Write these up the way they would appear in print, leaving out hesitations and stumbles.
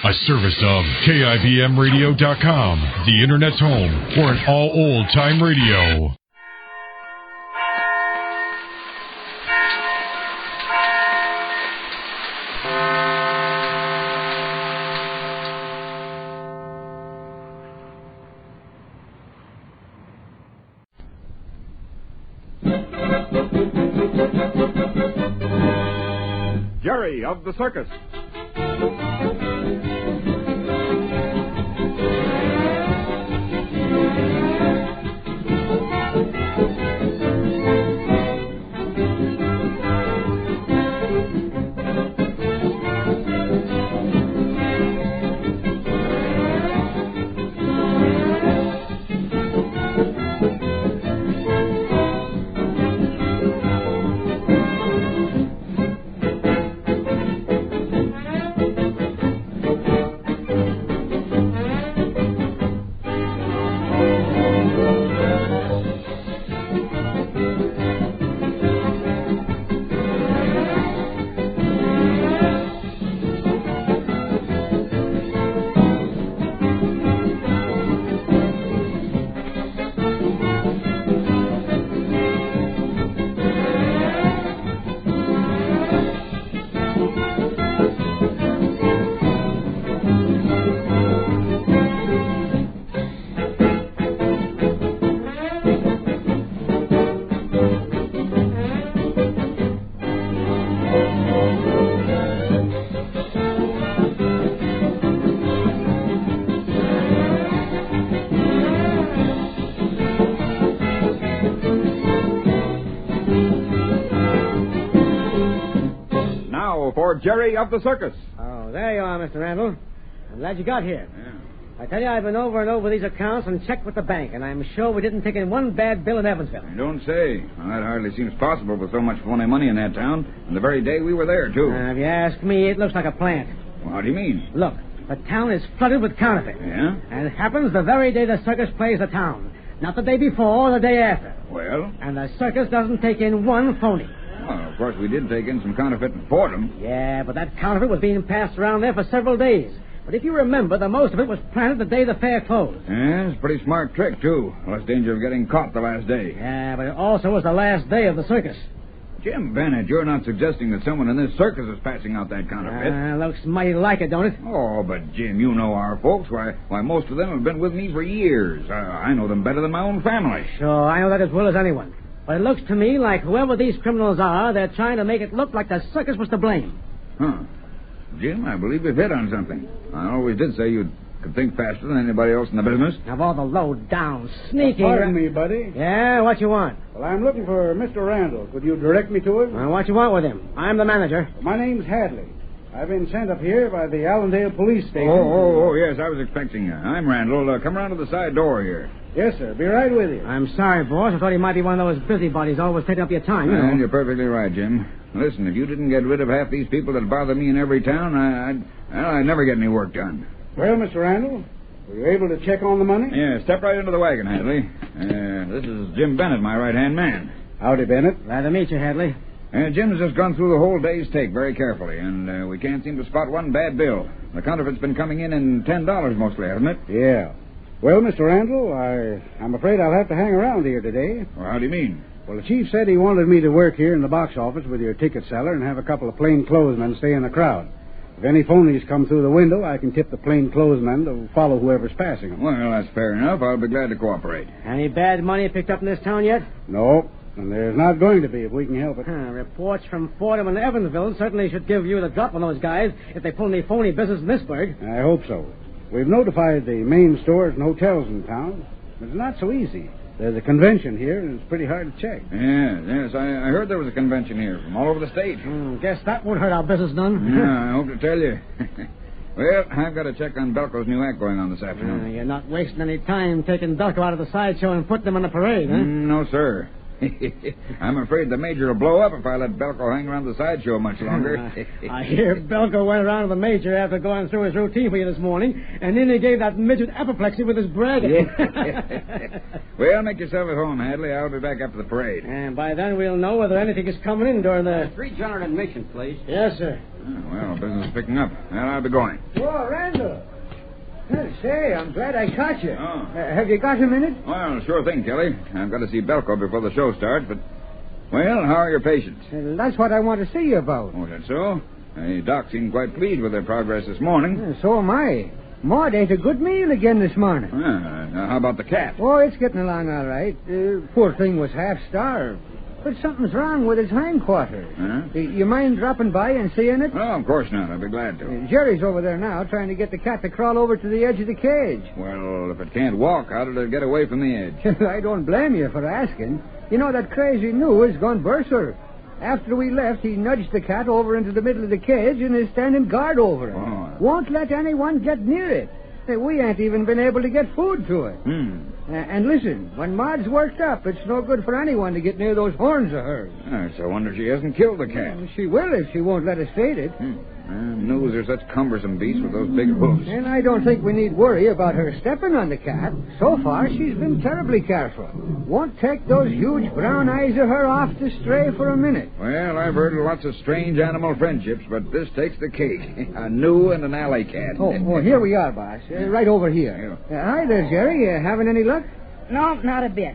A service of KIBMradio.com, the Internet's home for an all old-time radio. Jerry of the Circus. Jerry of the Circus. Oh, there you are, Mr. Randall. I'm glad you got here. Yeah. I tell you, I've been over and over these accounts and checked with the bank, and I'm sure we didn't take in one bad bill in Evansville. You don't say. Well, that hardly seems possible with so much phony money in that town, and the very day we were there, too. If you ask me, it looks like a plant. Well, how do you mean? Look, the town is flooded with counterfeit. Yeah? And it happens the very day the circus plays the town. Not the day before or the day after. Well? And the circus doesn't take in one phony. Well, of course, we did take in some counterfeit in Fordham. Yeah, but that counterfeit was being passed around there for several days. But if you remember, the most of it was planted the day the fair closed. Yeah, it's a pretty smart trick, too. Less danger of getting caught the last day. Yeah, but it also was the last day of the circus. Jim Bennett, you're not suggesting that someone in this circus is passing out that counterfeit. Looks mighty like it, don't it? Oh, but Jim, you know our folks. Why, most of them have been with me for years. I know them better than my own family. Sure, I know that as well as anyone. But it looks to me like whoever these criminals are, they're trying to make it look like the circus was to blame. Huh. Jim, I believe you've hit on something. I always did say you could think faster than anybody else in the business. Of all the low-down, sneaky... Pardon me, buddy. Yeah, what you want? Well, I'm looking for Mr. Randall. Could you direct me to him? What you want with him? I'm the manager. My name's Hadley. I've been sent up here by the Allendale police station. Oh, yes, I was expecting you. I'm Randall. Come around to the side door here. Yes, sir. Be right with you. I'm sorry, boss. I thought he might be one of those busybodies always taking up your time, you know. And you're perfectly right, Jim. Listen, if you didn't get rid of half these people that bother me in every town, I'd never get any work done. Well, Mr. Randall, were you able to check on the money? Yeah, step right into the wagon, Hadley. This is Jim Bennett, my right-hand man. Howdy, Bennett. Glad to meet you, Hadley. Jim's just gone through the whole day's take very carefully, and we can't seem to spot one bad bill. The counterfeit's been coming in $10 mostly, hasn't it? Yeah. Well, Mr. Randall, I'm afraid I'll have to hang around here today. Well, how do you mean? Well, the chief said he wanted me to work here in the box office with your ticket seller and have a couple of plainclothesmen stay in the crowd. If any phonies come through the window, I can tip the plainclothesmen to follow whoever's passing them. Well, that's fair enough. I'll be glad to cooperate. Any bad money picked up in this town yet? No, and there's not going to be if we can help it. Reports from Fordham and Evansville certainly should give you the drop on those guys if they pull any phony business in this burg. I hope so. We've notified the main stores and hotels in town, but it's not so easy. There's a convention here, and it's pretty hard to check. Yes. I heard there was a convention here from all over the state. Guess that won't hurt our business none. Yeah, I hope to tell you. Well, I've got to check on Belco's new act going on this afternoon. You're not wasting any time taking Belco out of the sideshow and putting him on the parade, huh? No, sir. I'm afraid the Major will blow up if I let Belko hang around the sideshow much longer. I hear Belko went around to the Major after going through his routine for you this morning, and then he gave that midget apoplexy with his bragging. Well, make yourself at home, Hadley. I'll be back after the parade. And by then we'll know whether anything is coming in during the... 3 general admission, please. Yes, sir. Well, business is picking up. Well, I'll be going. Whoa, Randall. Say, I'm glad I caught you. Oh. Have you got a minute? Well, sure thing, Kelly. I've got to see Belko before the show starts, but... Well, how are your patients? That's what I want to see you about. Oh, is that so? The doc seemed quite pleased with their progress this morning. So am I. Maud ate a good meal again this morning. Now, how about the cat? Oh, it's getting along all right. Poor thing was half starved. But something's wrong with his hindquarters. Huh? You mind dropping by and seeing it? Oh, of course not. I'd be glad to. Jerry's over there now trying to get the cat to crawl over to the edge of the cage. Well, if it can't walk, how did it get away from the edge? I don't blame you for asking. You know, that crazy New has gone berserk. After we left, he nudged the cat over into the middle of the cage and is standing guard over it. Oh. Won't let anyone get near it. We ain't even been able to get food to it. And listen, when Maud's worked up, it's no good for anyone to get near those horns of hers. It's a wonder she hasn't killed the cat. She will if she won't let us feed it. News are such cumbersome beasts with those big hoofs. And I don't think we need worry about her stepping on the cat. So far, she's been terribly careful. Won't take those huge brown eyes of her off to stray for a minute. Well, I've heard of lots of strange animal friendships, but this takes the cake. A New and an alley cat. Oh, here we are, boss. Right over here. Hi there, Jerry. Having any luck? No, not a bit.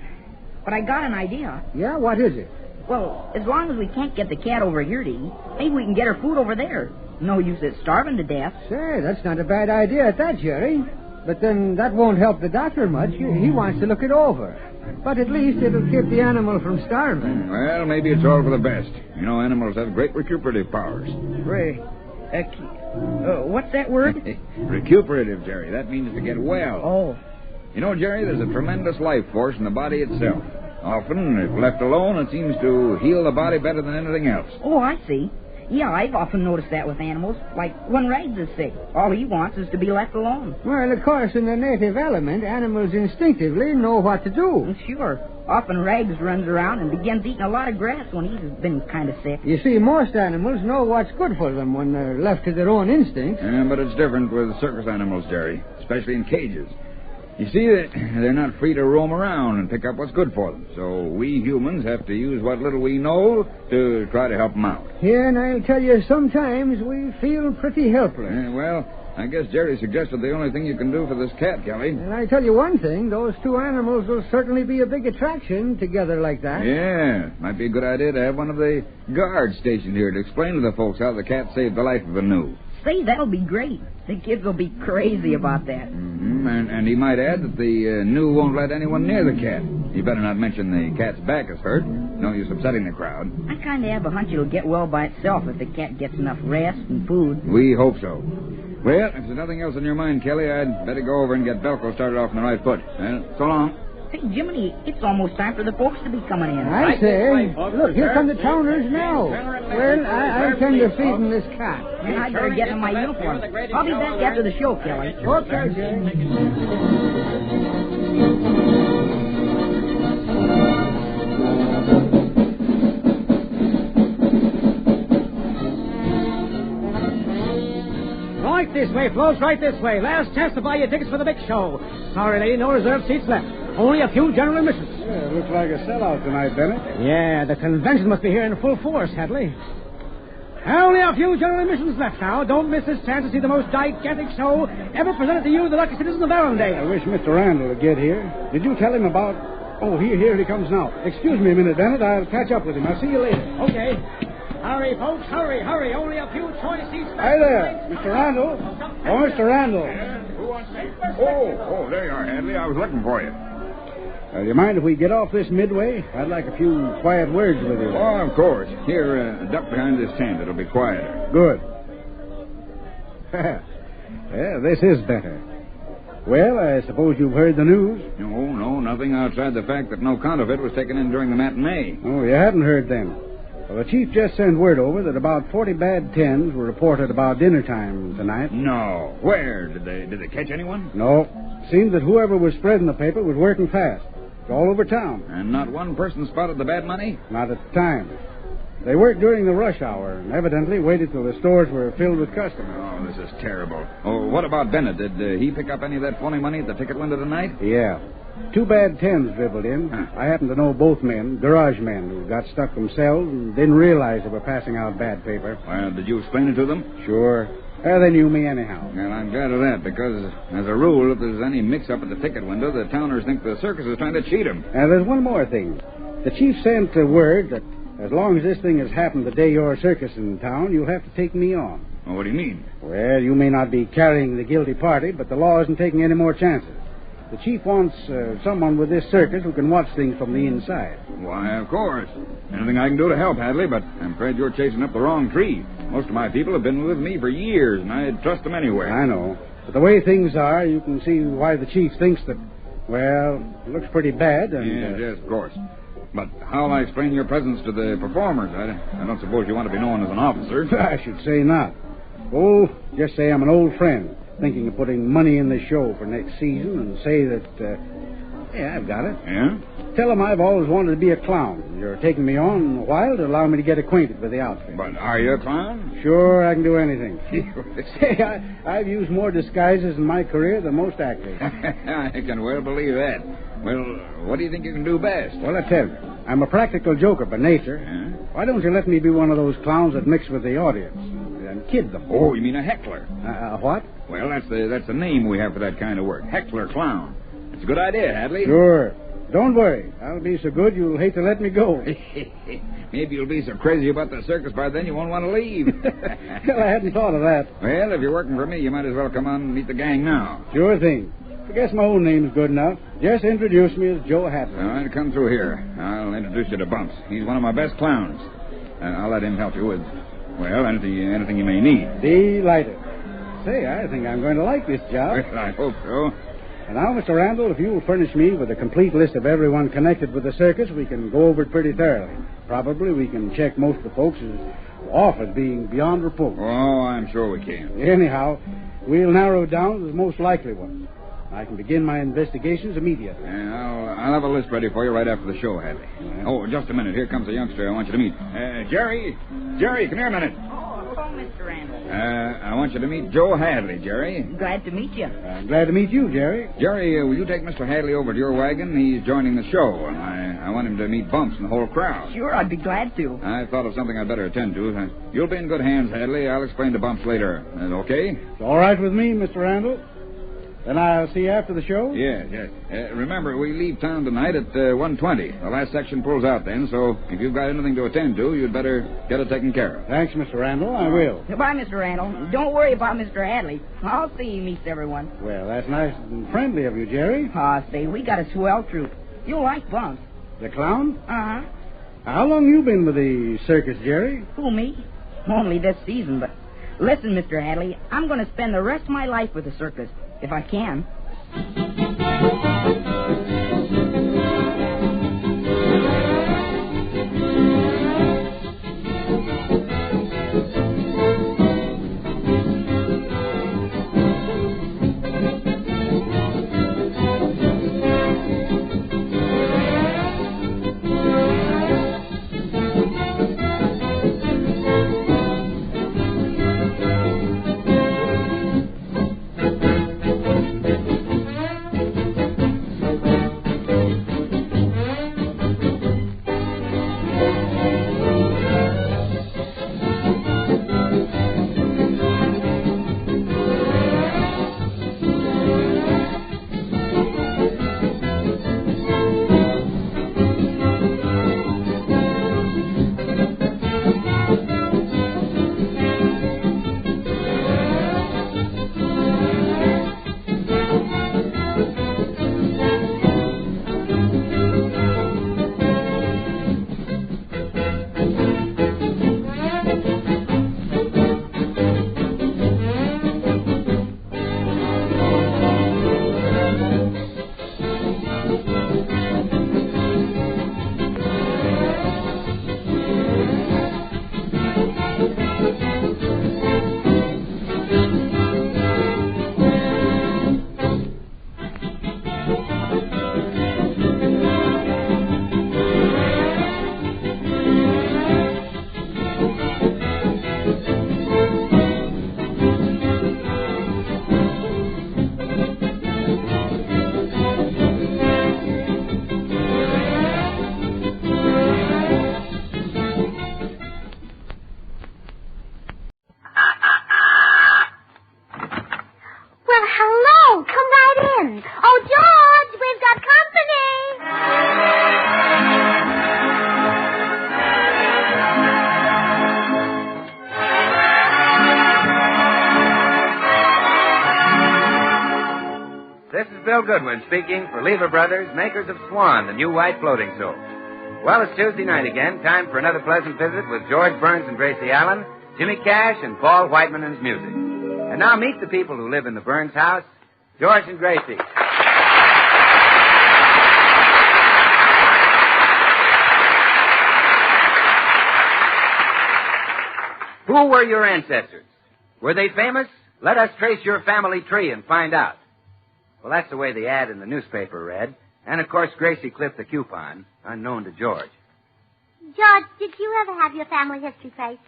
But I got an idea. Yeah, what is it? Well, as long as we can't get the cat over here to eat, maybe we can get her food over there. No use it starving to death. Say, that's not a bad idea at that, Jerry. But then that won't help the doctor much. He wants to look it over. But at least it'll keep the animal from starving. Well, maybe it's all for the best. You know, animals have great recuperative powers. What's that word? Recuperative, Jerry. That means to get well. Oh. You know, Jerry, there's a tremendous life force in the body itself. Often, if left alone, it seems to heal the body better than anything else. Oh, I see. Yeah, I've often noticed that with animals. Like when Rags is sick, all he wants is to be left alone. Well, of course, in the native element, animals instinctively know what to do. Sure. Often Rags runs around and begins eating a lot of grass when he's been kind of sick. You see, most animals know what's good for them when they're left to their own instincts. But it's different with circus animals, Jerry, especially in cages. You see, they're not free to roam around and pick up what's good for them. So we humans have to use what little we know to try to help them out. Yeah, and I'll tell you, sometimes we feel pretty helpless. Well, I guess Jerry suggested the only thing you can do for this cat, Kelly. And I tell you one thing, those two animals will certainly be a big attraction together like that. Yeah, might be a good idea to have one of the guards stationed here to explain to the folks how the cat saved the life of the New. Say, that'll be great. The kids will be crazy about that. And he might add that the New won't let anyone near the cat. You better not mention the cat's back is hurt. No use upsetting the crowd. I kind of have a hunch it'll get well by itself if the cat gets enough rest and food. We hope so. Well, if there's nothing else on your mind, Kelly, I'd better go over and get Belko started off on the right foot. So long. Hey, Jiminy, it's almost time for the folks to be coming in. I say, look, here come the towners now. Well, I tend to feeding this cat. And I better get in my uniform. I'll be back after the show, Kelly. Okay, Jerry. Right this way, folks, right this way. Last chance to buy your tickets for the big show. Sorry, lady, no reserved seats left. Only a few general admissions. Yeah, looks like a sellout tonight, Bennett. Yeah, the convention must be here in full force, Hadley. Only a few general admissions left now. Don't miss this chance to see the most gigantic show ever presented to you, the lucky citizens of Avalon. I wish Mr. Randall would get here. Did you tell him about... Oh, here he comes now. Excuse me a minute, Bennett. I'll catch up with him. I'll see you later. Okay. Hurry, folks, hurry. Only a few choice seats left. Hi there, Mr. Randall. Oh, Mr. Randall. Who wants me? Oh, there you are, Hadley. I was looking for you. Do you mind if we get off this midway? I'd like a few quiet words with you. Oh, of course. Here, duck behind this tent. It'll be quieter. Good. Yeah, this is better. Well, I suppose you've heard the news? No, nothing outside the fact that no counterfeit was taken in during the matinee. Oh, you hadn't heard then? Well, the chief just sent word over that about 40 bad tens were reported about dinner time tonight. No. Where? Did they catch anyone? No. Seemed that whoever was spreading the paper was working fast. It's all over town. And not one person spotted the bad money? Not at the time. They worked during the rush hour and evidently waited till the stores were filled with customers. Oh, this is terrible. Oh, what about Bennett? Did he pick up any of that phony money at the ticket window tonight? Yeah. 2 bad 10s dribbled in. Huh. I happen to know both men, garage men, who got stuck themselves and didn't realize they were passing out bad paper. Well, did you explain it to them? Sure. They knew me anyhow. Well, I'm glad of that, because, as a rule, if there's any mix-up at the ticket window, the towners think the circus is trying to cheat them. And there's one more thing. The chief sent word that as long as this thing has happened the day your circus in town, you'll have to take me on. Well, what do you mean? Well, you may not be carrying the guilty party, but the law isn't taking any more chances. The chief wants someone with this circus who can watch things from the inside. Why, of course. Anything I can do to help, Hadley, but I'm afraid you're chasing up the wrong tree. Most of my people have been with me for years, and I'd trust them anywhere. I know. But the way things are, you can see why the chief thinks that, well, it looks pretty bad. And, Yes, of course. But how'll I explain your presence to the performers? I don't suppose you want to be known as an officer. I should say not. Oh, just say I'm an old friend, thinking of putting money in the show for next season, and say that, yeah, I've got it. Yeah? Tell them I've always wanted to be a clown. You're taking me on a while to allow me to get acquainted with the outfit. But are you a clown? Sure, I can do anything. Say, I've used more disguises in my career than most actors. I can well believe that. Well, what do you think you can do best? Well, I tell you, I'm a practical joker by nature. Huh? Why don't you let me be one of those clowns that mix with the audience and kid them? Oh, you mean a heckler? What? Well, that's the name we have for that kind of work. Heckler clown. It's a good idea, Hadley. Sure. Don't worry. I'll be so good you'll hate to let me go. Maybe you'll be so crazy about the circus by then you won't want to leave. Well, I hadn't thought of that. Well, if you're working for me, you might as well come on and meet the gang now. Sure thing. I guess my own name's good enough. Just introduce me as Joe Hadley. All right, come through here. I'll introduce you to Bumps. He's one of my best clowns. I'll let him help you with, well, anything you may need. Delighted. Say, I think I'm going to like this job. Well, I hope so. And now, Mr. Randall, if you will furnish me with a complete list of everyone connected with the circus, we can go over it pretty thoroughly. Probably we can check most of the folks off as being beyond report. Oh, I'm sure we can. Anyhow, we'll narrow it down to the most likely ones. I can begin my investigations immediately. Yeah, I'll have a list ready for you right after the show, Hadley. Oh, just a minute. Here comes a youngster I want you to meet. Jerry! Jerry, come here a minute. Oh, hello, Mr. Randall. I want you to meet Joe Hadley, Jerry. Glad to meet you. I'm glad to meet you, Jerry. Jerry, will you take Mr. Hadley over to your wagon? He's joining the show, and I want him to meet Bumps and the whole crowd. Sure, I'd be glad to. I thought of something I'd better attend to. You'll be in good hands, Hadley. I'll explain to Bumps later. Okay? It's all right with me, Mr. Randall. Then I'll see you after the show? Yes. Remember, we leave town tonight at 1:20. The last section pulls out then, so if you've got anything to attend to, you'd better get it taken care of. Thanks, Mr. Randall. I will. Goodbye, Mr. Randall. Don't worry about Mr. Hadley. I'll see he meets everyone. Well, that's nice and friendly of you, Jerry. Say, we got a swell troupe. You'll like Bumps. The clown? Uh-huh. How long you been with the circus, Jerry? Who, me? Only this season, but listen, Mr. Hadley, I'm going to spend the rest of my life with the circus, if I can. in. Oh, George, we've got company. This is Bill Goodwin speaking for Lever Brothers, makers of Swan, the new white floating soap. Well, it's Tuesday night again. Time for another pleasant visit with George Burns and Gracie Allen, Jimmy Cash, and Paul Whiteman and his music. And now meet the people who live in the Burns house, George and Gracie. Who were your ancestors? Were they famous? Let us trace your family tree and find out. Well, that's the way the ad in the newspaper read. And, of course, Gracie clipped the coupon, unknown to George. George, did you ever have your family history traced?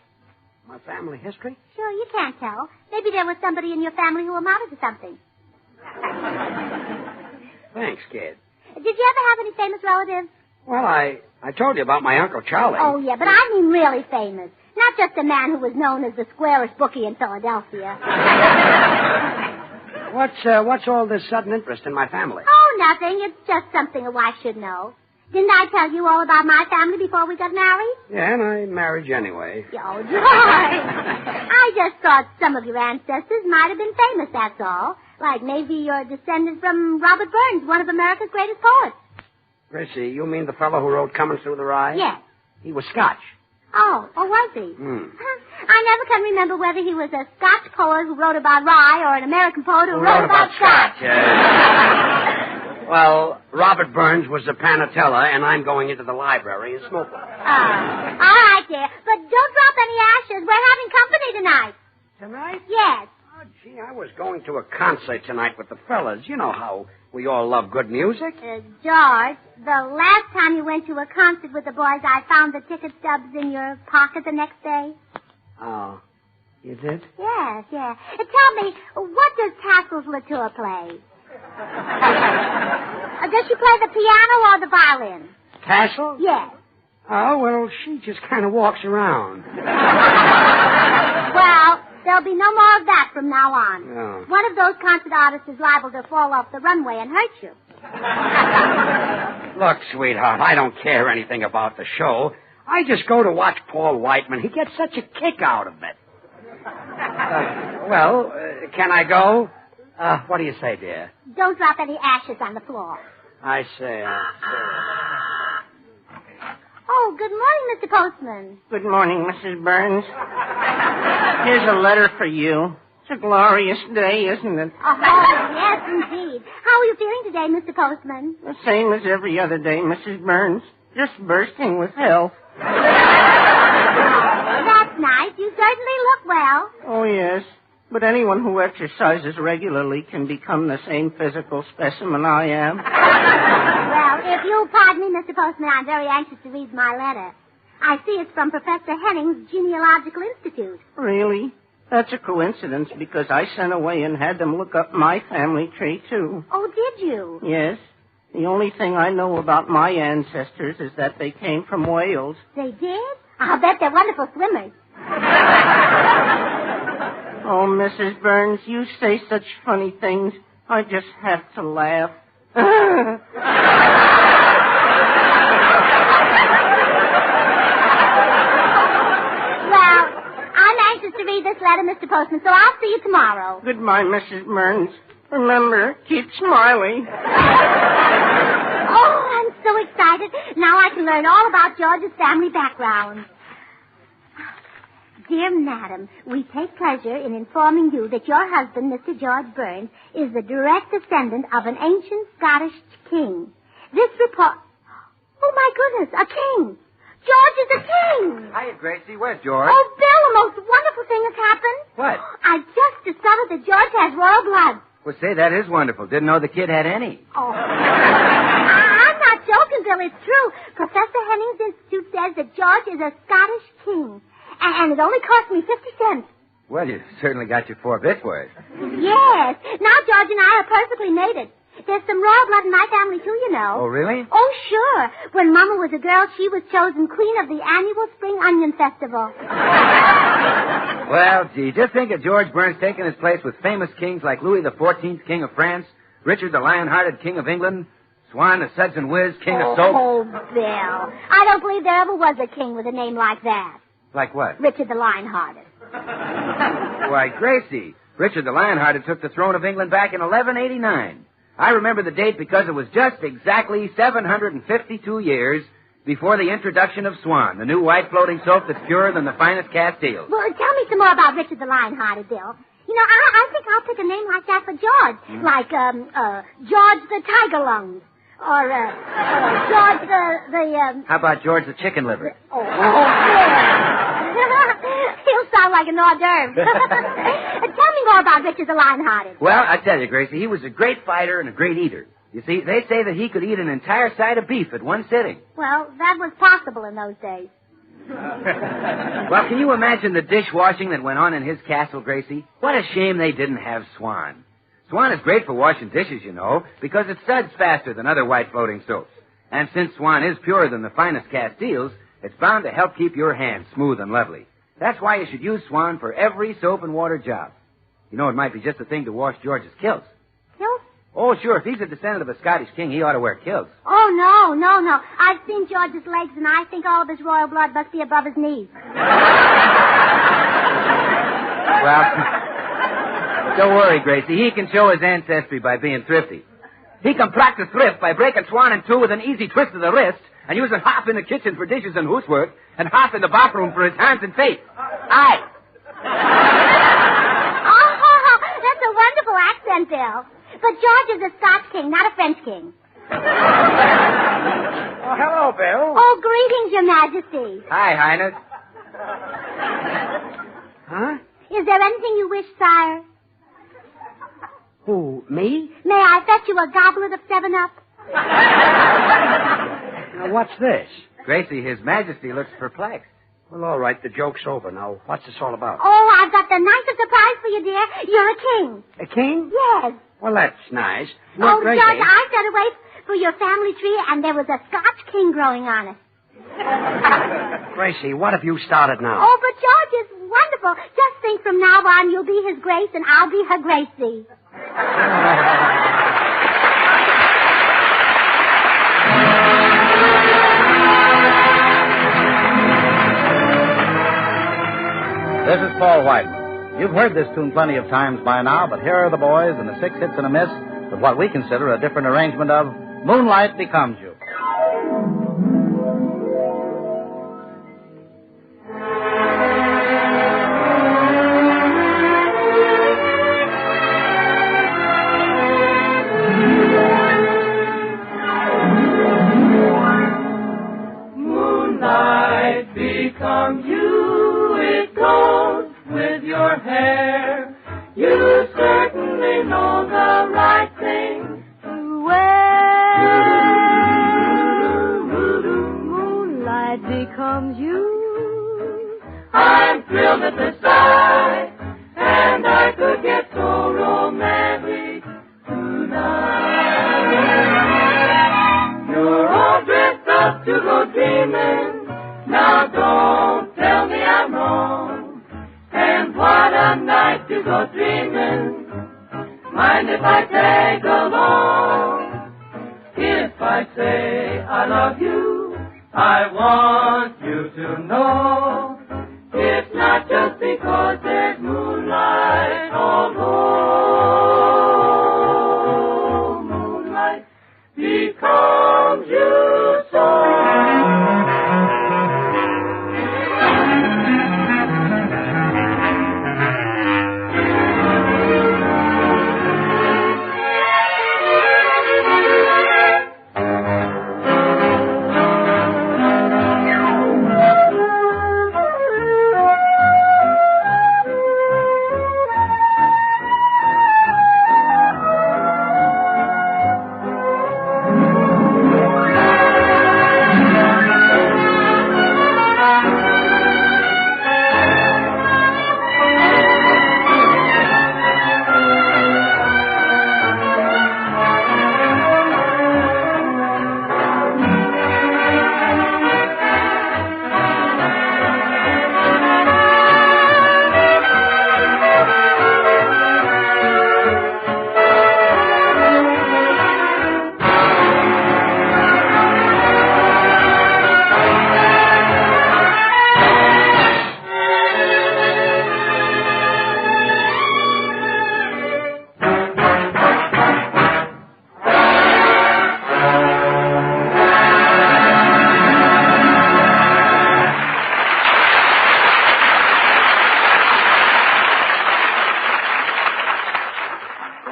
My family history? Sure, you can't tell. Maybe there was somebody in your family who amounted to something. Thanks, kid. Did you ever have any famous relatives? Well, I told you about my Uncle Charlie. Oh, yeah, but I mean really famous. Not just a man who was known as the squarest bookie in Philadelphia. What's all this sudden interest in my family? Oh, nothing. It's just something a wife should know. Didn't I tell you all about my family before we got married? Yeah, and I married you anyway. Oh, George. I just thought some of your ancestors might have been famous, that's all. Like maybe you're descended from Robert Burns, one of America's greatest poets. Gracie, you mean the fellow who wrote Coming Through the Rye? Yes. He was Scotch. Oh, was he? Hmm. I never can remember whether he was a Scotch poet who wrote about rye or an American poet who wrote about Scotch. Well, Robert Burns was a Panatella, and I'm going into the library and smoking. All right, dear. But don't drop any ashes. We're having company tonight. Tonight? Yes. Oh, gee, I was going to a concert tonight with the fellas. You know how we all love good music. George, the last time you went to a concert with the boys, I found the ticket stubs in your pocket the next day. Oh, you did? Yes, yeah. Tell me, what does Tassel's Latour play? Does she play the piano or the violin? Tassel? Yes. Oh, well, she just kind of walks around. Well, there'll be no more of that from now on. Oh. One of those concert artists is liable to fall off the runway and hurt you. Look, sweetheart, I don't care anything about the show. I just go to watch Paul Whiteman. He gets such a kick out of it. Can I go? What do you say, dear? Don't drop any ashes on the floor. I say. Oh, good morning, Mr. Postman. Good morning, Mrs. Burns. Here's a letter for you. It's a glorious day, isn't it? Oh, yes, indeed. How are you feeling today, Mr. Postman? The same as every other day, Mrs. Burns. Just bursting with health. That's nice. You certainly look well. Oh, yes. But anyone who exercises regularly can become the same physical specimen I am. Well, if you'll pardon me, Mr. Postman, I'm very anxious to read my letter. I see it's from Professor Henning's Genealogical Institute. Really? That's a coincidence because I sent away and had them look up my family tree, too. Oh, did you? Yes. The only thing I know about my ancestors is that they came from Wales. They did? I'll bet they're wonderful swimmers. Oh, Mrs. Burns, you say such funny things. I just have to laugh. Well, I'm anxious to read this letter, Mr. Postman, so I'll see you tomorrow. Goodbye, Mrs. Burns. Remember, keep smiling. Oh, I'm so excited. Now I can learn all about George's family background. Dear Madam, we take pleasure in informing you that your husband, Mr. George Burns, is the direct descendant of an ancient Scottish king. This report... Oh, my goodness, a king. George is a king. Hiya, Gracie. Where's George? Oh, Bill, the most wonderful thing has happened. What? I've just discovered that George has royal blood. Well, say, that is wonderful. Didn't know the kid had any. Oh. I'm not joking, Bill. It's true. Professor Henning's Institute says that George is a Scottish king. And it only cost me 50 cents. Well, you certainly got your 4 bits worth. Yes. Now George and I are perfectly mated. There's some royal blood in my family, too, you know. Oh, really? Oh, sure. When Mama was a girl, she was chosen queen of the annual Spring Onion Festival. Well, gee, just think of George Burns taking his place with famous kings like Louis XIV, King of France, Richard the Lion-Hearted, King of England. Swan the Suds and Whiz, King of Soap. Oh, Bill. I don't believe there ever was a king with a name like that. Like what? Richard the Lion-Hearted. Why, Gracie, Richard the Lion-Hearted took the throne of England back in 1189. I remember the date because it was just exactly 752 years before the introduction of Swan, the new white floating soap that's purer than the finest Castiles. Well, tell me some more about Richard the Lion-Hearted, Bill. You know, I think I'll pick a name like that for George. Like, George the Tiger Lungs. Or, George the How about George the Chicken Liver? Oh, yeah. He'll sound like an hors d'oeuvre. Tell me more about Richard the Lion-Hearted. Well, I tell you, Gracie, he was a great fighter and a great eater. You see, they say that he could eat an entire side of beef at one sitting. Well, that was possible in those days. Well, can you imagine the dishwashing that went on in his castle, Gracie? What a shame they didn't have Swan. Swan is great for washing dishes, you know, because it suds faster than other white floating soaps. And since Swan is purer than the finest Castiles, it's bound to help keep your hands smooth and lovely. That's why you should use Swan for every soap and water job. You know, it might be just the thing to wash George's kilts. Kilts? Oh, sure. If he's a descendant of a Scottish king, he ought to wear kilts. Oh, no. I've seen George's legs, and I think all of his royal blood must be above his knees. Well, don't worry, Gracie. He can show his ancestry by being thrifty. He can practice thrift by breaking Swan in two with an easy twist of the wrist and using half in the kitchen for dishes and housework and half in the bathroom for his hands and face. Aye. Oh, that's a wonderful accent, Bill. But George is a Scotch king, not a French king. Oh, hello, Bill. Oh, greetings, Your Majesty. Hi, Highness. Huh? Is there anything you wish, sire? Who, me? May I fetch you a goblet of 7-Up? Now, what's this? Gracie, His Majesty looks perplexed. Well, all right, the joke's over. Now, what's this all about? Oh, I've got the nicest surprise for you, dear. You're a king. A king? Yes. Well, that's nice. Oh, Look, Gracie. George, I set away for your family tree, and there was a Scotch king growing on it. Gracie, what have you started now? Oh, but George is wonderful. Just think from now on you'll be his grace, and I'll be her Gracie. This is Paul Whiteman. You've heard this tune plenty of times by now, but here are the boys and the 6 hits and a miss with what we consider a different arrangement of Moonlight Becomes You. Moonlight becomes you, it goes with your hair. You certainly know the right thing to wear. Moonlight becomes you. I'm thrilled at the sight, and I could get so romantic tonight. You're all dressed up to go dreaming. Now don't tell me I'm wrong. And what a night to go dreaming. Mind if I tag along? If I say I love you, I want you to know it's not just because there's moonlight, although moonlight becomes you so.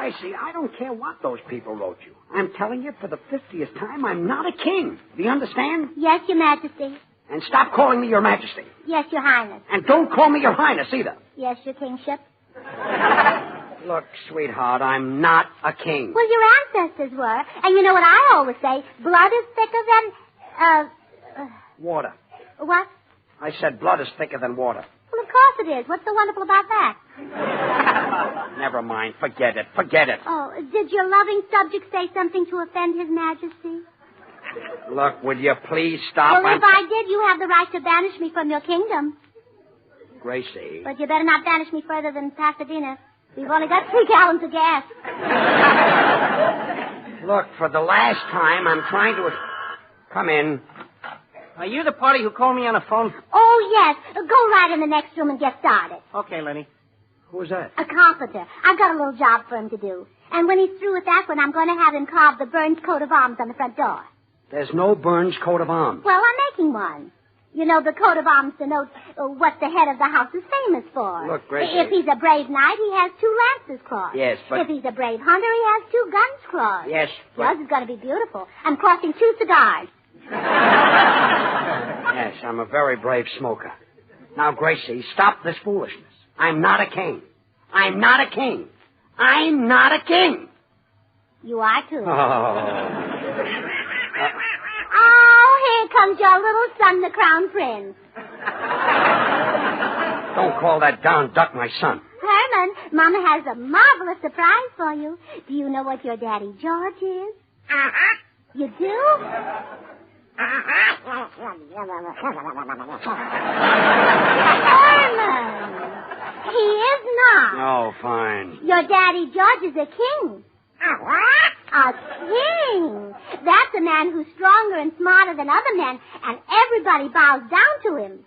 Gracie, I don't care what those people wrote you. I'm telling you for the 50th time, I'm not a king. Do you understand? Yes, Your Majesty. And stop calling me Your Majesty. Yes, Your Highness. And don't call me Your Highness either. Yes, Your Kingship. Look, sweetheart, I'm not a king. Well, your ancestors were. And you know what I always say? Blood is thicker than, Water. What? I said blood is thicker than water. Well, of course it is. What's so wonderful about that? Never mind. Forget it. Forget it. Oh, did your loving subject say something to offend His Majesty? Look, will you please stop? Well, if I did, you have the right to banish me from your kingdom. Gracie. But you better not banish me further than Pasadena. We've only got 3 gallons of gas. Look, for the last time, I'm trying to... Come in. Are you the party who called me on the phone? Oh, yes. Go right in the next room and get started. Okay, Lenny. Who's that? A carpenter. I've got a little job for him to do. And when he's through with that one, I'm going to have him carve the Burns coat of arms on the front door. There's no Burns coat of arms. Well, I'm making one. You know, the coat of arms denotes what the head of the house is famous for. Look, Gracie. If he's a brave knight, he has 2 lances claws. Yes, but... If he's a brave hunter, he has 2 guns claws. Yes, but... Yours is going to be beautiful. I'm crossing 2 cigars. Yes, I'm a very brave smoker. Now, Gracie, stop this foolishness. I'm not a king. I'm not a king. I'm not a king. You are, too. Oh, here comes your little son, the Crown Prince. Don't call that darn duck my son. Herman, Mama has a marvelous surprise for you. Do you know what your daddy George is? You do? Herman, he is not. Oh, fine. Your daddy George is a king. A king. That's a man who's stronger and smarter than other men, and everybody bows down to him.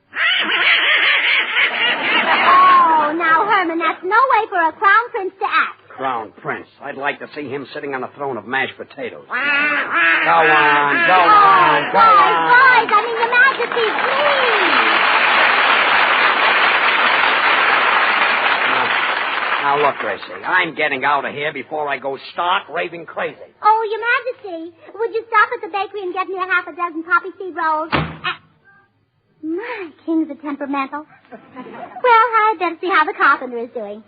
Oh, now, Herman, that's no way for a crown prince to act. Crown Prince. I'd like to see him sitting on a throne of mashed potatoes. Go on, Boys, I mean, Your Majesty, please. Now, look, Gracie, I'm getting out of here before I go stark raving crazy. Oh, Your Majesty, would you stop at the bakery and get me a half a dozen poppy seed rolls? My kings are temperamental. Well, I'd better see how the carpenter is doing.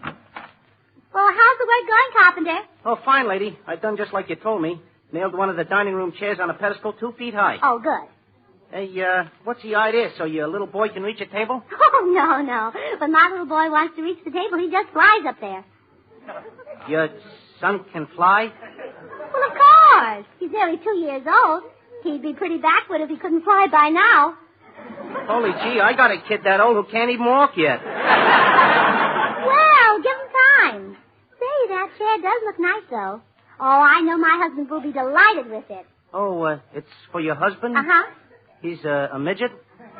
Well, how's the work going, carpenter? Oh, fine, lady. I've done just like you told me. Nailed one of the dining room chairs on a pedestal 2 feet high. Oh, good. Hey, what's the idea? So your little boy can reach a table? Oh, no. When my little boy wants to reach the table, he just flies up there. Your son can fly? Well, of course. He's nearly 2 years old. He'd be pretty backward if he couldn't fly by now. Holy gee, I got a kid that old who can't even walk yet. Well, give him time. Say, that chair does look nice, though. Oh, I know my husband will be delighted with it. Oh, it's for your husband? Uh-huh. He's a midget?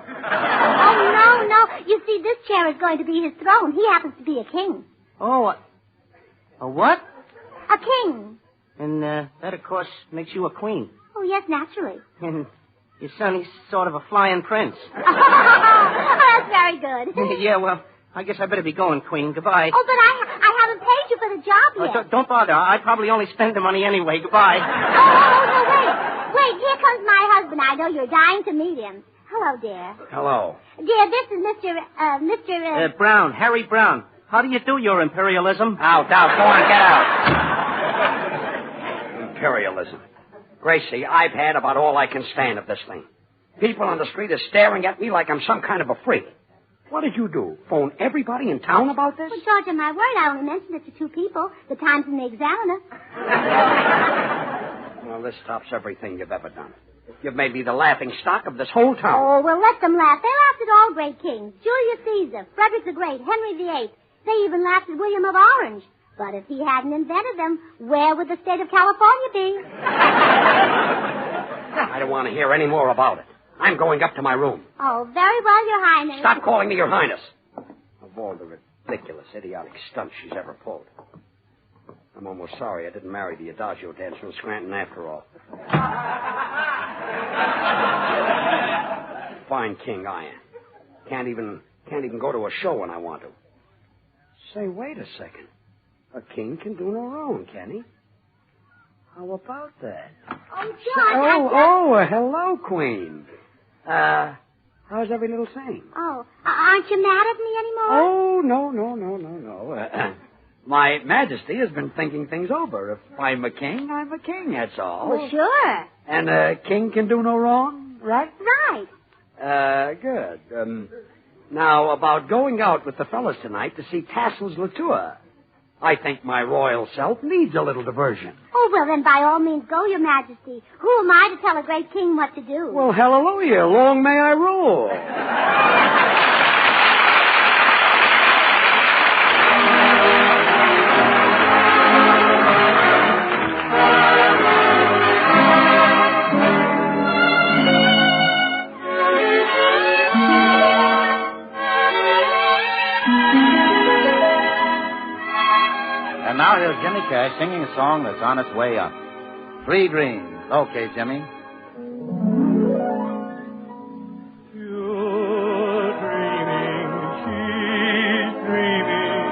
Oh, no. You see, this chair is going to be his throne. He happens to be a king. Oh, a what? A king. And that, of course, makes you a queen. Oh, yes, naturally. And your son, he's sort of a flying prince. Oh, that's very good. Yeah, well, I guess I better be going, Queen. Goodbye. Oh, but I haven't paid you for the job yet. Don't bother. I probably only spend the money anyway. Goodbye. Oh, no, wait, here comes my husband. I know you're dying to meet him. Hello, dear. Hello. Dear, this is Mr. Brown, Harry Brown. How do you do your imperialism? Out. Go on, get out. Imperialism. Gracie, I've had about all I can stand of this thing. People on the street are staring at me like I'm some kind of a freak. What did you do? Phone everybody in town about this? Well, George, on my word, I only mentioned it to 2 people. The Times and the Examiner. Well, this stops everything you've ever done. You've made me the laughing stock of this whole town. Oh, well, let them laugh. They laughed at all great kings. Julius Caesar, Frederick the Great, Henry VIII. They even laughed at William of Orange. But if he hadn't invented them, where would the state of California be? I don't want to hear any more about it. I'm going up to my room. Oh, very well, Your Highness. Stop calling me Your Highness. Of all the ridiculous, idiotic stunts she's ever pulled. I'm almost sorry I didn't marry the Adagio dancer in Scranton after all. Fine king I am. Can't even go to a show when I want to. Say, wait a second. A king can do no wrong, can he? How about that? Oh, George, hello, Queen. How's every little thing? Oh, aren't you mad at me anymore? Oh, no. My Majesty has been thinking things over. If I'm a king, I'm a king, that's all. Well, sure. And a king can do no wrong, right? Right. Good. Now, about going out with the fellas tonight to see Tassel's Latour. I think my royal self needs a little diversion. Oh, well, then by all means go, Your Majesty. Who am I to tell a great king what to do? Well, hallelujah. Long may I rule. And now here's Jimmy Cash singing a song that's on its way up. 3 Dreams. Okay, Jimmy. You're dreaming, she's dreaming,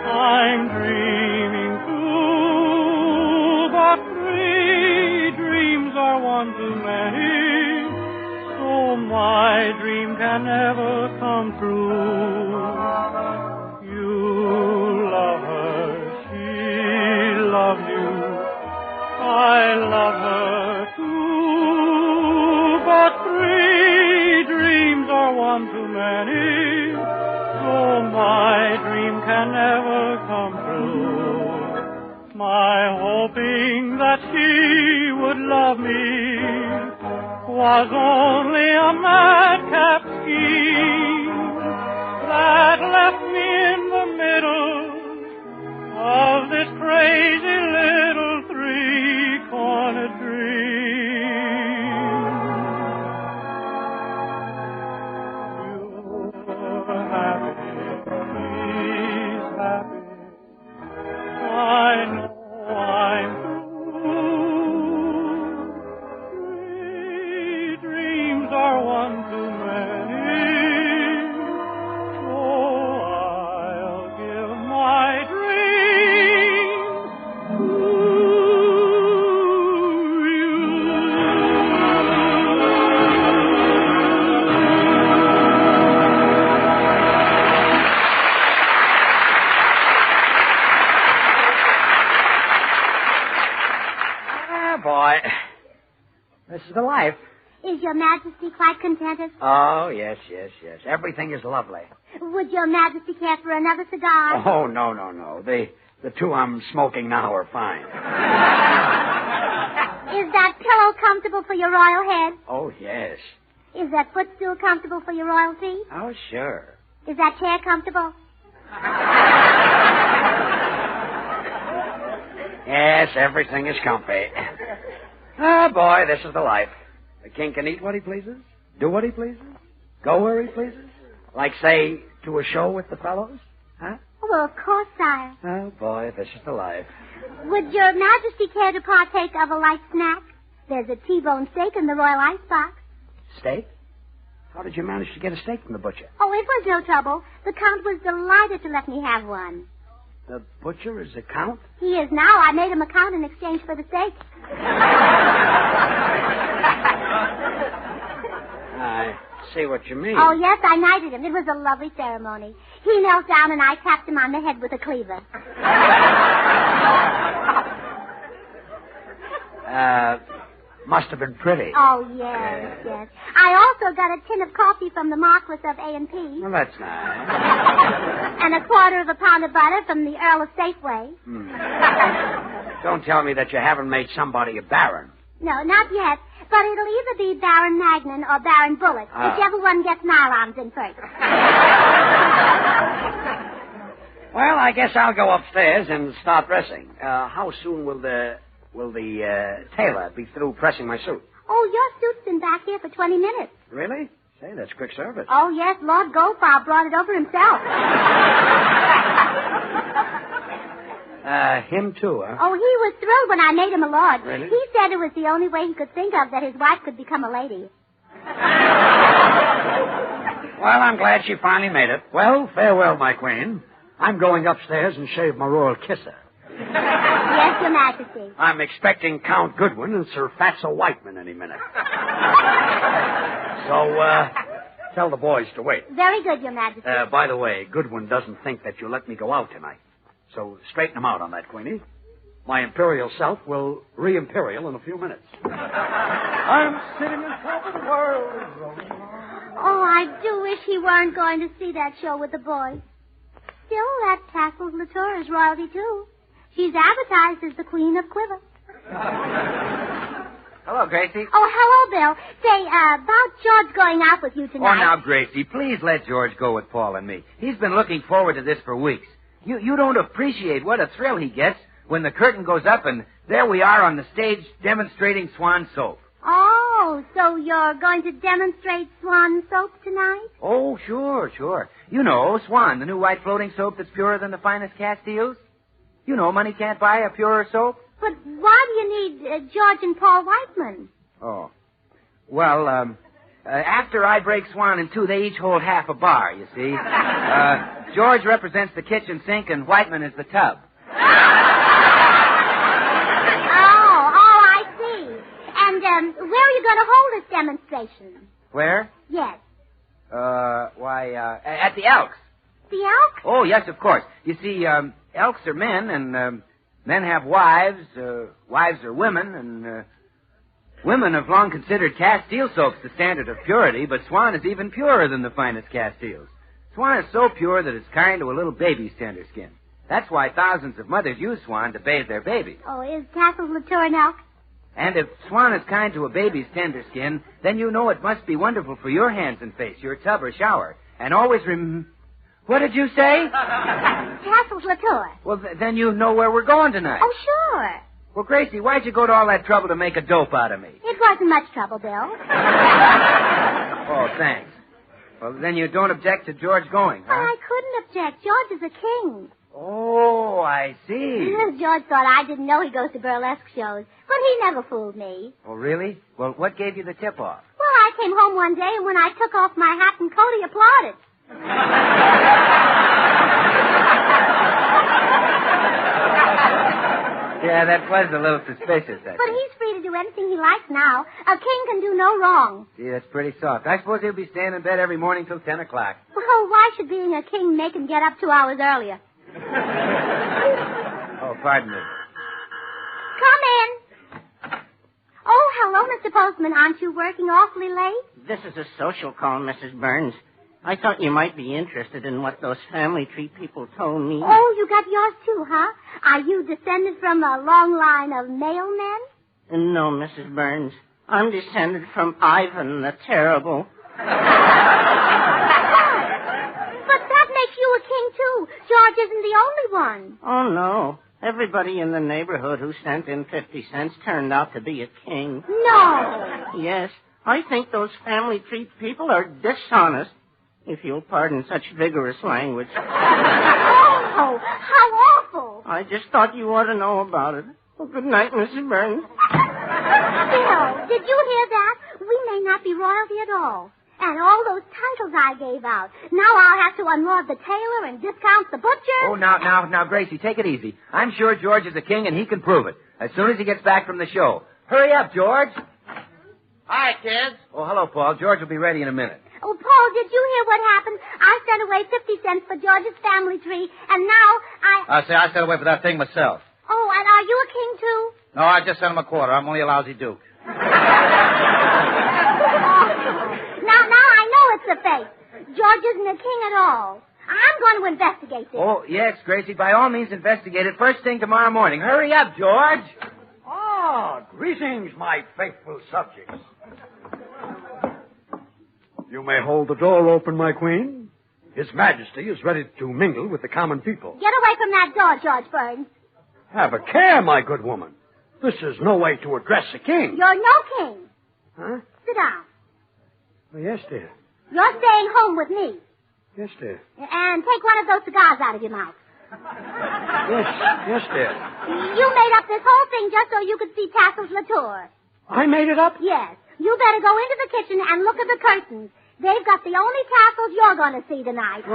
I'm dreaming too, but 3 dreams are one too many, so my dream can never come true. You love her, she loves you, I love her too, but 3 dreams are one too many, so my dream can never come true. My hoping that she would love me was only a madcap scheme that left me in the middle of this crazy little 3-cornered dream. You're happy, she's happy, I know I'm through. 3 dreams are one too many, so I'll give my dream to you. Ah, boy. This is the life. Is Your Majesty quite contented? Oh, yes. Everything is lovely. Would Your Majesty care for another cigar? Oh, no. The 2 I'm smoking now are fine. Is that pillow comfortable for your royal head? Oh, yes. Is that footstool comfortable for your royal feet? Oh, sure. Is that chair comfortable? Yes, everything is comfy. Oh, boy, this is the life. The king can eat what he pleases, do what he pleases, go where he pleases. Like, say, to a show with the fellows. Huh? Well, of course, sire. Oh, boy, this is the life. Would Your Majesty care to partake of a light snack? There's a T-bone steak in the royal icebox. Steak? How did you manage to get a steak from the butcher? Oh, it was no trouble. The Count was delighted to let me have one. The butcher is the Count? He is now. I made him a count in exchange for the steak. I see what you mean. Oh, yes, I knighted him. It was a lovely ceremony. He knelt down and I tapped him on the head with a cleaver. Must have been pretty. Oh, yes. I also got a tin of coffee from the Marquis of A&P. Well, that's nice. And a quarter of a pound of butter from the Earl of Safeway. Don't tell me that you haven't made somebody a baron. No, not yet. But it'll either be Baron Magnan or Baron Bullet, whichever one gets nylons in first. Well, I guess I'll go upstairs and start dressing. How soon will the tailor be through pressing my suit? Oh, your suit's been back here for 20 minutes. Really? Say, that's quick service. Oh, yes, Lord Goldfarb brought it over himself. Him too, huh? Oh, he was thrilled when I made him a lord. Really? He said it was the only way he could think of that his wife could become a lady. Well, I'm glad she finally made it. Well, farewell, my queen. I'm going upstairs and shave my royal kisser. Yes, Your Majesty. I'm expecting Count Goodwin and Sir Fatso Whiteman any minute. So, tell the boys to wait. Very good, Your Majesty. By the way, Goodwin doesn't think that you'll let me go out tonight. So straighten him out on that, Queenie. My imperial self will re-imperial in a few minutes. I'm sitting on top of the world. Oh, I do wish he weren't going to see that show with the boys. Still, that Tassels Latour is royalty, too. She's advertised as the Queen of Quiver. Hello, Gracie. Oh, hello, Bill. Say, about George going out with you tonight. Oh, now, Gracie, please let George go with Paul and me. He's been looking forward to this for weeks. You don't appreciate what a thrill he gets when the curtain goes up and there we are on the stage demonstrating Swan soap. Oh, so you're going to demonstrate Swan soap tonight? Oh, sure. You know, Swan, the new white floating soap that's purer than the finest Castiles. You know, money can't buy a purer soap. But why do you need George and Paul Whiteman? Oh. Well, after I break Swan in two, they each hold half a bar, you see. George represents the kitchen sink and Whiteman is the tub. I see. And where are you going to hold this demonstration? Where? Yes. At the Elks. The Elks? Oh, yes, of course. You see, Elks are men, and men have wives. Wives are women, and women have long considered Castile soaps the standard of purity, but Swan is even purer than the finest Castiles. Swan is so pure that it's kind to a little baby's tender skin. That's why thousands of mothers use Swan to bathe their babies. Oh, is Tassels Latour an elk? And if Swan is kind to a baby's tender skin, then you know it must be wonderful for your hands and face, your tub or shower. And always What did you say? Tassels Latour. Well, then you know where we're going tonight. Oh, sure. Well, Gracie, why'd you go to all that trouble to make a dope out of me? It wasn't much trouble, Bill. Oh, thanks. Well, then you don't object to George going, huh? Well, I couldn't object. George is a king. Oh, I see. George thought I didn't know he goes to burlesque shows, but he never fooled me. Oh, really? Well, what gave you the tip-off? Well, I came home one day, and when I took off my hat and coat, he applauded. Yeah, that was a little suspicious, I But think. he's free to do anything he likes now. A king can do no wrong. Gee, that's pretty soft. I suppose he'll be staying in bed every morning till 10 o'clock. Well, why should being a king make him get up 2 hours earlier? Oh, pardon me. Come in. Oh, hello, Mr. Postman. Aren't you working awfully late? This is a social call, Mrs. Burns. I thought you might be interested in what those family tree people told me. Oh, you got yours too, huh? Are you descended from a long line of mailmen? No, Mrs. Burns. I'm descended from Ivan the Terrible. But that makes you a king, too. George isn't the only one. Oh, no. Everybody in the neighborhood who sent in 50 cents turned out to be a king. No. Yes. I think those family tree people are dishonest, if you'll pardon such vigorous language. Oh, how awful. I just thought you ought to know about it. Well, good night, Mrs. Burns. Bill, did you hear that? We may not be royalty at all. And all those titles I gave out. Now I'll have to unlord the tailor and discount the butcher. Oh, now, Gracie, take it easy. I'm sure George is a king, and he can prove it as soon as he gets back from the show. Hurry up, George. Hi, kids. Oh, hello, Paul. George will be ready in a minute. Oh, Paul, did you hear what happened? I sent away 50 cents for George's family tree, and now I sent away for that thing myself. Oh, and are you a king, too? No, I just sent him a quarter. I'm only a lousy duke. Now I know it's a fake. George isn't a king at all. I'm going to investigate this. Oh, yes, Gracie, by all means investigate it first thing tomorrow morning. Hurry up, George. Ah, greetings, my faithful subjects. You may hold the door open, my queen. His Majesty is ready to mingle with the common people. Get away from that door, George Burns. Have a care, my good woman. This is no way to address a king. You're no king. Huh? Sit down. Oh, yes, dear. You're staying home with me. Yes, dear. And take one of those cigars out of your mouth. Yes, dear. You made up this whole thing just so you could see Tassels Latour. I made it up? Yes. You better go into the kitchen and look at the curtains. They've got the only tassels you're going to see tonight. Oh.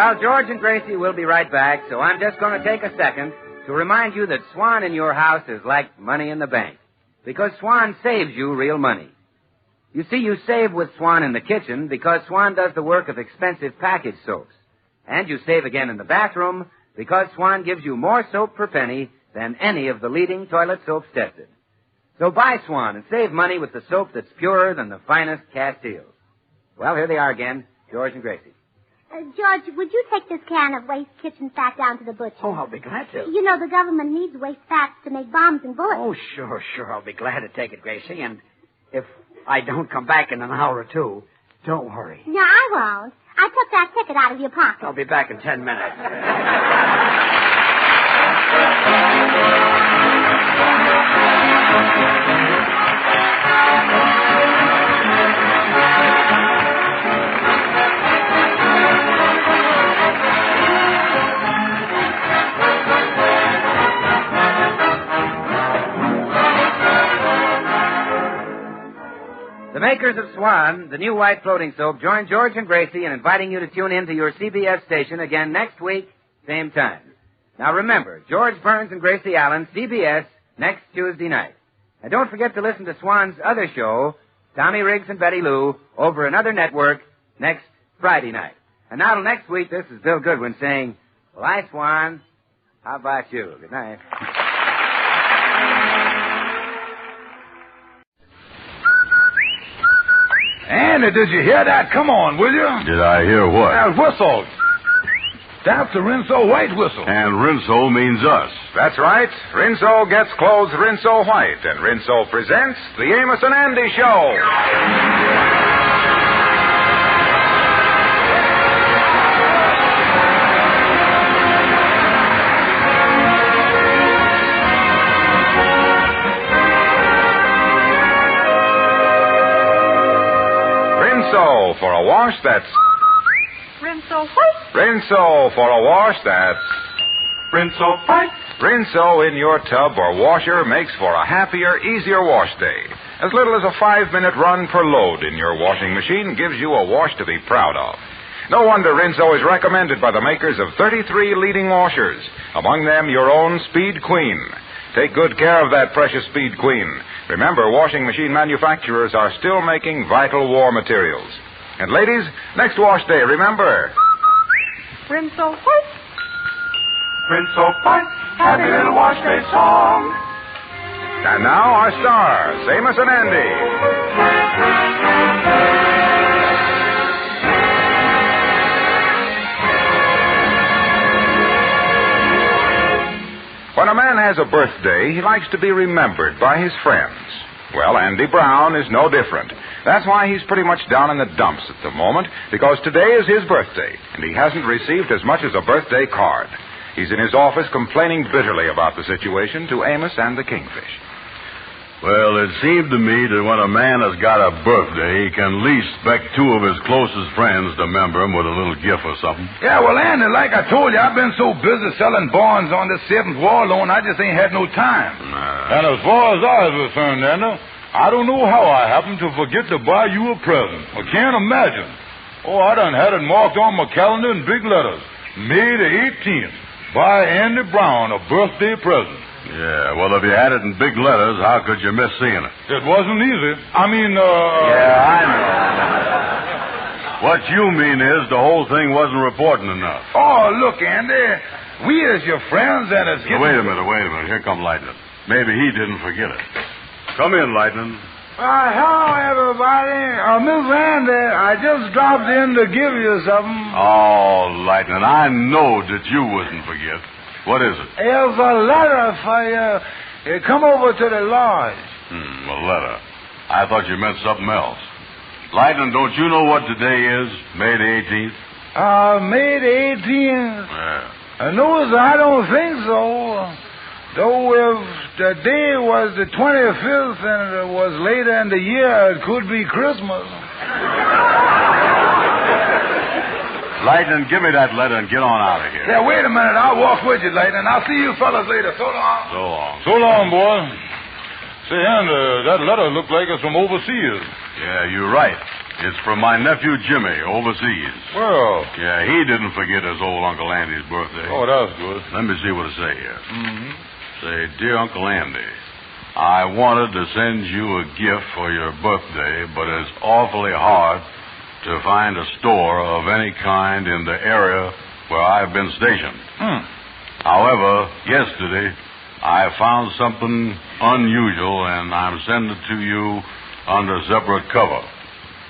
Well, George and Gracie will be right back, so I'm just going to take a second to remind you that Swan in your house is like money in the bank, because Swan saves you real money. You see, you save with Swan in the kitchen because Swan does the work of expensive packaged soaps. And you save again in the bathroom because Swan gives you more soap per penny than any of the leading toilet soaps tested. So buy Swan and save money with the soap that's purer than the finest Castiles. Well, here they are again, George and Gracie. George, would you take this can of waste kitchen fat down to the butcher? Oh, I'll be glad to. You know, the government needs waste fats to make bombs and bullets. Oh, sure. I'll be glad to take it, Gracie. And if I don't come back in an hour or two, don't worry. No, I won't. I took that ticket out of your pocket. I'll be back in 10 minutes. The makers of Swan, the new white floating soap, join George and Gracie in inviting you to tune in to your CBS station again next week, same time. Now remember, George Burns and Gracie Allen, CBS, next Tuesday night. And don't forget to listen to Swan's other show, Tommy Riggs and Betty Lou, over another network, next Friday night. And now till next week, this is Bill Goodwin saying, well, I, Swan, how about you? Good night. Andy, did you hear that? Come on, will you? Did I hear what? That whistle. That's the Rinso White whistle. And Rinso means us. That's right. Rinso gets clothes Rinso White, and Rinso presents the Amos and Andy Show. Rinso for a wash that's... Rinso White. Rinso for a wash that's... Rinso White. Rinso in your tub or washer makes for a happier, easier wash day. As little as a 5-minute run per load in your washing machine gives you a wash to be proud of. No wonder Rinso is recommended by the makers of 33 leading washers, among them your own Speed Queen. Take good care of that precious Speed Queen. Remember, washing machine manufacturers are still making vital war materials. And ladies, next wash day, remember... Rinso White. Rinso White. Happy little wash day song. And now our stars, Amos and Andy. When a man has a birthday, he likes to be remembered by his friends. Well, Andy Brown is no different. That's why he's pretty much down in the dumps at the moment, because today is his birthday, and he hasn't received as much as a birthday card. He's in his office complaining bitterly about the situation to Amos and the Kingfish. Well, it seemed to me that when a man has got a birthday, he can at least expect two of his closest friends to remember him with a little gift or something. Yeah, well, Andy, like I told you, I've been so busy selling bonds on this 7th War loan, I just ain't had no time. And as far as I was concerned, Andy, I don't know how I happened to forget to buy you a present. I can't imagine. Oh, I done had it marked on my calendar in big letters. May the 18th. Buy Andy Brown a birthday present. Yeah, well, if you had it in big letters, how could you miss seeing it? It wasn't easy. I mean, Yeah, I know. What you mean is the whole thing wasn't important enough. Oh, look, Andy, we as your friends and as... Wait a minute. Here come Lightning. Maybe he didn't forget it. Come in, Lightning. Hello, everybody. Miss Andy, I just dropped in to give you something. Oh, Lightning, I know that you wouldn't forget. What is it? It's a letter for you. Come over to the lodge. A letter. I thought you meant something else. Lightning, don't you know what today is? May the 18th? May the 18th? Yeah. No, I don't think so. Though if the day was the 25th and it was later in the year, it could be Christmas. Lightning, give me that letter and get on out of here. Yeah, wait a minute. I'll walk with you, Lightning. I'll see you fellas later. So long. So long. So long, boy. Say, Andy, that letter looked like it's from overseas. Yeah, you're right. It's from my nephew Jimmy, overseas. Well. Yeah, he didn't forget his old Uncle Andy's birthday. Oh, that's good. Let me see what it say here. Mm-hmm. Say, Dear Uncle Andy, I wanted to send you a gift for your birthday, but it's awfully hard to find a store of any kind in the area where I've been stationed. However, yesterday, I found something unusual, and I'm sending it to you under separate cover.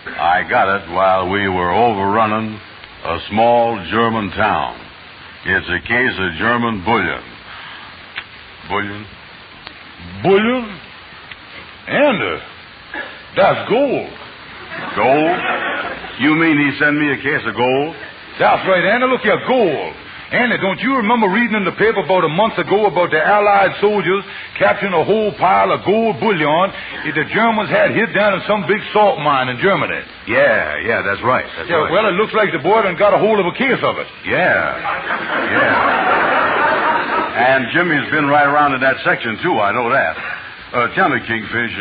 I got it while we were overrunning a small German town. It's a case of German bullion. Bullion? Bullion? Andy, that's gold. Gold? You mean he sent me a case of gold? That's right, Andy. Look here, gold. Andy, don't you remember reading in the paper about a month ago about the Allied soldiers capturing a whole pile of gold bullion that the Germans had hid down in some big salt mine in Germany? Yeah, that's right. That's right. Well, it looks like the boy done got a hold of a case of it. Yeah. And Jimmy's been right around in that section, too, I know that. Tell me, Kingfish,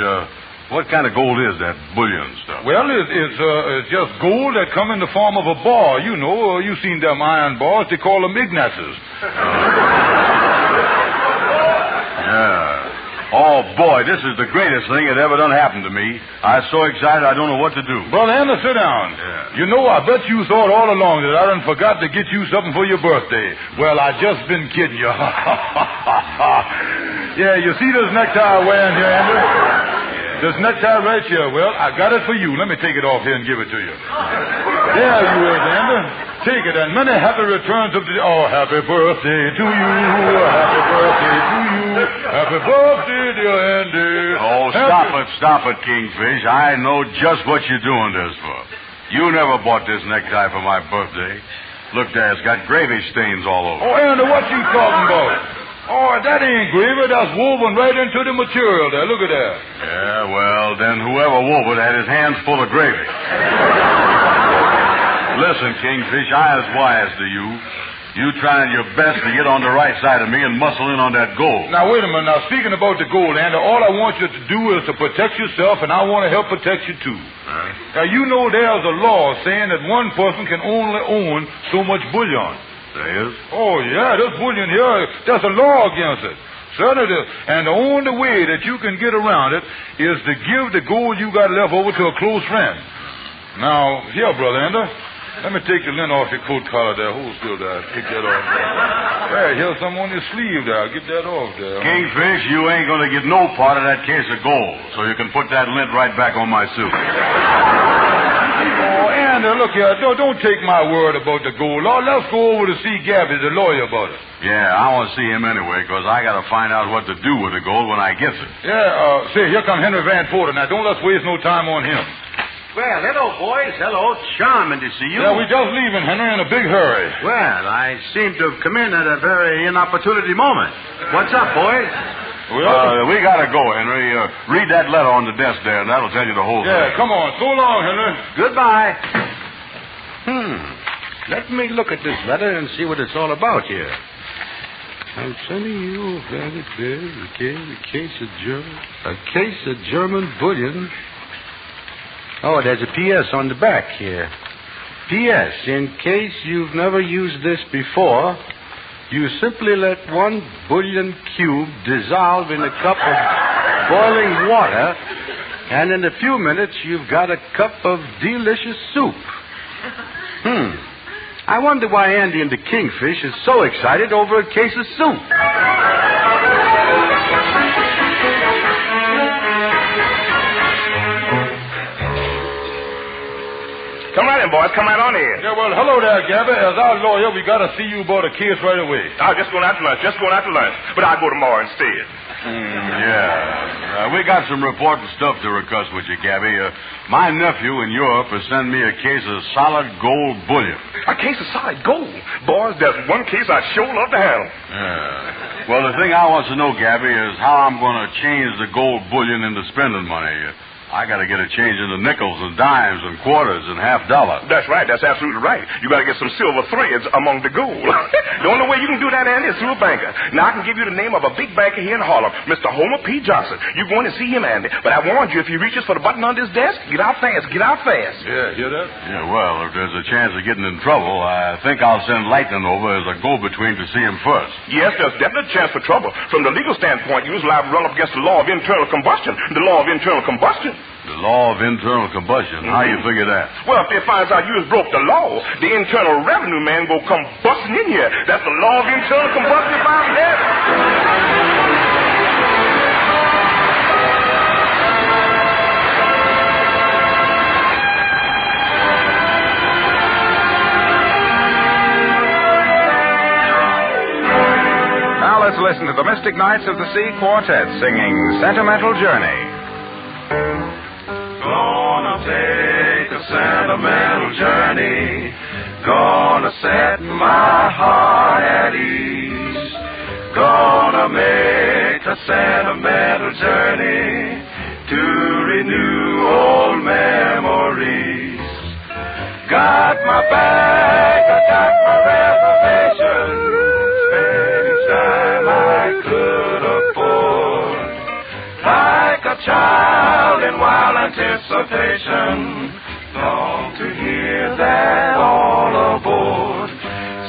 what kind of gold is that bullion stuff? Well, it's just gold that come in the form of a bar. You know, you seen them iron bars. They call them Ignaces. Yeah. Oh, boy, this is the greatest thing that ever done happened to me. I'm so excited I don't know what to do. Brother Andy, sit down. Yeah. You know, I bet you thought all along that I done forgot to get you something for your birthday. Well, I just been kidding you. Yeah, you see this necktie I'm wearing here, Andy? This necktie right here, well, I got it for you. Let me take it off here and give it to you. There you is, Andy. Take it, and many happy returns of the... Oh, happy birthday to you. Happy birthday to you. Happy birthday, dear Andy. Oh, stop it, Kingfish. I know just what you're doing this for. You never bought this necktie for my birthday. Look there, it's got gravy stains all over. Oh, Andy, what you talking about? Oh, that ain't gravy. That's woven right into the material there. Look at that. Yeah, well, then whoever wove it had his hands full of gravy. Listen, Kingfish, I was wise to you. You trying your best to get on the right side of me and muscle in on that gold. Now, wait a minute. Now, speaking about the gold, Andy, all I want you to do is to protect yourself, and I want to help protect you, too. Now, you know there's a law saying that one person can only own so much bullion. There is? Oh, yeah, this bullion here, there's a law against it. Certainly there is. And the only way that you can get around it is to give the gold you got left over to a close friend. Now, here, Brother Andy, let me take the lint off your coat collar there. Hold still there. Take that off there. Here's some on your sleeve there. Get that off there. Kingfish, you ain't going to get no part of that case of gold, so you can put that lint right back on my suit. Oh, Andy, look here. Don't take my word about the gold. Let's go over to see Gabby, the lawyer, about it. Yeah, I want to see him anyway, because I got to find out what to do with the gold when I get it. Yeah, say, here come Henry Van Porter. Now, don't let's waste no time on him. Well, hello, boys. Hello. Charming to see you. Yeah, we're just leaving, Henry, in a big hurry. Well, I seem to have come in at a very inopportunity moment. What's up, boys? We got to go, Henry. Read that letter on the desk there, and that'll tell you the whole thing. Yeah, come on. So long, Henry. Goodbye. Let me look at this letter and see what it's all about here. I'm sending you a case of German bullion. Oh, there's a P.S. on the back here. P.S. In case you've never used this before, you simply let 1 bullion cube dissolve in a cup of boiling water, and in a few minutes you've got a cup of delicious soup. I wonder why Andy and the Kingfish is so excited over a case of soup. Come right in, boys. Come right on in. Yeah, well, hello there, Gabby. As our lawyer, we got to see you about a case right away. I'm just going out to lunch. But I'll go tomorrow instead. Yeah. We got some important stuff to discuss with you, Gabby. My nephew in Europe has sent me a case of solid gold bullion. A case of solid gold? Boys, there's one case I'd sure love to handle. Yeah. Well, the thing I want to know, Gabby, is how I'm going to change the gold bullion into spending money. I got to get a change into nickels and dimes and quarters and half dollar. That's right. That's absolutely right. You got to get some silver threads among the gold. The only way you can do that, Andy, is through a banker. Now, I can give you the name of a big banker here in Harlem, Mr. Homer P. Johnson. You're going to see him, Andy. But I warned you, if he reaches for the button under his desk, get out fast. Get out fast. Yeah, hear that? Yeah, well, if there's a chance of getting in trouble, I think I'll send Lightning over as a go-between to see him first. Yes, there's definitely a chance for trouble. From the legal standpoint, you're liable to run up against the law of internal combustion. The law of internal combustion. The law of internal combustion. How you figure that? Well, if they finds out you has broke the law, the internal revenue man will come busting in here. That's the law of internal combustion if I've had it. Now let's listen to the Mystic Knights of the Sea Quartet singing Sentimental Journey. Gonna take a sentimental journey. Gonna set my heart at ease. Gonna make a sentimental journey to renew old memories. Got my bag, I got my reservation. Spend each time I could afford. Like a child in wild anticipation, long to hear that all aboard.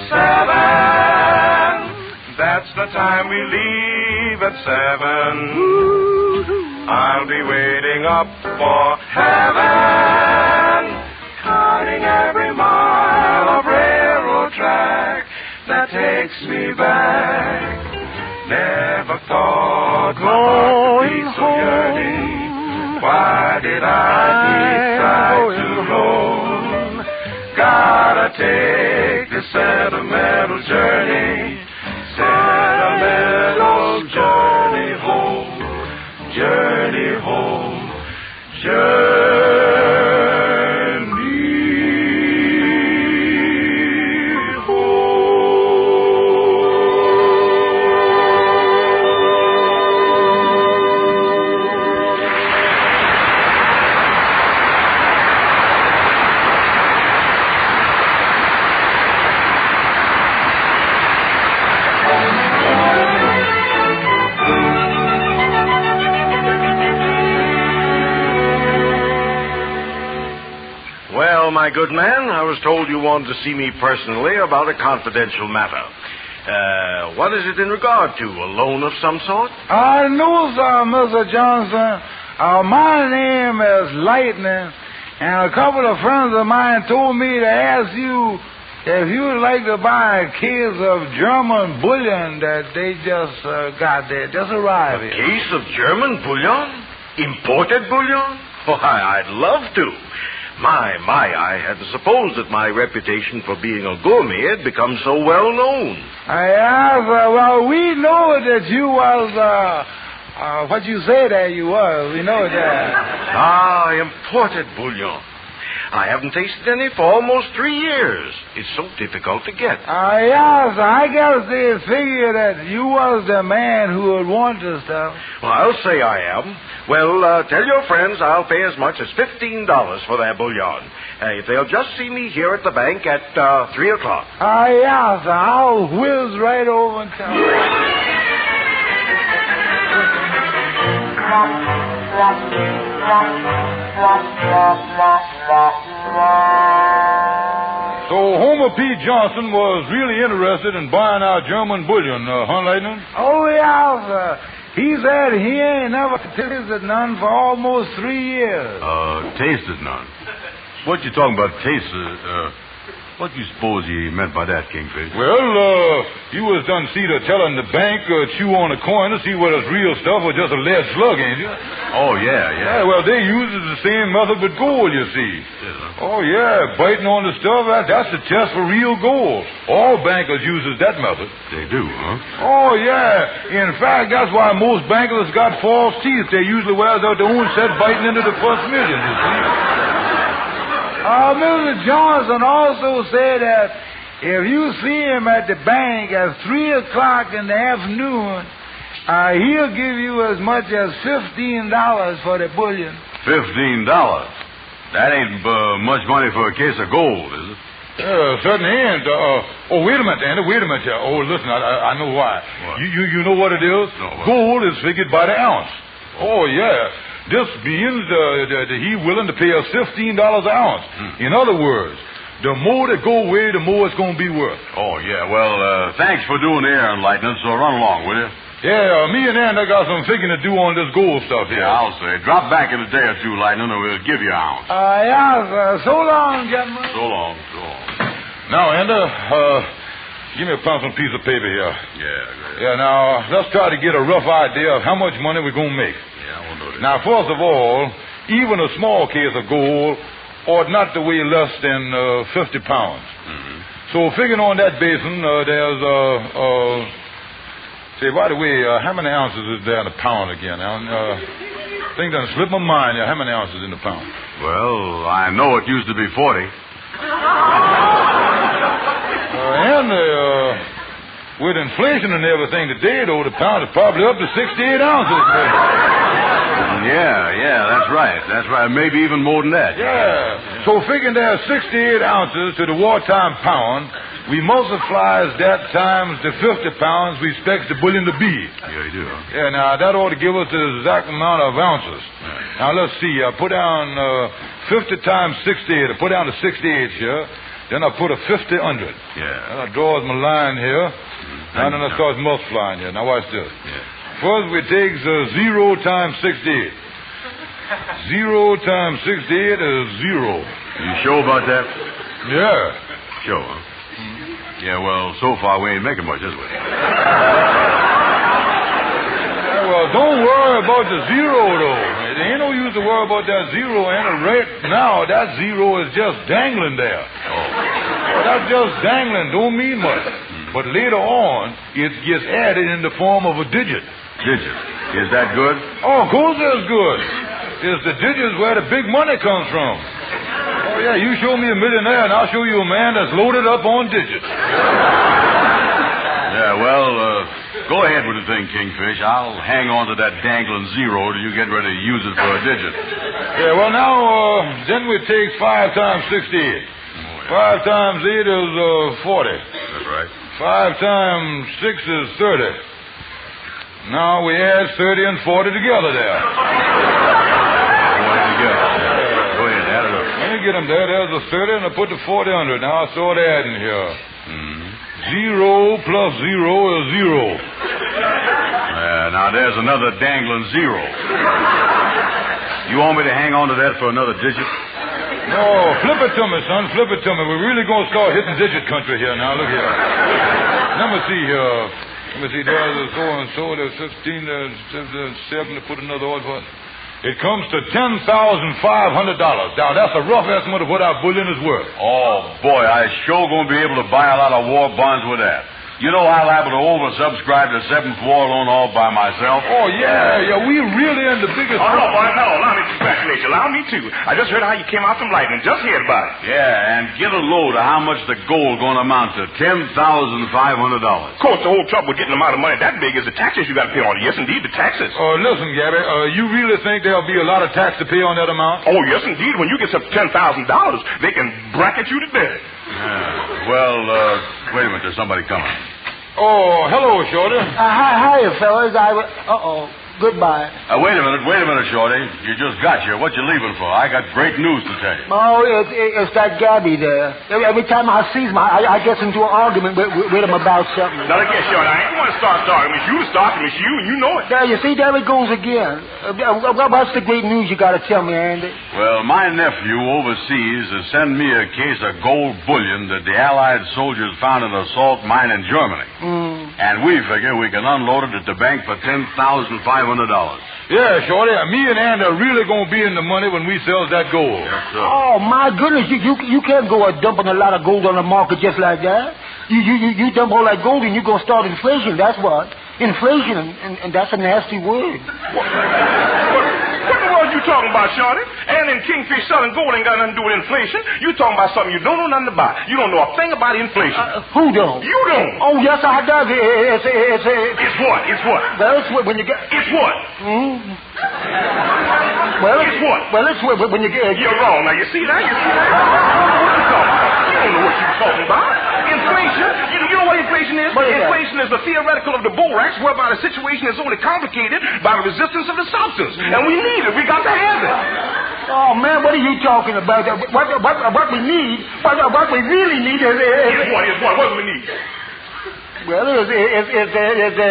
7, that's the time we leave at 7. I'll be waiting up for heaven, counting every mile of railroad track that takes me back. Never thought my heart would be so yearning. Why did I decide to roam? Gotta take the sentimental journey. Sentimental journey home. Journey home. My good man, I was told you wanted to see me personally about a confidential matter. What is it in regard to? A loan of some sort? No, sir, Mr. Johnson. My name is Lightning, and a couple of friends of mine told me to ask you if you would like to buy a case of German bullion that they just got there, just arrived here. A case of German bullion? Imported bullion? Why, I'd love to. My, I hadn't supposed that my reputation for being a gourmet had become so well known. Yes, well, we know that you was, what you say that you was. We know that. Imported bullion. I haven't tasted any for almost 3 years. It's so difficult to get. Yes, I guess they figure that you was the man who would want the stuff. Well, I'll say I am. Well, tell your friends I'll pay as much as $15 for their bullion. If they'll just see me here at the bank at 3 o'clock. Yes, I'll whiz right over and tell you. So Homer P. Johnson was really interested in buying our German bullion, huh, Lightning? Oh, yeah, he said he ain't never tasted none for almost 3 years. Tasted none? What you talking about, tasted? What do you suppose he meant by that, Kingfish? Well, you was done see to telling the bank chew on a coin to see whether it's real stuff or just a lead slug, ain't you? Oh, yeah. Well, they uses the same method with gold, you see. Yeah. Oh, yeah, biting on the stuff, that's the test for real gold. All bankers uses that method. They do, huh? Oh, yeah. In fact, that's why most bankers got false teeth. They usually wears out their own set biting into the first million, you see. Mr. Johnson also said that if you see him at the bank at 3 o'clock in the afternoon, he'll give you as much as $15 for the bullion. $15. That ain't much money for a case of gold, is it? Certainly ain't. Wait a minute, Andy. Wait a minute here. Oh, listen, I know why. What? You know what it is? No, what? Gold is figured by the ounce. Oh, yeah. This means that he willing to pay us $15 an ounce. In other words, the more that go away, the more it's going to be worth. Oh, yeah. Well, thanks for doing the air enlightening, so run along, will you? Yeah, me and Andy got some figuring to do on this gold stuff here. Yeah, I'll say. Drop back in a day or two, Lightning, and we'll give you an ounce. Yeah, so long, gentlemen. So long, so long. Now, Andy, give me a pencil and piece of paper here. Yeah, great. Yeah, now, let's try to get a rough idea of how much money we're going to make. Yeah, we'll do it. Now, first of all, even a small case of gold ought not to weigh less than 50 pounds. Mm-hmm. So, figuring on that basis, there's say, by the way, how many ounces is there in a pound again? Thing done slipped my mind. How many ounces in a pound? Well, I know it used to be 40. With inflation and everything today, though, the pound is probably up to 68 ounces. Yeah, that's right. That's right. Maybe even more than that. Yeah. So figuring there's 68 ounces to the wartime pound, we multiply that times the 50 pounds we expect the bullion to be. Yeah, you do. Yeah, now that ought to give us the exact amount of ounces. Right. Now let's see. I put down 50 times 68. I put down the 68 here. Then I put a 50 under it. Yeah. Then I draw my line here. Now then I start multiplying here. Now watch this. Yeah. First we take 0 times 68. 0 times 68 is 0. You sure about that? Yeah. Sure, huh? Yeah, well, so far we ain't making much, is we? Yeah, well, don't worry about the zero, though. It ain't no use to worry about that zero, and right now, that zero is just dangling there. Well, that's just dangling, don't mean much. But later on, it gets added in the form of a digit. Digit? Is that good? Oh, of course it's good. It's the digits where the big money comes from. Oh, yeah, you show me a millionaire, and I'll show you a man that's loaded up on digits. Yeah, well, go ahead with the thing, Kingfish. I'll hang on to that dangling zero till you get ready to use it for a digit. Yeah, well, now, then we take 5 times 68. 5 times 8 is 40. That's right. 5 times 6 is 30. Now we add 30 and 40 together there. 40 together. Go ahead, add it up. Let me get them there. There's a 30, and I put the 40 under. Now I start adding here. 0 plus 0 is 0. Now there's another dangling zero. You want me to hang on to that for another digit? No, flip it to me, son. Flip it to me. We're really going to start hitting digit country here now. Look here. Let me see here. Let me see. There's a so and so. There's 15, 7. To put another order for it. It comes to $10,500. Now, that's a rough estimate of what our bullion is worth. Oh, boy, I sure going to be able to buy a lot of war bonds with that. You know I'm liable to oversubscribe the 7th War Loan all by myself. Oh, yeah, we really in the biggest... Oh, no, boy, no. Allow me to congratulate you. Allow me to. I just heard how you came out from Lightning. Just heard about it. Yeah, and get a load of how much the gold going to amount to. $10,500. Of course, the whole trouble with getting the amount of money that big is the taxes you got to pay on it. Yes, indeed, the taxes. Listen, Gabby, you really think there'll be a lot of tax to pay on that amount? Oh, yes, indeed. When you get up to $10,000, they can bracket you to death. Yeah. Well, wait a minute. There's somebody coming. Oh, hello, Shorty. Hiya, fellas. Goodbye. Wait a minute, Shorty. You just got here. What you leaving for? I got great news to tell you. Oh, it's that Gabby there. Every time I see him, I get into an argument with him about something. Now, look here, Shorty. I ain't going to start talking. It's you to start, and it's you, and you know it. There, you see, there it goes again. What's the great news you got to tell me, Andy? Well, my nephew overseas has sent me a case of gold bullion that the Allied soldiers found in a salt mine in Germany. And we figure we can unload it at the bank for $10,500. Yeah, Shorty. Me and Andy are really going to be in the money when we sell that gold. Yes, sir. Oh, my goodness. You can't go dumping a lot of gold on the market just like that. You dump all that gold and you're going to start inflation. That's what. Inflation, and that's a nasty word. What in the world you talking about, Shorty? And in Kingfish selling gold ain't got nothing to do with inflation. You talking about something you don't know nothing about. You don't know a thing about inflation. Who don't? You don't. Oh, yes, I does. It's what? It's what? Well, it's when you get... It's what? Well, guess what? Well, it's when you get... You're wrong. Now, you see that? You don't know what you're talking about. Inflation. You know what inflation is? What is that? Inflation is the theoretical of the borax, whereby the situation is only complicated by the resistance of the substance. And we need it. We got to have it. Oh, man, what are you talking about? What we need, what we really need is... What do we need? Well, is a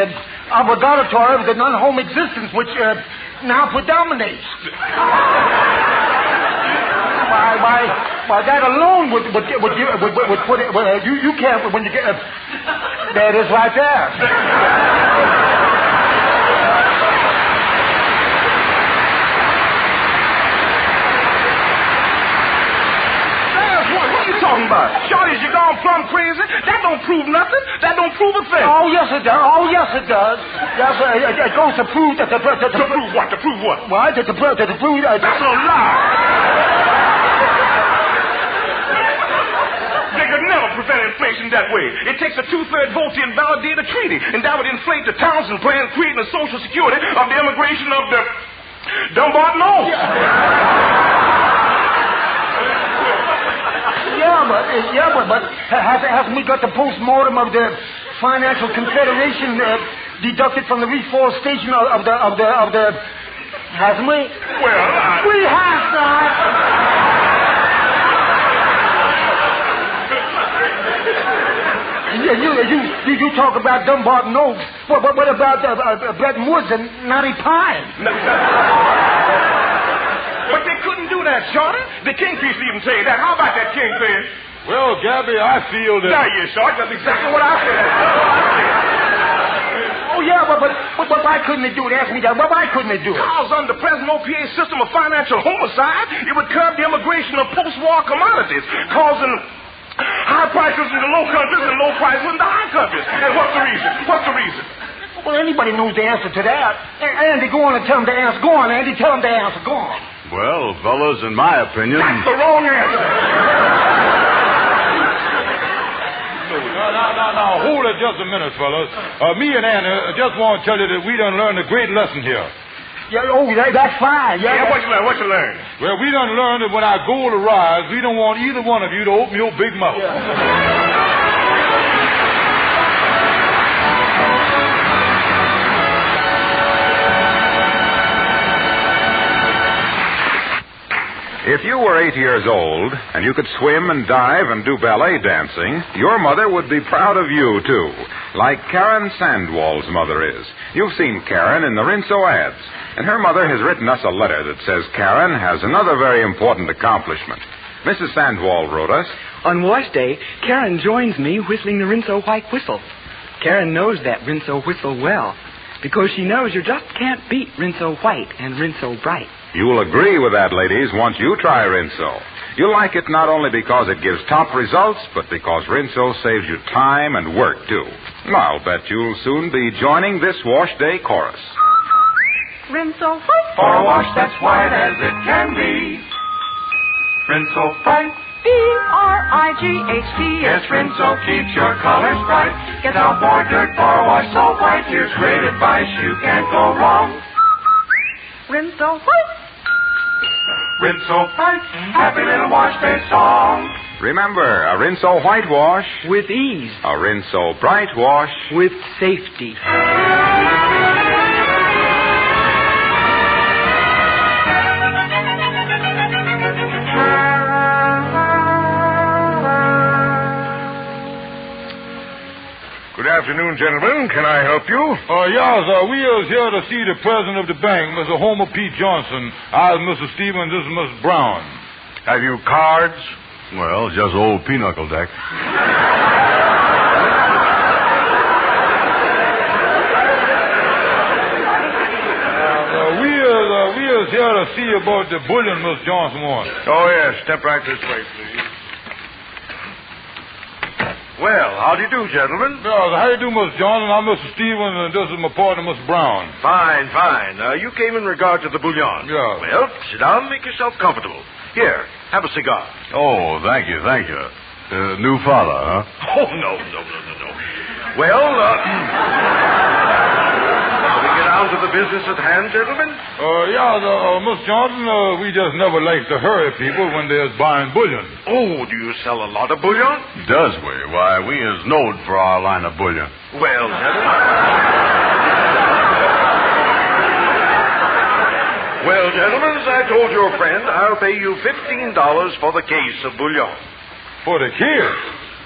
laboratory of the non-home existence, which now predominates. Why, that alone would put it... you can't, when you get... there it is right there. What are you talking about? Shorty, you gone plumb crazy? That don't prove nothing. That don't prove a thing. Oh, yes, it does. Oh, yes, it does. Yes, it goes to prove that... To prove what? To prove what? Why? To prove... That's a lie. They could never prevent inflation that way. It takes a 2/3 vote to invalidate a treaty, and that would inflate the Townsend Plan, creating a social security of the immigration of the Dumbarton Oaks. Yeah, but hasn't we got the post-mortem of the Financial Confederation deducted from the reforestation of the... Hasn't we? Well, we have not. You talk about Dumbarton Oaks. What about Bretton Woods and Knotty Pine? But they couldn't do that, Shorty. The Kingfish even say that. How about that Kingfish? Well, Gabby, I feel that... There you, Short. That's exactly what I said. Oh, yeah, but why couldn't they do it? Ask me that. Why couldn't they do it? Because under the present OPA system of financial homicide, it would curb the immigration of post-war commodities, causing high prices in the low countries and low prices in the high countries. And what's the reason? What's the reason? Well, anybody knows the answer to that. Andy, go on and tell him the answer. Go on, Andy. Tell him the answer. Go on. Well, fellas, in my opinion... That's the wrong answer. Now, hold it just a minute, fellas. Me and Anna just want to tell you that we done learned a great lesson here. Yeah, that's fine. Yeah, what you learn? What you learn? Well, we done learned that when our gold arrives, we don't want either one of you to open your big mouth. If you were 8 years old and you could swim and dive and do ballet dancing, your mother would be proud of you, too, like Karen Sandwall's mother is. You've seen Karen in the Rinso ads, and her mother has written us a letter that says Karen has another very important accomplishment. Mrs. Sandwall wrote us, On wash day, Karen joins me whistling the Rinso White Whistle. Karen knows that Rinso whistle well, because she knows you just can't beat Rinso White and Rinso Bright. You'll agree with that, ladies, once you try Rinso. You'll like it not only because it gives top results, but because Rinso saves you time and work, too. I'll bet you'll soon be joining this wash day chorus. Rinso White. For a wash that's white as it can be. Rinso Bright. B-R-I-G-H-T. Yes, Rinso keeps your colors bright. Gets out more dirt for a wash so white. Here's great advice, you can't go wrong. Rinso White. Rinso White. Happy little wash day song. Remember, a Rinso White wash. With ease. A Rinso Bright wash. With safety. Good afternoon, gentlemen. Can I help you? Yes, we is here to see the president of the bank, Mr. Homer P. Johnson. I is Mr. Stevens, this is Miss Brown. Have you cards? Well, just old pinochle deck. We is here to see about the bullion Miss Johnson wants. Oh, yes. Step right this way, please. Well, how do you do, gentlemen? How do you do, Miss Johnson? I'm Mr. Stevens, and this is my partner, Miss Brown. Fine, fine. You came in regard to the bullion. Yeah. Well, sit down and make yourself comfortable. Here, have a cigar. Oh, thank you. New father, huh? Oh, no. Well, let me get out down to the business at hand, gentlemen? Miss Johnson, we just never like to hurry people when they're buying bullion. Oh, do you sell a lot of bullion? Does we? Why, we is known for our line of bullion. Well, gentlemen. Well, gentlemen, as I told your friend, I'll pay you $15 for the case of bullion. For the case?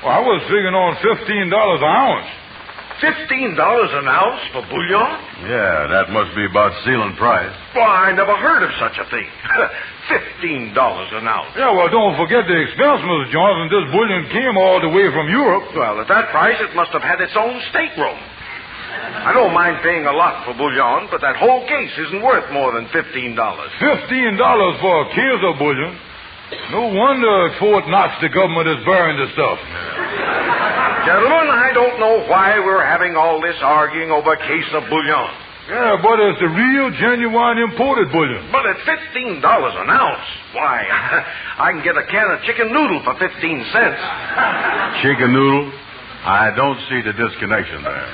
Well, I was figuring on $15 an ounce. $15 an ounce for bullion? Yeah, that must be about ceiling price. Why, I never heard of such a thing. $15 an ounce. Yeah, well, don't forget the expense, Mr. Johnson. This bullion came all the way from Europe. Well, at that price, it must have had its own stateroom. I don't mind paying a lot for bullion, but that whole case isn't worth more than $15. $15 for a case of bullion? No wonder Fort Knox, the government, is burying the stuff. Gentlemen, I don't know why we're having all this arguing over a case of bullion. Yeah, but it's the real, genuine, imported bullion. But at $15 an ounce, why, I can get a can of chicken noodle for 15 cents. Chicken noodle? I don't see the disconnection there.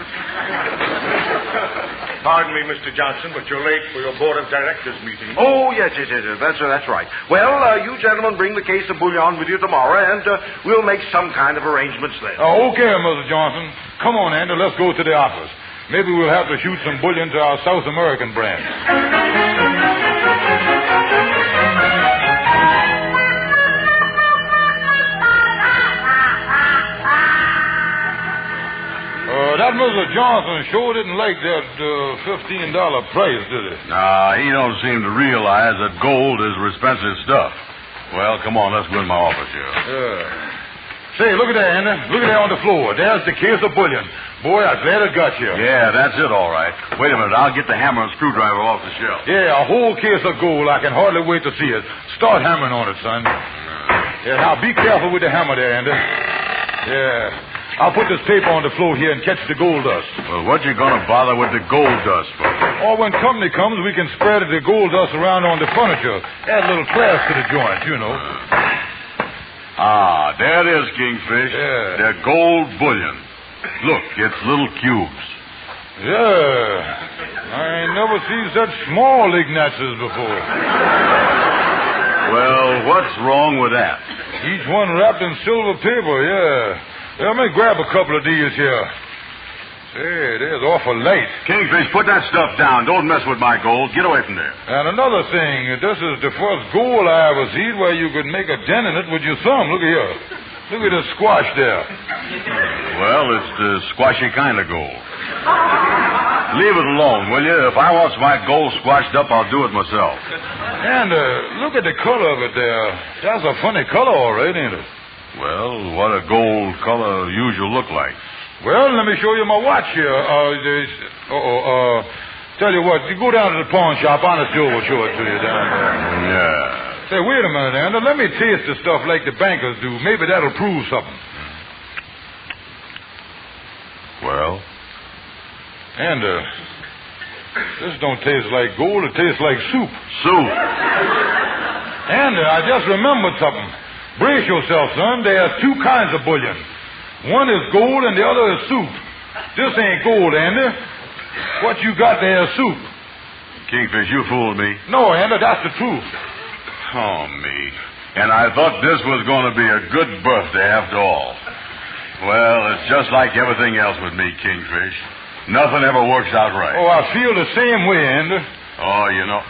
Pardon me, Mr. Johnson, but you're late for your board of directors meeting. Oh, yes. That's right. Well, you gentlemen bring the case of bullion with you tomorrow, and we'll make some kind of arrangements then. Okay, Mr. Johnson. Come on, Andy, let's go to the office. Maybe we'll have to shoot some bullion to our South American brand. That Mr. Johnson sure didn't like that $15 price, did he? Nah, he don't seem to realize that gold is expensive stuff. Well, come on, let's go in my office here. Yeah. Say, look at that, Andy. Look at that on the floor. There's the case of bullion. Boy, I'm glad it got you. Yeah, that's it, all right. Wait a minute, I'll get the hammer and screwdriver off the shelf. Yeah, a whole case of gold. I can hardly wait to see it. Start hammering on it, son. Yeah, now be careful with the hammer there, Andy. Yeah. I'll put this paper on the floor here and catch the gold dust. Well, what you gonna bother with the gold dust for? Or when company comes, we can spread the gold dust around on the furniture. Add a little class to the joint, you know. There it is, Kingfish. Yeah. They're gold bullion. Look, it's little cubes. Yeah. I ain't never seen such small Ignatius before. Well, what's wrong with that? Each one wrapped in silver paper, yeah. Let me grab a couple of these here. Say, they're awful light. Kingfish, put that stuff down. Don't mess with my gold. Get away from there. And another thing, this is the first gold I ever seen where you could make a dent in it with your thumb. Look here. Look at the squash there. Well, it's the squashy kind of gold. Leave it alone, will you? If I want my gold squashed up, I'll do it myself. And look at the color of it there. That's a funny color, all right, ain't it? Well, what a gold color usually look like? Well, let me show you my watch here. Tell you what, you go down to the pawn shop. Honest Joe will show it to you down there. Yeah. Say, wait a minute, Andy. Let me taste the stuff like the bankers do. Maybe that'll prove something. Well? And, this don't taste like gold. It tastes like soup. Soup? And I just remembered something. Brace yourself, son. There's two kinds of bullion. One is gold and the other is soup. This ain't gold, Andy. What you got there is soup. Kingfish, you fooled me. No, Andy, that's the truth. Oh, me. And I thought this was going to be a good birthday after all. Well, it's just like everything else with me, Kingfish. Nothing ever works out right. Oh, I feel the same way, Andy. Oh, you know.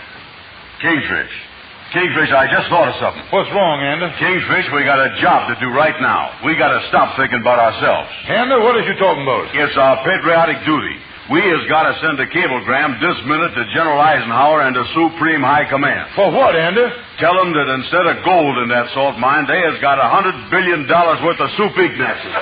Kingfish, I just thought of something. What's wrong, Andy? Kingfish, we got a job to do right now. We got to stop thinking about ourselves. Andy, what are you talking about? It's our patriotic duty. We has got to send a cablegram this minute to General Eisenhower and the Supreme High Command. For what, Andy? Tell them that instead of gold in that salt mine, they has got $100 billion worth of soup Ignatius.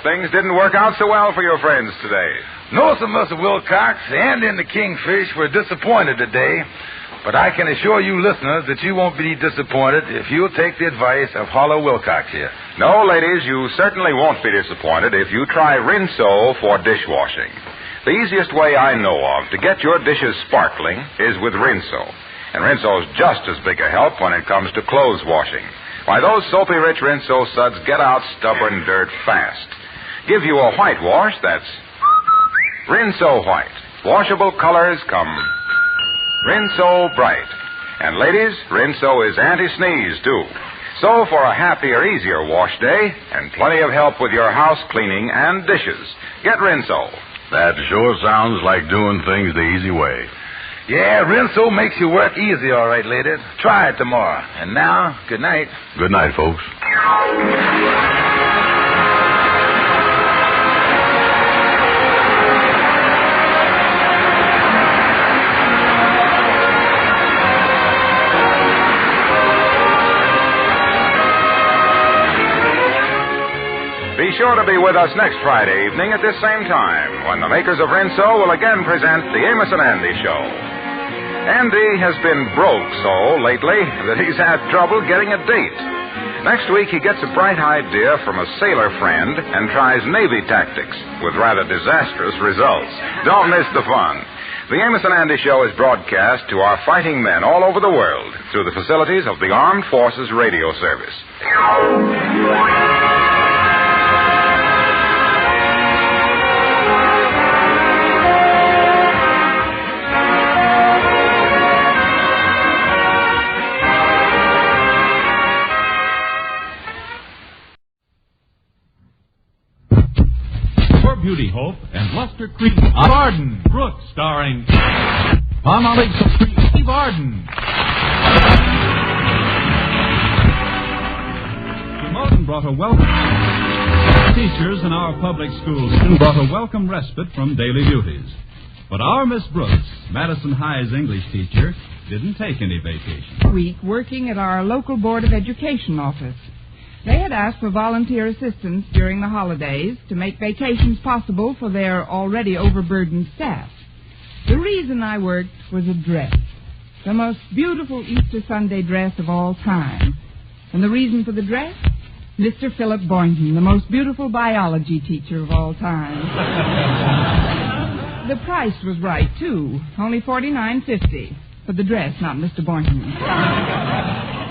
Things didn't work out so well for your friends today. No, sir, Mr. Wilcox. Andy and the Kingfish were disappointed today. But I can assure you listeners that you won't be disappointed if you'll take the advice of Harlow Wilcox here. No, ladies, you certainly won't be disappointed if you try Rinso for dishwashing. The easiest way I know of to get your dishes sparkling is with Rinso. And Rinso's just as big a help when it comes to clothes washing. Why, those soapy-rich Rinso suds get out stubborn dirt fast. Give you a whitewash that's Rinso White. Washable colors come Rinso Bright. And ladies, Rinso is anti-sneeze, too. So for a happier, easier wash day and plenty of help with your house cleaning and dishes, get Rinso. That sure sounds like doing things the easy way. Yeah, Rinso makes your work easy, all right, ladies. Try it tomorrow. And now, good night. Good night, folks. Be sure to be with us next Friday evening at this same time when the makers of Rinso will again present the Amos and Andy Show. Andy has been broke so lately that he's had trouble getting a date. Next week he gets a bright idea from a sailor friend and tries Navy tactics with rather disastrous results. Don't miss the fun. The Amos and Andy Show is broadcast to our fighting men all over the world through the facilities of the Armed Forces Radio Service. Beauty Hope and Luster Creek Arden Brooks, starring Palmolive Supreme Steve Arden. Moten brought a welcome. Teachers in our public schools brought a welcome respite from daily duties. But our Miss Brooks, Madison High's English teacher, didn't take any vacation. Week working at our local Board of Education office. They had asked for volunteer assistance during the holidays to make vacations possible for their already overburdened staff. The reason I worked was a dress, the most beautiful Easter Sunday dress of all time. And the reason for the dress? Mr. Philip Boynton, the most beautiful biology teacher of all time. The price was right, too, only $49.50 for the dress, not Mr. Boynton.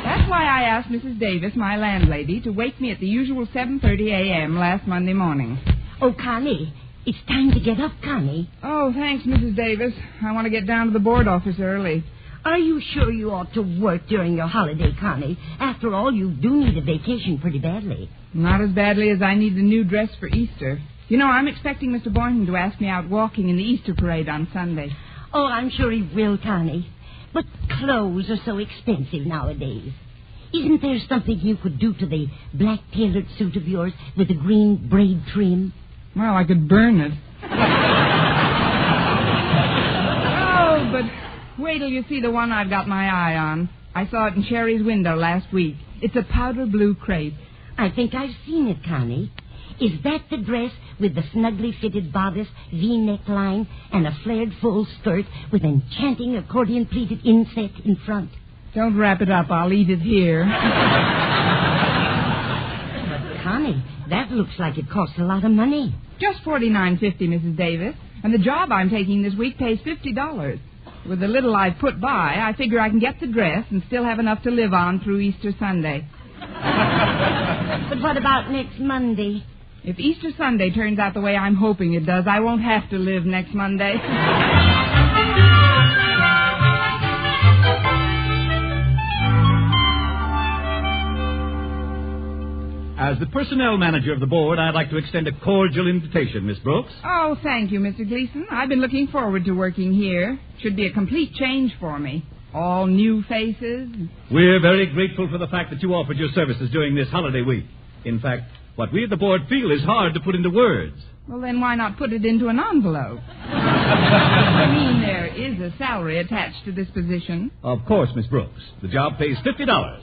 That's why I asked Mrs. Davis, my landlady, to wake me at the usual 7:30 a.m. last Monday morning. Oh, Connie, it's time to get up, Connie. Oh, thanks, Mrs. Davis. I want to get down to the board office early. Are you sure you ought to work during your holiday, Connie? After all, you do need a vacation pretty badly. Not as badly as I need a new dress for Easter. You know, I'm expecting Mr. Boynton to ask me out walking in the Easter parade on Sunday. Oh, I'm sure he will, Connie. But clothes are so expensive nowadays. Isn't there something you could do to the black tailored suit of yours with the green braid trim? Well, I could burn it. Oh, but wait till you see the one I've got my eye on. I saw it in Sherry's window last week. It's a powder blue crepe. I think I've seen it, Connie. Is that the dress with the snugly fitted bodice, V-neck line, and a flared full skirt with enchanting accordion-pleated inset in front? Don't wrap it up. I'll eat it here. But, Connie, that looks like it costs a lot of money. Just $49.50, Mrs. Davis. And the job I'm taking this week pays $50. With the little I've put by, I figure I can get the dress and still have enough to live on through Easter Sunday. But what about next Monday? If Easter Sunday turns out the way I'm hoping it does, I won't have to live next Monday. As the personnel manager of the board, I'd like to extend a cordial invitation, Miss Brooks. Oh, thank you, Mr. Gleason. I've been looking forward to working here. Should be a complete change for me. All new faces. We're very grateful for the fact that you offered your services during this holiday week. In fact, what we at the board feel is hard to put into words. Well, then why not put it into an envelope? I mean, there is a salary attached to this position. Of course, Miss Brooks. The job pays $50.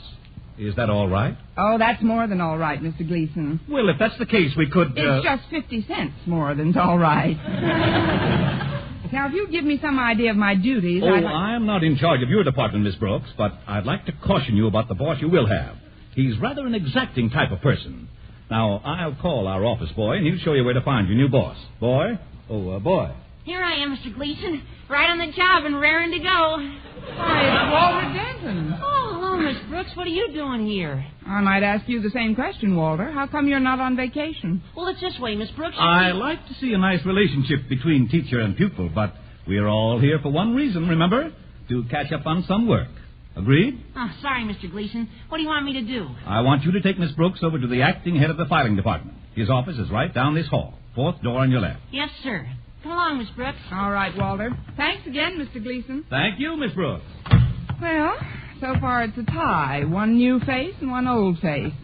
Is that all right? Oh, that's more than all right, Mr. Gleason. Well, if that's the case, we could... It's just 50 cents more than's all right. Now, if you'd give me some idea of my duties... Oh, I'm not in charge of your department, Miss Brooks, but I'd like to caution you about the boss you will have. He's rather an exacting type of person. Now, I'll call our office boy, and he'll show you where to find your new boss. Boy? Oh, boy. Here I am, Mr. Gleason. Right on the job and raring to go. Why, it's Walter Denton. Oh, hello, Miss Brooks. What are you doing here? I might ask you the same question, Walter. How come you're not on vacation? Well, it's this way, Miss Brooks. I like to see a nice relationship between teacher and pupil, but we're all here for one reason, remember? To catch up on some work. Agreed? Oh, sorry, Mr. Gleason. What do you want me to do? I want you to take Miss Brooks over to the acting head of the filing department. His office is right down this hall. 4th door on your left. Yes, sir. Come along, Miss Brooks. All right, Walter. Thanks again, Mr. Gleason. Thank you, Miss Brooks. Well, so far it's a tie. One new face and one old face.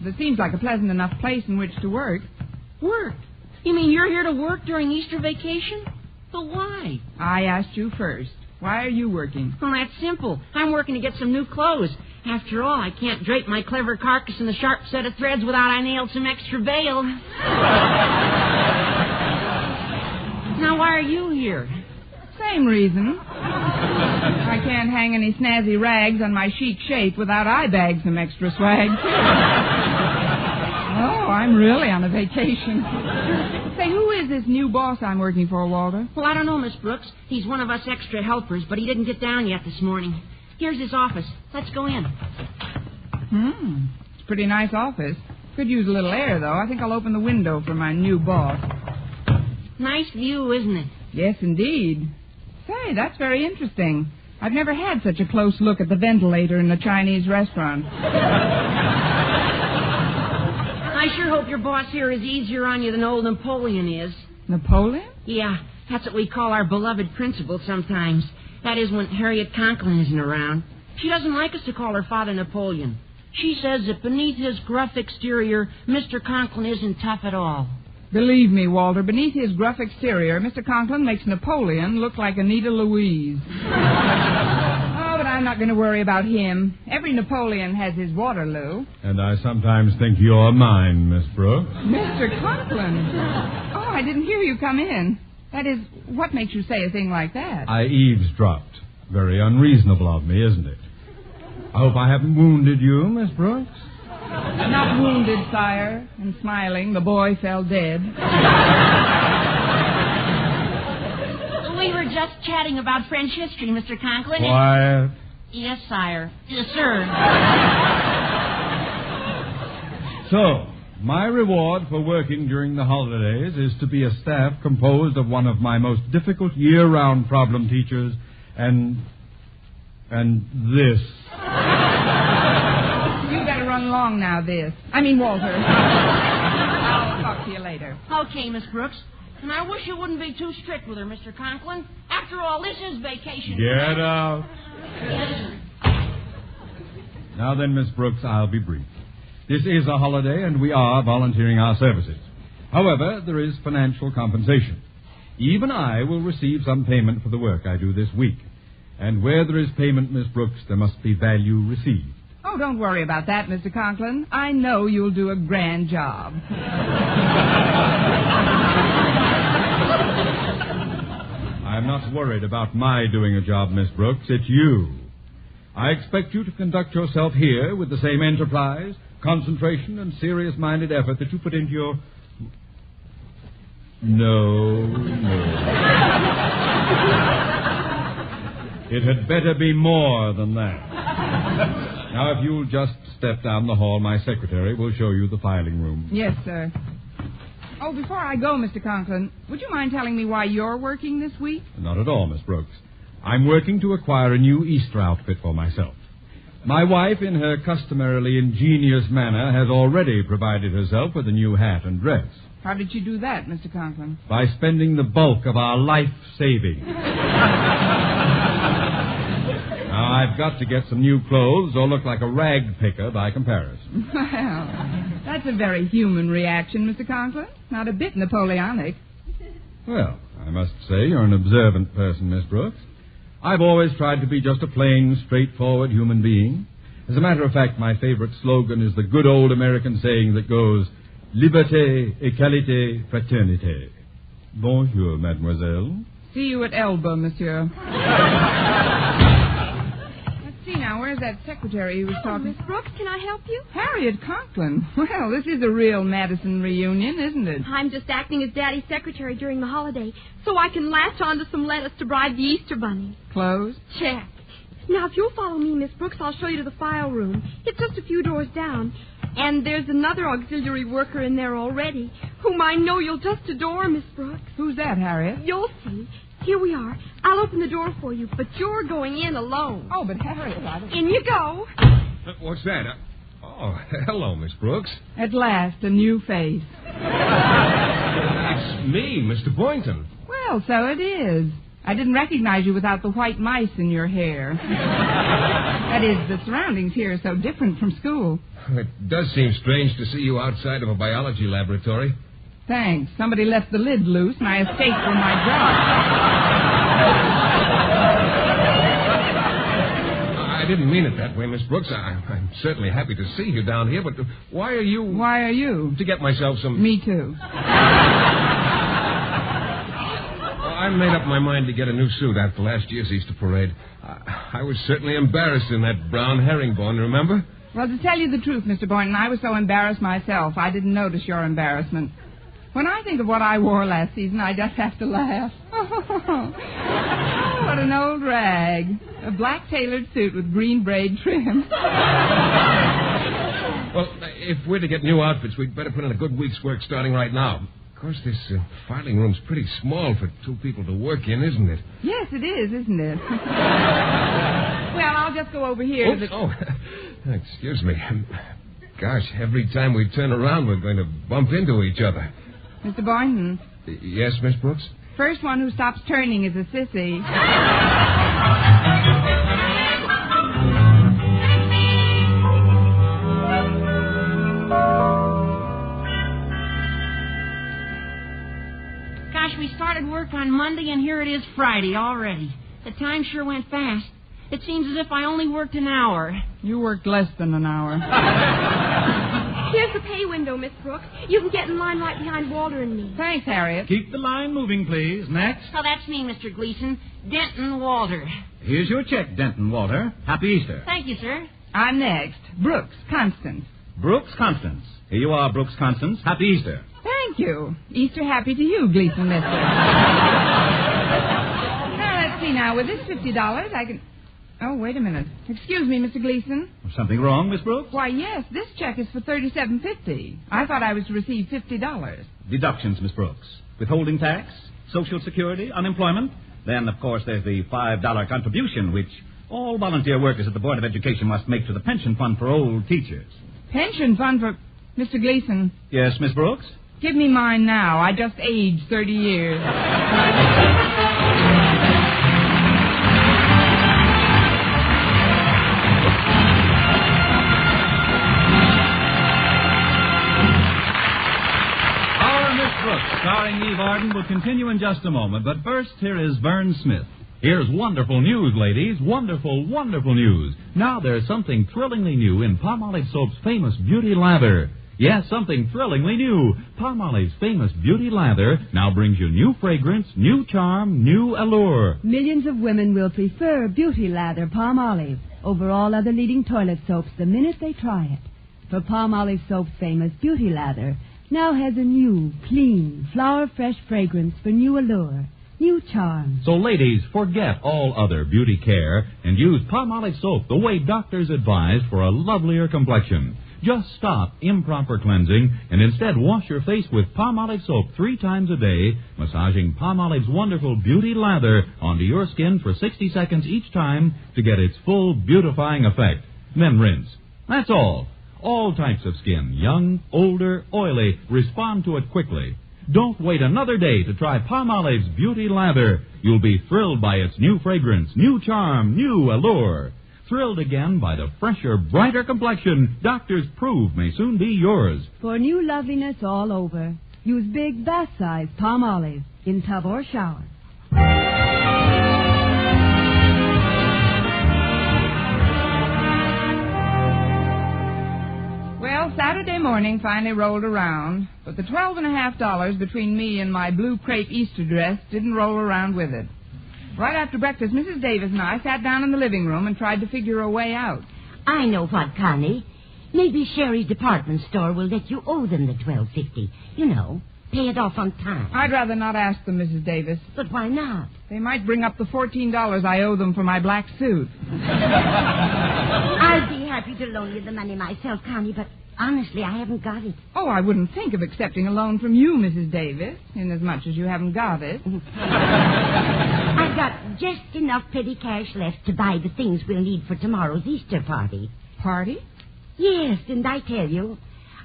It seems like a pleasant enough place in which to work. Work? You mean you're here to work during Easter vacation? But why? I asked you first. Why are you working? Well, that's simple. I'm working to get some new clothes. After all, I can't drape my clever carcass in the sharp set of threads without I nailed some extra veil. Now, why are you here? Same reason. I can't hang any snazzy rags on my chic shape without I bag some extra swag. Oh, I'm really on a vacation. Say, who is this new boss I'm working for, Walter? Well, I don't know, Miss Brooks. He's one of us extra helpers, but he didn't get down yet this morning. Here's his office. Let's go in. It's a pretty nice office. Could use a little air, though. I think I'll open the window for my new boss. Nice view, isn't it? Yes, indeed. Say, that's very interesting. I've never had such a close look at the ventilator in a Chinese restaurant. I sure hope your boss here is easier on you than old Napoleon is. Napoleon? Yeah, that's what we call our beloved principal sometimes. That is when Harriet Conklin isn't around. She doesn't like us to call her Father Napoleon. She says that beneath his gruff exterior, Mr. Conklin isn't tough at all. Believe me, Walter, beneath his gruff exterior, Mr. Conklin makes Napoleon look like Anita Louise. Oh, but I'm not going to worry about him. Every Napoleon has his Waterloo. And I sometimes think you're mine, Miss Brooks. Mr. Conklin? Oh, I didn't hear you come in. That is, what makes you say a thing like that? I eavesdropped. Very unreasonable of me, isn't it? I hope I haven't wounded you, Miss Brooks. Not wounded, sire. And smiling, the boy fell dead. We were just chatting about French history, Mr. Conklin. Quiet. Yes, sire. Yes, sir. So, my reward for working during the holidays is to be a staff composed of one of my most difficult year-round problem teachers and this. You better run along now, Walter. I'll talk to you later. Okay, Miss Brooks. And I wish you wouldn't be too strict with her, Mr. Conklin. After all, this is vacation. Get out. Now then, Miss Brooks, I'll be brief. This is a holiday, and we are volunteering our services. However, there is financial compensation. Even I will receive some payment for the work I do this week. And where there is payment, Miss Brooks, there must be value received. Oh, don't worry about that, Mr. Conklin. I know you'll do a grand job. I'm not worried about my doing a job, Miss Brooks. It's you. I expect you to conduct yourself here with the same enterprise, concentration, and serious-minded effort that you put into your... No. It had better be more than that. Now, if you'll just step down the hall, my secretary will show you the filing room. Yes, sir. Oh, before I go, Mr. Conklin, would you mind telling me why you're working this week? Not at all, Miss Brooks. I'm working to acquire a new Easter outfit for myself. My wife, in her customarily ingenious manner, has already provided herself with a new hat and dress. How did you do that, Mr. Conklin? By spending the bulk of our life savings. Now, I've got to get some new clothes or look like a rag picker by comparison. Well, that's a very human reaction, Mr. Conklin. Not a bit Napoleonic. Well, I must say you're an observant person, Miss Brooks. I've always tried to be just a plain, straightforward human being. As a matter of fact, my favorite slogan is the good old American saying that goes, Liberté, égalité, fraternité. Bonjour, mademoiselle. See you at Elba, monsieur. Let's see now, where's that secretary who was talking? Miss Brooks, can I help you? Harriet Conklin. Well, this is a real Madison reunion, isn't it? I'm just acting as Daddy's secretary during the holiday, so I can latch on to some lettuce to bribe the Easter bunny. Clothes? Check. Now, if you'll follow me, Miss Brooks, I'll show you to the file room. It's just a few doors down. And there's another auxiliary worker in there already, whom I know you'll just adore, Miss Brooks. Who's that, Harriet? You'll see. Here we are. I'll open the door for you, but you're going in alone. Oh, but Harriet, In you go. What's that? Oh, hello, Miss Brooks. At last, a new face. It's me, Mr. Boynton. Well, so it is. I didn't recognize you without the white mice in your hair. That is, the surroundings here are so different from school. It does seem strange to see you outside of a biology laboratory. Thanks. Somebody left the lid loose, and I escaped from my job. I didn't mean it that way, Miss Brooks. I'm certainly happy to see you down here, but why are you... Why are you? To get myself some... Me too. I made up my mind to get a new suit after last year's Easter parade. I was certainly embarrassed in that brown herringbone, remember? Well, to tell you the truth, Mr. Boynton, I was so embarrassed myself, I didn't notice your embarrassment. When I think of what I wore last season, I just have to laugh. Oh, what an old rag. A black tailored suit with green braid trim. Well, if we're to get new outfits, we'd better put in a good week's work starting right now. Of course, this filing room's pretty small for two people to work in, isn't it? Yes, it is, isn't it? Well, I'll just go over here to the... Oh, excuse me. Gosh, every time we turn around, we're going to bump into each other. Mr. Boynton? Yes, Miss Brooks? First one who stops turning is a sissy. Gosh, we started work on Monday, and here it is Friday already. The time sure went fast. It seems as if I only worked an hour. You worked less than an hour. Here's the pay window, Miss Brooks. You can get in line right behind Walter and me. Thanks, Harriet. Keep the line moving, please. Next. Oh, that's me, Mr. Gleason. Denton Walter. Here's your check, Denton Walter. Happy Easter. Thank you, sir. I'm next. Brooks, Constance. Brooks Constance. Here you are, Brooks Constance. Happy Easter. Thank you. Easter happy to you, Gleason, mister. Now, let's see now. With this $50, I can... Oh, wait a minute. Excuse me, Mr. Gleason. Something wrong, Miss Brooks? Why, yes. This check is for $37.50. I thought I was to receive $50. Deductions, Miss Brooks. Withholding tax, Social Security, unemployment. Then, of course, there's the $5 contribution, which all volunteer workers at the Board of Education must make to the pension fund for old teachers. Pension fund for... Mr. Gleason. Yes, Miss Brooks? Give me mine now. I just aged 30 years. Starring Eve Arden will continue in just a moment, but first, here is Vern Smith. Here's wonderful news, ladies. Wonderful, wonderful news. Now there's something thrillingly new in Palmolive Soap's famous Beauty Lather. Yes, something thrillingly new. Palmolive's famous Beauty Lather now brings you new fragrance, new charm, new allure. Millions of women will prefer Beauty Lather Palmolive over all other leading toilet soaps the minute they try it. For Palmolive Soap's famous Beauty Lather now has a new, clean, flower-fresh fragrance for new allure, new charm. So, ladies, forget all other beauty care and use Palmolive soap the way doctors advise for a lovelier complexion. Just stop improper cleansing and instead wash your face with Palmolive soap 3 times a day, massaging Palmolive's wonderful Beauty Lather onto your skin for 60 seconds each time to get its full beautifying effect. Then rinse. That's all. All types of skin, young, older, oily, respond to it quickly. Don't wait another day to try Palmolive's Beauty Lather. You'll be thrilled by its new fragrance, new charm, new allure. Thrilled again by the fresher, brighter complexion doctors prove may soon be yours. For new loveliness all over, use big bath-size Palmolive in tub or shower. Well, Saturday morning evening finally rolled around, but the $12.50 between me and my blue crepe Easter dress didn't roll around with it. Right after breakfast, Mrs. Davis and I sat down in the living room and tried to figure a way out. I know what, Connie. Maybe Sherry's department store will let you owe them the $12.50. You know, pay it off on time. I'd rather not ask them, Mrs. Davis. But why not? They might bring up the $14 I owe them for my black suit. I'd be happy to loan you the money myself, Connie, but honestly, I haven't got it. Oh, I wouldn't think of accepting a loan from you, Mrs. Davis, inasmuch as you haven't got it. I've got just enough petty cash left to buy the things we'll need for tomorrow's Easter party. Party? Yes, didn't I tell you?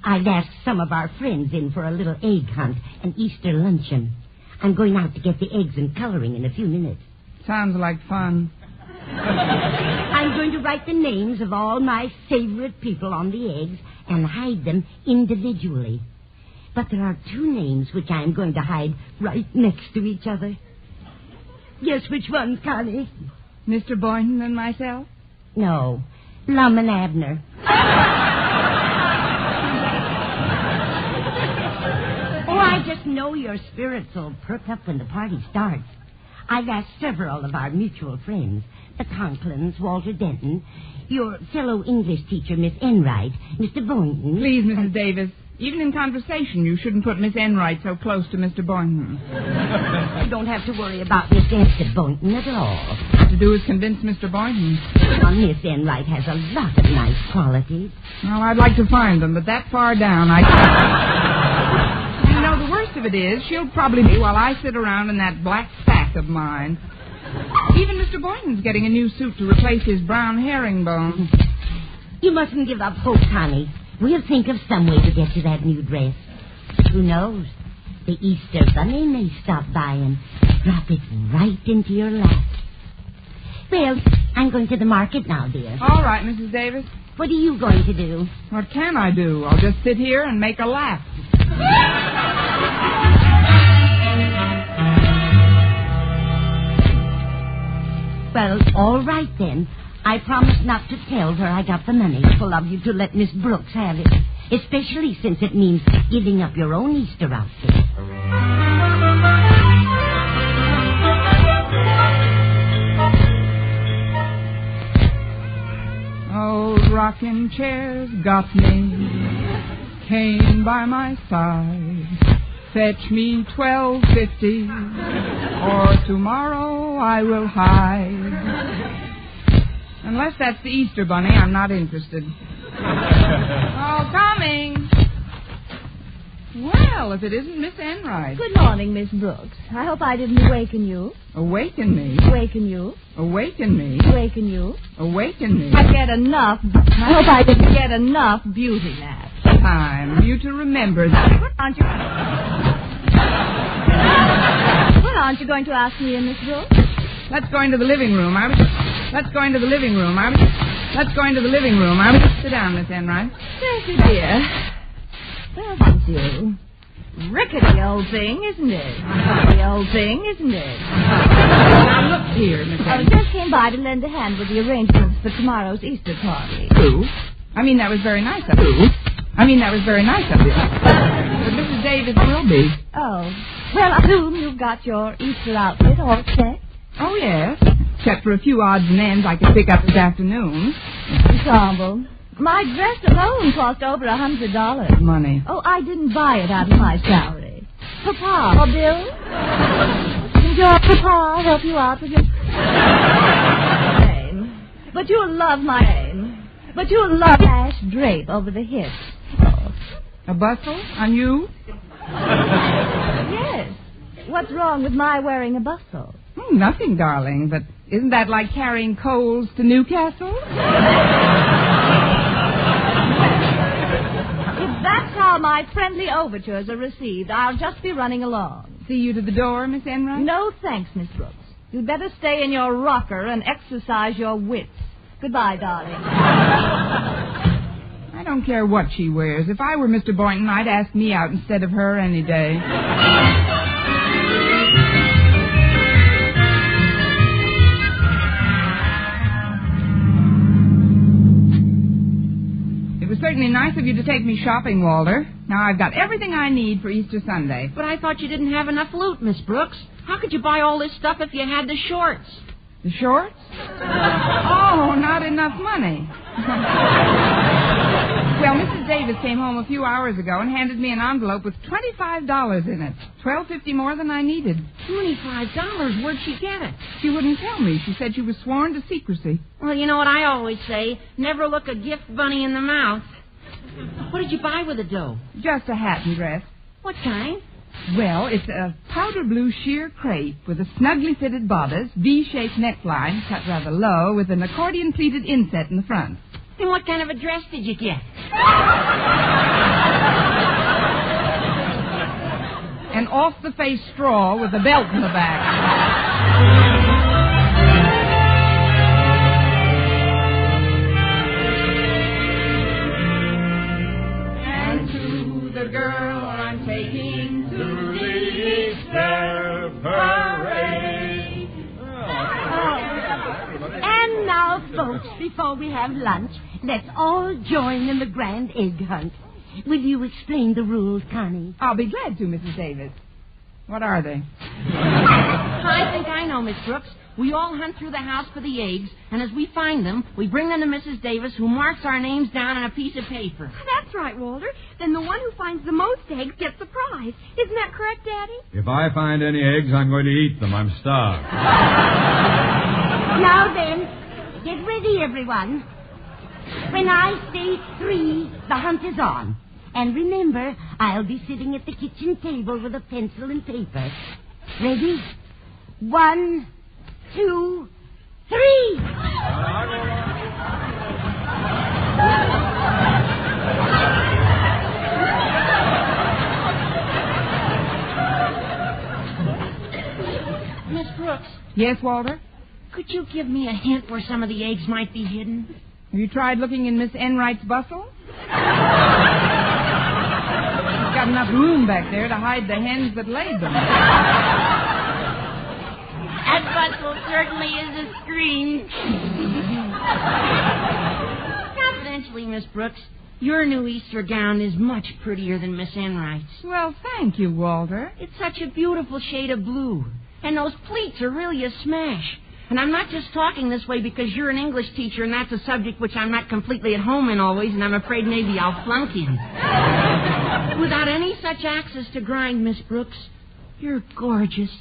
I've asked some of our friends in for a little egg hunt and Easter luncheon. I'm going out to get the eggs and coloring in a few minutes. Sounds like fun. I'm going to write the names of all my favorite people on the eggs and hide them individually. But there are two names which I'm going to hide right next to each other. Guess which ones, Connie? Mr. Boynton and myself? No, Lum and Abner. Oh, I just know your spirits will perk up when the party starts. I've asked several of our mutual friends, the Conklins, Walter Denton, your fellow English teacher, Miss Enright, Mr. Boynton. Please, Mrs. Davis, even in conversation, you shouldn't put Miss Enright so close to Mr. Boynton. You don't have to worry about Miss Esther Boynton at all. What to do is convince Mr. Boynton. Well, Miss Enright has a lot of nice qualities. Well, I'd like to find them, but that far down, I can't. You know, the worst of it is, she'll probably be while I sit around in that black sack of mine. Even Mr. Boynton's getting a new suit to replace his brown herringbone. You mustn't give up hope, Connie. We'll think of some way to get you that new dress. Who knows? The Easter Bunny may stop by and drop it right into your lap. Well, I'm going to the market now, dear. All right, Mrs. Davis. What are you going to do? What can I do? I'll just sit here and make a laugh. Well, all right then. I promise not to tell where I got the money for love you to let Miss Brooks have it, especially since it means giving up your own Easter outfit. Old rocking chairs got me, came by my side. Fetch me $12.50, or tomorrow I will hide. Unless that's the Easter Bunny, I'm not interested. Oh, coming. Well, if it isn't Miss Enright. Good morning, Miss Brooks. I hope I didn't awaken you. Awaken me? Awaken you. Awaken me? Awaken you. Awaken me? I get enough. I hope I didn't get enough beauty naps. Time you to remember that. Aren't you? Well, aren't you going to ask me in, Miss Brooks? Let's go into the living room. Let's go into the living room. Let's go into the living room. Sit down, Miss Enright. Thank you, dear. Well, thank you. Rickety old thing, isn't it? Rickety old thing, isn't it? Now, look here, Miss I Enright. just came by to lend a hand with the arrangements for tomorrow's Easter party. Who? I mean, that was very nice of you. But Mrs. Davis will be. Oh. Well, I assume you've got your Easter outfit all set. Oh, yes. Except for a few odds and ends I could pick up this afternoon. Ensemble. My dress alone cost over $100. Money. Oh, I didn't buy it out of my salary. Papa, or Bill? Did your papa help you out with your name? But you'll love my name. But you'll love ash drape over the hips. Oh. A bustle on you? Yes. What's wrong with my wearing a bustle? Nothing, darling, but isn't that like carrying coals to Newcastle? If that's how my friendly overtures are received, I'll just be running along. See you to the door, Miss Enright? No, thanks, Miss Brooks. You'd better stay in your rocker and exercise your wits. Goodbye, darling. I don't care what she wears. If I were Mr. Boynton, I'd ask me out instead of her any day. certainly nice of you to take me shopping, Walter. Now, I've got everything I need for Easter Sunday. But I thought you didn't have enough loot, Miss Brooks. How could you buy all this stuff if you had the shorts? The shorts? Oh, not enough money. Well, Mrs. Davis came home a few hours ago and handed me an envelope with $25 in it. $12.50 more than I needed. $25? Where'd she get it? She wouldn't tell me. She said she was sworn to secrecy. Well, you know what I always say. Never look a gift bunny in the mouth. What did you buy with the dough? Just a hat and dress. What kind? Well, it's a powder blue sheer crepe with a snugly fitted bodice, V-shaped neckline, cut rather low, with an accordion pleated inset in the front. And what kind of a dress did you get? An off-the-face straw with a belt in the back. And to the girl I'm taking to the Easter parade. And now, folks, before we have lunch, let's all join in the grand egg hunt. Will you explain the rules, Connie? I'll be glad to, Mrs. Davis. What are they? I think I know, Miss Brooks. We all hunt through the house for the eggs, and as we find them, we bring them to Mrs. Davis, who marks our names down on a piece of paper. That's right, Walter. Then the one who finds the most eggs gets the prize. Isn't that correct, Daddy? If I find any eggs, I'm going to eat them. I'm starved. Now then, get ready, everyone. When I say 3, the hunt is on. And remember, I'll be sitting at the kitchen table with a pencil and paper. Ready? 1, 2, 3. Miss Brooks. Yes, Walter? Could you give me a hint where some of the eggs might be hidden? Have you tried looking in Miss Enright's bustle? She's got enough room back there to hide the hens that laid them. That bustle certainly is a scream. Confidentially, Miss Brooks, your new Easter gown is much prettier than Miss Enright's. Well, thank you, Walter. It's such a beautiful shade of blue. And those pleats are really a smash. And I'm not just talking this way because you're an English teacher and that's a subject which I'm not completely at home in always, and I'm afraid maybe I'll flunk in. Without any such axes to grind, Miss Brooks, you're gorgeous.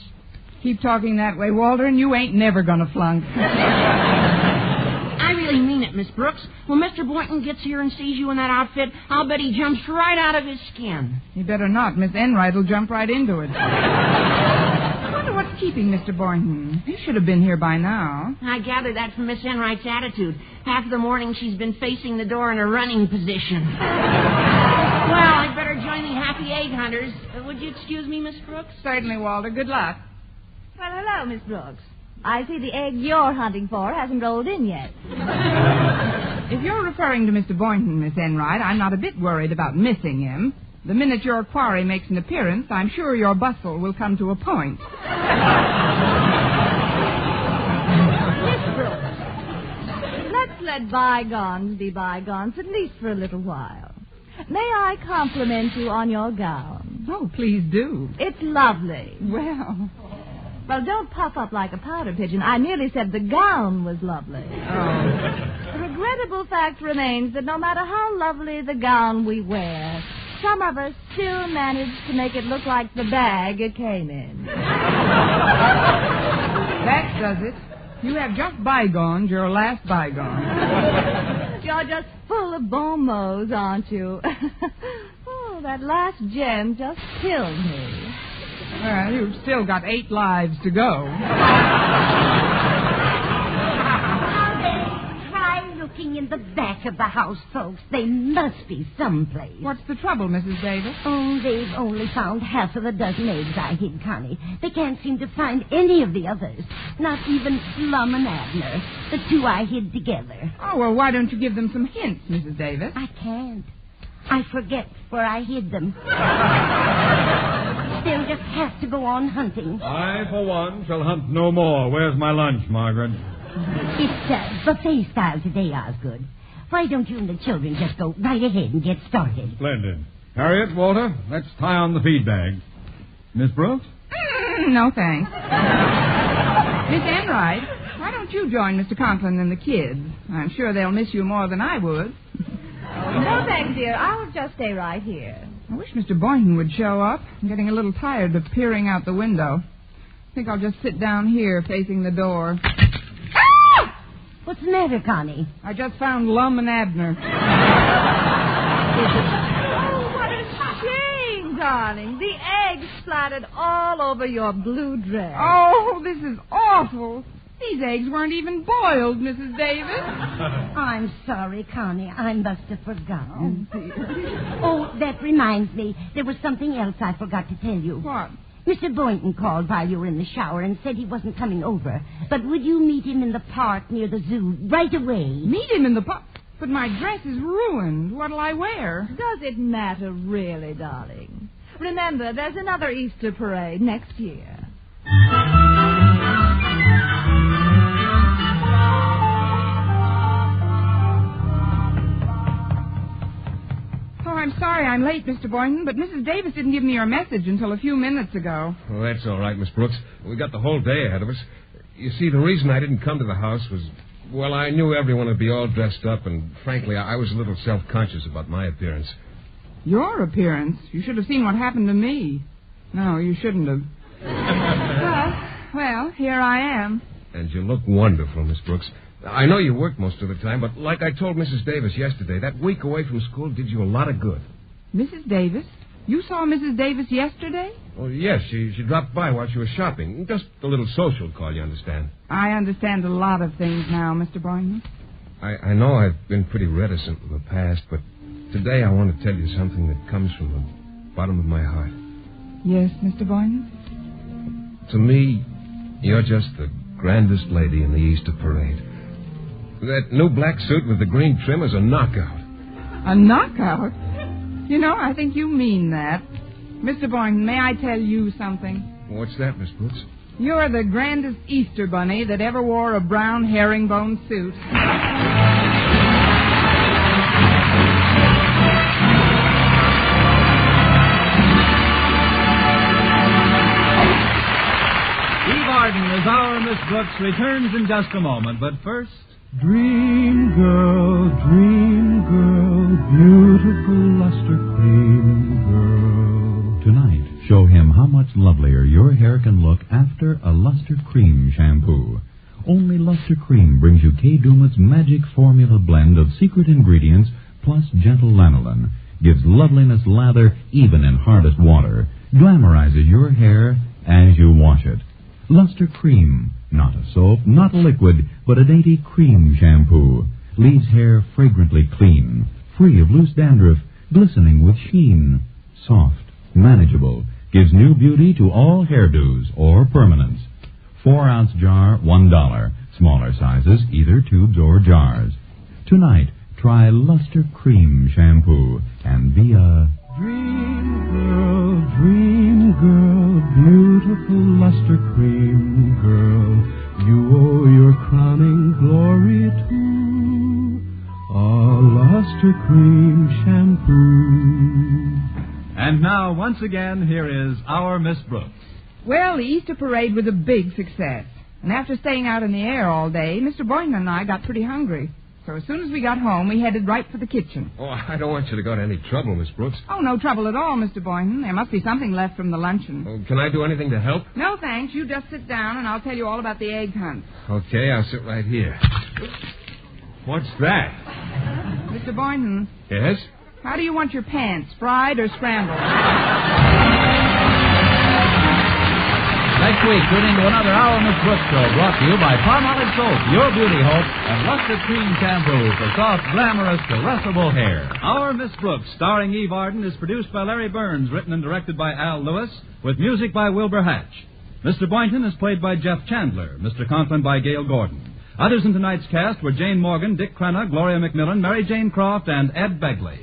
Keep talking that way, Walter, and you ain't never gonna flunk. I really mean it, Miss Brooks. When Mr. Boynton gets here and sees you in that outfit, I'll bet he jumps right out of his skin. You better not. Miss Enright will jump right into it. I wonder what's keeping Mr. Boynton. He should have been here by now. I gather that from Miss Enright's attitude. Half the morning she's been facing the door in a running position. Well, I'd better join the happy egg hunters. Would you excuse me, Miss Brooks? Certainly, Walter. Good luck. Well, hello, Miss Brooks. I see the egg you're hunting for hasn't rolled in yet. If you're referring to Mr. Boynton, Miss Enright, I'm not a bit worried about missing him. The minute your quarry makes an appearance, I'm sure your bustle will come to a point. Miss Brooks, let's let bygones be bygones, at least for a little while. May I compliment you on your gown? Oh, please do. It's lovely. Well, don't puff up like a powder pigeon. I merely said the gown was lovely. The regrettable fact remains that no matter how lovely the gown we wear, some of us still manage to make it look like the bag it came in. That does it. You have just bygones your last bygone. You're just full of bon mots, aren't you? Oh, that last gem just killed me. Well, you've still got 8 lives to go. Try looking in the back of the house, folks. They must be someplace. What's the trouble, Mrs. Davis? Oh, they've only found half of a dozen eggs I hid, Connie. They can't seem to find any of the others. Not even Plum and Abner, the 2 I hid together. Oh, well, why don't you give them some hints, Mrs. Davis? I can't. I forget where I hid them. They'll just have to go on hunting. I, for one, shall hunt no more. Where's my lunch, Margaret? It's buffet style today, Osgood. Why don't you and the children just go right ahead and get started? Splendid. Harriet, Walter, let's tie on the feed bag. Miss Brooks? No, thanks. Miss Enright, why don't you join Mr. Conklin and the kids? I'm sure they'll miss you more than I would. No, thanks, dear. I'll just stay right here. I wish Mr. Boynton would show up. I'm getting a little tired of peering out the window. I think I'll just sit down here facing the door. What's the matter, Connie? I just found Lum and Abner. Oh, what a shame, darling. The eggs splattered all over your blue dress. Oh, this is awful. These eggs weren't even boiled, Mrs. Davis. I'm sorry, Connie. I must have forgotten. Oh, that reminds me. There was something else I forgot to tell you. What? Mr. Boynton called while you were in the shower and said he wasn't coming over. But would you meet him in the park near the zoo right away? Meet him in the park? But my dress is ruined. What'll I wear? Does it matter really, darling? Remember, there's another Easter parade next year. I'm sorry I'm late, Mr. Boynton, but Mrs. Davis didn't give me your message until a few minutes ago. Well, that's all right, Miss Brooks. We got the whole day ahead of us. You see, the reason I didn't come to the house was, well, I knew everyone would be all dressed up, and frankly, I was a little self-conscious about my appearance. Your appearance? You should have seen what happened to me. No, you shouldn't have. Well, here I am. And you look wonderful, Miss Brooks. I know you work most of the time, but like I told Mrs. Davis yesterday, that week away from school did you a lot of good. Mrs. Davis? You saw Mrs. Davis yesterday? Oh, yes, she dropped by while she was shopping. Just a little social call, you understand. I understand a lot of things now, Mr. Boynton. I know I've been pretty reticent in the past, but today I want to tell you something that comes from the bottom of my heart. Yes, Mr. Boynton? To me, you're just the grandest lady in the Easter parade. That new black suit with the green trim is a knockout. A knockout? You know, I think you mean that. Mr. Boynton, may I tell you something? What's that, Miss Brooks? You're the grandest Easter bunny that ever wore a brown herringbone suit. Eve Arden as our Miss Brooks returns in just a moment, but first... Dream girl, beautiful luster cream girl. Tonight, show him how much lovelier your hair can look after a Luster Cream shampoo. Only Luster Cream brings you Kay Daumit's magic formula blend of secret ingredients plus gentle lanolin. Gives loveliness lather even in hardest water. Glamorizes your hair as you wash it. Luster Cream. Not a soap, not a liquid, but a dainty cream shampoo. Leaves hair fragrantly clean, free of loose dandruff, glistening with sheen. Soft, manageable, gives new beauty to all hairdos or permanents. 4-ounce jar, $1. Smaller sizes, either tubes or jars. Tonight, try Luster Cream shampoo and be a... Dream girl, beautiful luster cream girl. You owe your crowning glory to a luster cream shampoo. And now, once again, here is our Miss Brooks. Well, the Easter parade was a big success. And after staying out in the air all day, Mr. Boynton and I got pretty hungry. So as soon as we got home, we headed right for the kitchen. Oh, I don't want you to go to any trouble, Miss Brooks. Oh, no trouble at all, Mr. Boynton. There must be something left from the luncheon. Oh, can I do anything to help? No, thanks. You just sit down, and I'll tell you all about the egg hunt. Okay, I'll sit right here. What's that? Mr. Boynton. Yes? How do you want your pants, fried or scrambled? Next week, tune in to another Our Miss Brooks show brought to you by Palmolive Soap, Your Beauty Hope, and Luster Cream Shampoo for soft, glamorous, caressable hair. Our Miss Brooks, starring Eve Arden, is produced by Larry Burns, written and directed by Al Lewis, with music by Wilbur Hatch. Mr. Boynton is played by Jeff Chandler, Mr. Conklin by Gail Gordon. Others in tonight's cast were Jane Morgan, Dick Crenna, Gloria McMillan, Mary Jane Croft, and Ed Begley.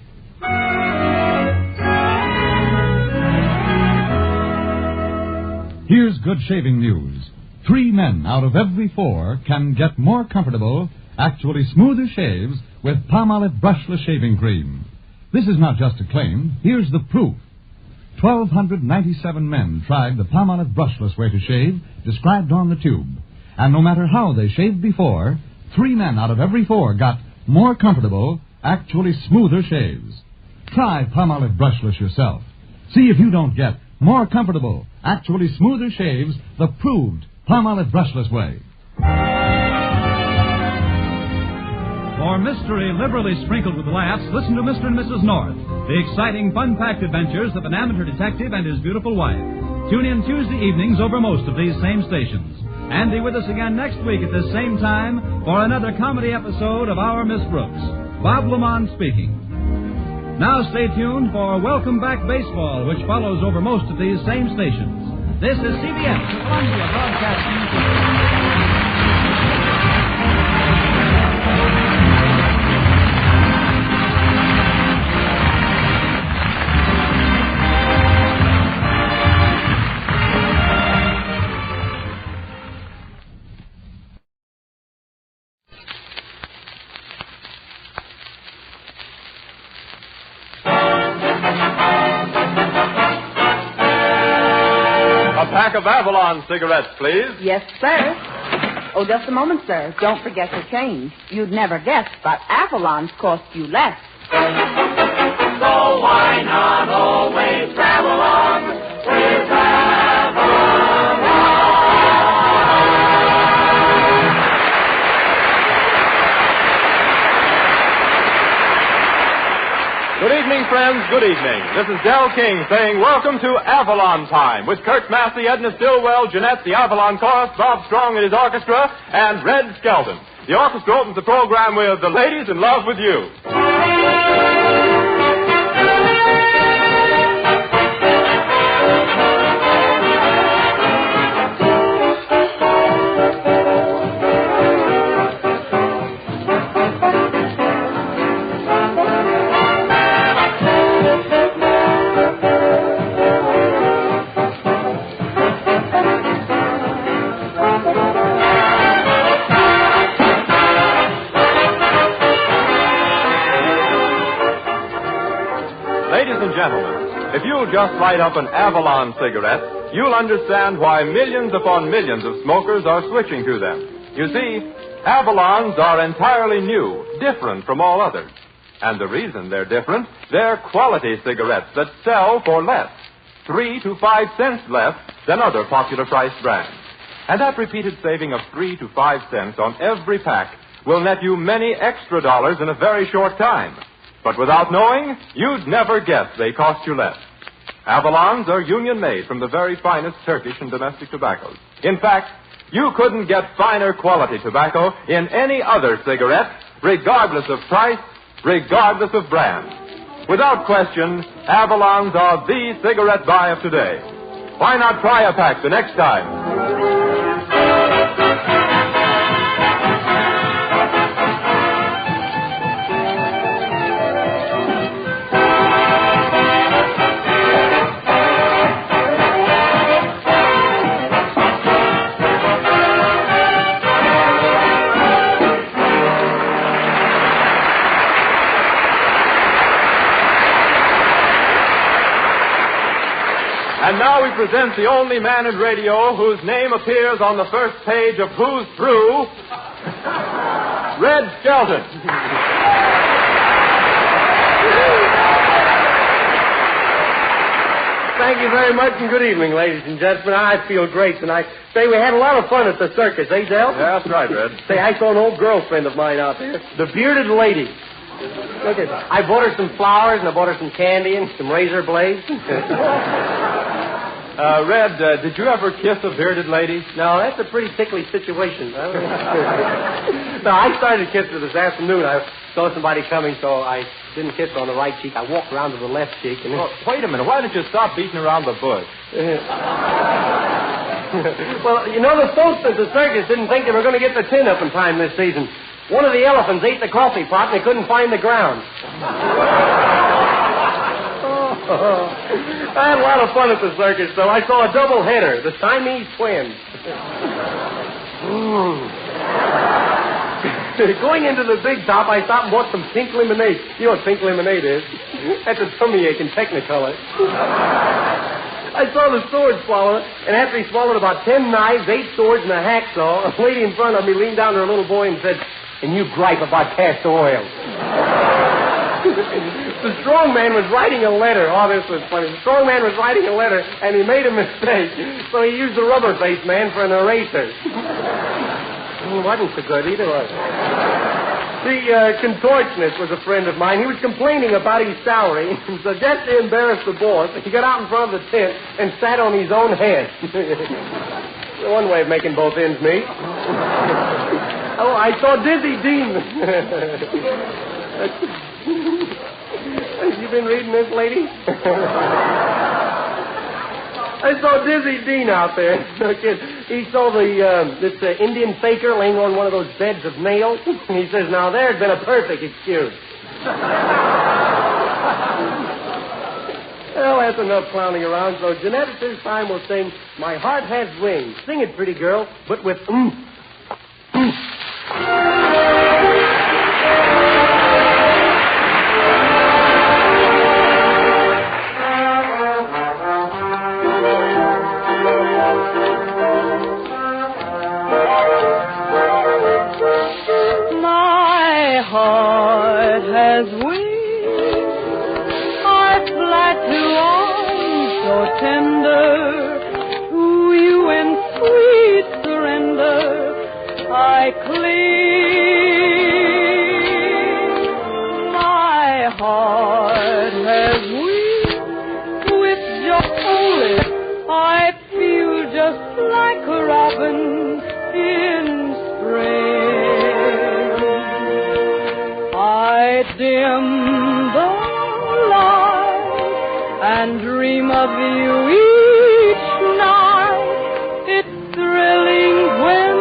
Here's good shaving news. 3 men out of every 4 can get more comfortable actually smoother shaves with Palmolive Brushless Shaving Cream. This is not just a claim. Here's the proof. 1,297 men tried the Palmolive Brushless way to shave described on the tube. And no matter how they shaved before, 3 men out of every 4 got more comfortable, actually smoother shaves. Try Palmolive Brushless yourself. See if you don't get more comfortable, actually smoother shaves the proved Palmolive Brushless way. For mystery liberally sprinkled with laughs, listen to Mr. and Mrs. North, the exciting, fun-packed adventures of an amateur detective and his beautiful wife. Tune in Tuesday evenings over most of these same stations. And be with us again next week at this same time for another comedy episode of Our Miss Brooks. Bob Lamont speaking. Now stay tuned for Welcome Back Baseball, which follows over most of these same stations. This is CBS, the Columbia Broadcasting System. Pack of Avalon cigarettes, please. Yes, sir. Oh, just a moment, sir. Don't forget your change. You'd never guess, but Avalon's cost you less. So why not always travel on with Avalon? Good evening, friends. Good evening. This is Del King saying welcome to Avalon Time with Kurt Massey, Edna Stillwell, Jeanette, the Avalon Chorus, Bob Strong and his orchestra, and Red Skelton. The orchestra opens the program with The Ladies in Love with You. If you'll just light up an Avalon cigarette, you'll understand why millions upon millions of smokers are switching to them. You see, Avalons are entirely new, different from all others. And the reason they're different, they're quality cigarettes that sell for less, 3 to 5 cents less than other popular priced brands. And that repeated saving of 3 to 5 cents on every pack will net you many extra dollars in a very short time. But without knowing, you'd never guess they cost you less. Avalons are union-made from the very finest Turkish and domestic tobaccos. In fact, you couldn't get finer quality tobacco in any other cigarette, regardless of price, regardless of brand. Without question, Avalons are the cigarette buy of today. Why not try a pack the next time? And now we present the only man in radio whose name appears on the first page of Who's Through, Red Skelton. Thank you very much, and good evening, ladies and gentlemen. I feel great tonight. Say, we had a lot of fun at the circus, eh, Del? Yeah, that's right, Red. Say, I saw an old girlfriend of mine out there, the bearded lady. Look at that. I bought her some flowers, and I bought her some candy and some razor blades. Red, did you ever kiss a bearded lady? No, that's a pretty tickly situation. No, I started to kiss her this afternoon. I saw somebody coming, so I didn't kiss her on the right cheek. I walked around to the left cheek. And wait a minute. Why did you stop beating around the bush? Well, you know, the folks at the circus didn't think they were going to get the tin up in time this season. One of the elephants ate the coffee pot, and they couldn't find the ground. I had a lot of fun at the circus, though. I saw a double header, the Siamese twins. Going into the big top, I stopped and bought some pink lemonade. You know what pink lemonade is? That's a tummy ache in Technicolor. I saw the sword swallow it, and after he swallowed about 10 knives, 8 swords, and a hacksaw, a lady in front of me leaned down to her little boy and said, "And you gripe about castor oil." The strong man was writing a letter. Oh, this was funny. The strong man was writing a letter, and he made a mistake, so he used the rubber-faced man for an eraser. It wasn't so good either, was it? The contortionist was a friend of mine. He was complaining about his salary, so just to embarrass the boss, he got out in front of the tent and sat on his own head. One way of making both ends meet. Oh, I saw Dizzy Dean. Have you been reading this, lady? I saw Dizzy Dean out there. He saw this Indian faker laying on one of those beds of nails. He says, "Now there'd been a perfect excuse." Well, that's enough clowning around. So Jeanette, at this time, will sing "My Heart Has Wings." Sing it, pretty girl, but with heart has wings, I fly to arms so tender, to you in sweet surrender I cling. My heart has wings, with your only I feel just like a robin in spring. I dim the light and dream of you each night. It's thrilling when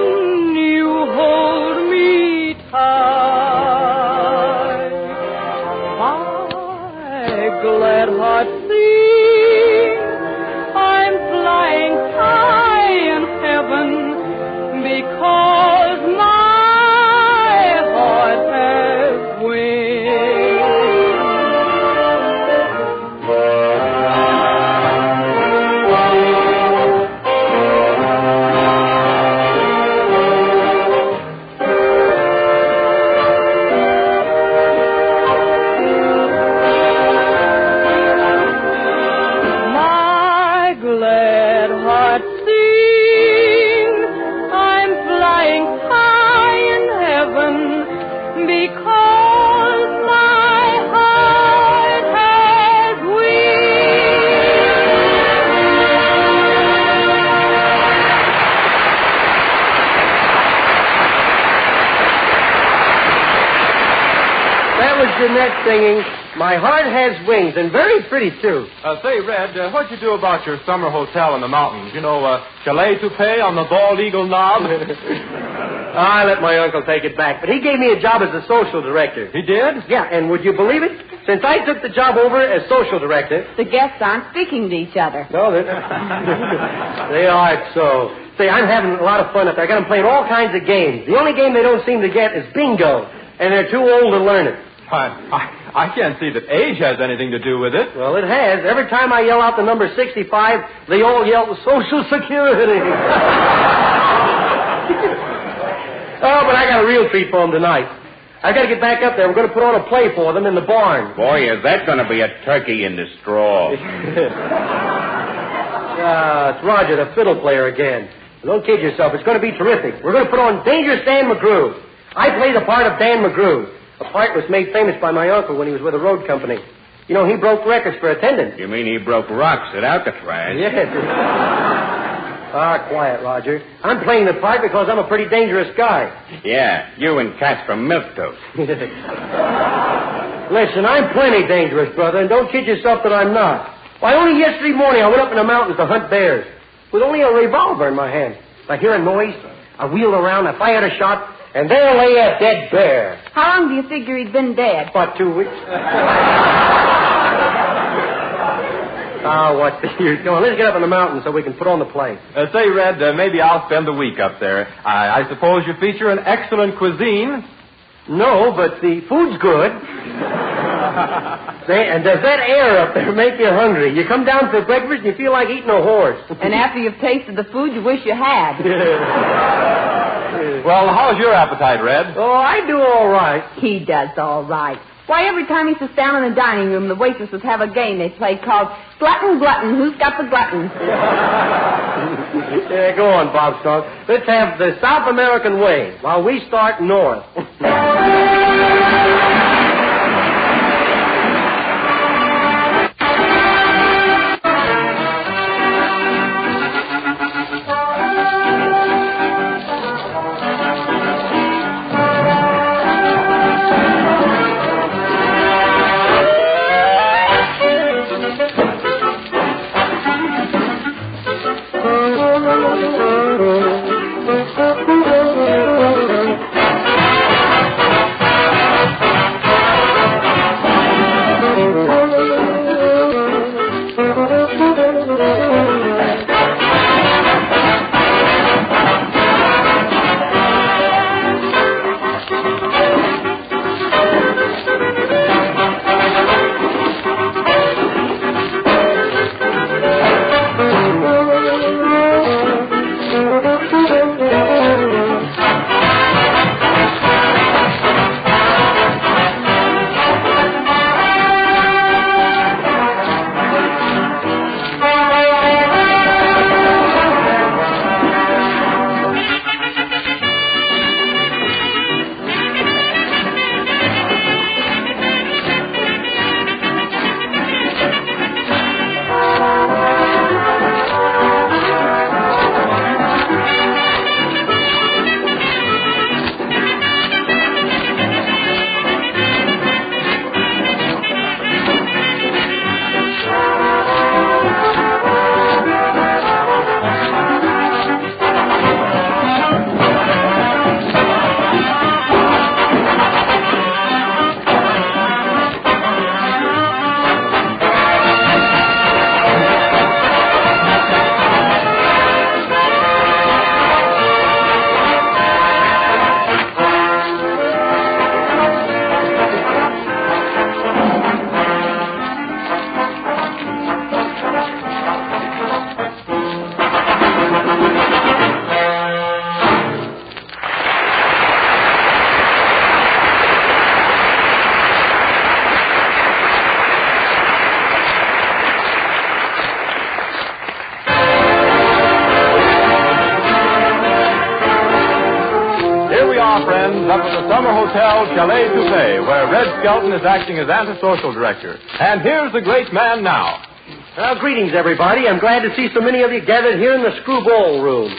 you hold me tight. My glad heart sings, I'm flying high in heaven because my heart has Jeanette singing "My Heart Has Wings," and very pretty, too. Say, Red, what'd you do about your summer hotel in the mountains? You know, chalet toupee on the bald eagle knob? I let my uncle take it back, but he gave me a job as a social director. He did? Yeah, and would you believe it? Since I took the job over as social director... The guests aren't speaking to each other. No, they aren't so. Say, I'm having a lot of fun up there. I got them playing all kinds of games. The only game they don't seem to get is bingo, and they're too old to learn it. I can't see that age has anything to do with it. Well, it has. Every time I yell out the number 65, they all yell Social Security. Oh, but I got a real treat for them tonight. I got to get back up there. We're going to put on a play for them in the barn. Boy, is that going to be a turkey in the straw. It's Roger, the fiddle player again. Don't kid yourself. It's going to be terrific. We're going to put on Dangerous Dan McGrew. I play the part of Dan McGrew. A part was made famous by my uncle when he was with a road company. You know, he broke records for attendance. You mean he broke rocks at Alcatraz? Yes. Quiet, Roger. I'm playing the part because I'm a pretty dangerous guy. Yeah, you and cats from Milktoast. Listen, I'm plenty dangerous, brother, and don't kid yourself that I'm not. Why, only yesterday morning I went up in the mountains to hunt bears with only a revolver in my hand. If I hear a noise, I wheeled around, I fired a shot, and there lay a dead bear. How long do you figure he'd been dead? About 2 weeks. What's the use? Come on, let's get up in the mountains so we can put on the play. Say, Red, maybe I'll spend the week up there. I suppose you feature an excellent cuisine. No, but the food's good. And does that air up there make you hungry? You come down for breakfast and you feel like eating a horse. And after you've tasted the food, you wish you had. Well, how's your appetite, Red? Oh, I do all right. He does all right. Why, every time he sits down in the dining room, the waitresses have a game they play called Glutton, Glutton. Who's got the glutton? Yeah, go on, Bob Strong. Let's have the South American way while we start north. Up at the Summer Hotel Chalet Touffet, where Red Skelton is acting as antisocial director. And here's the great man now. Well, greetings, everybody. I'm glad to see so many of you gathered here in the Screwball Room.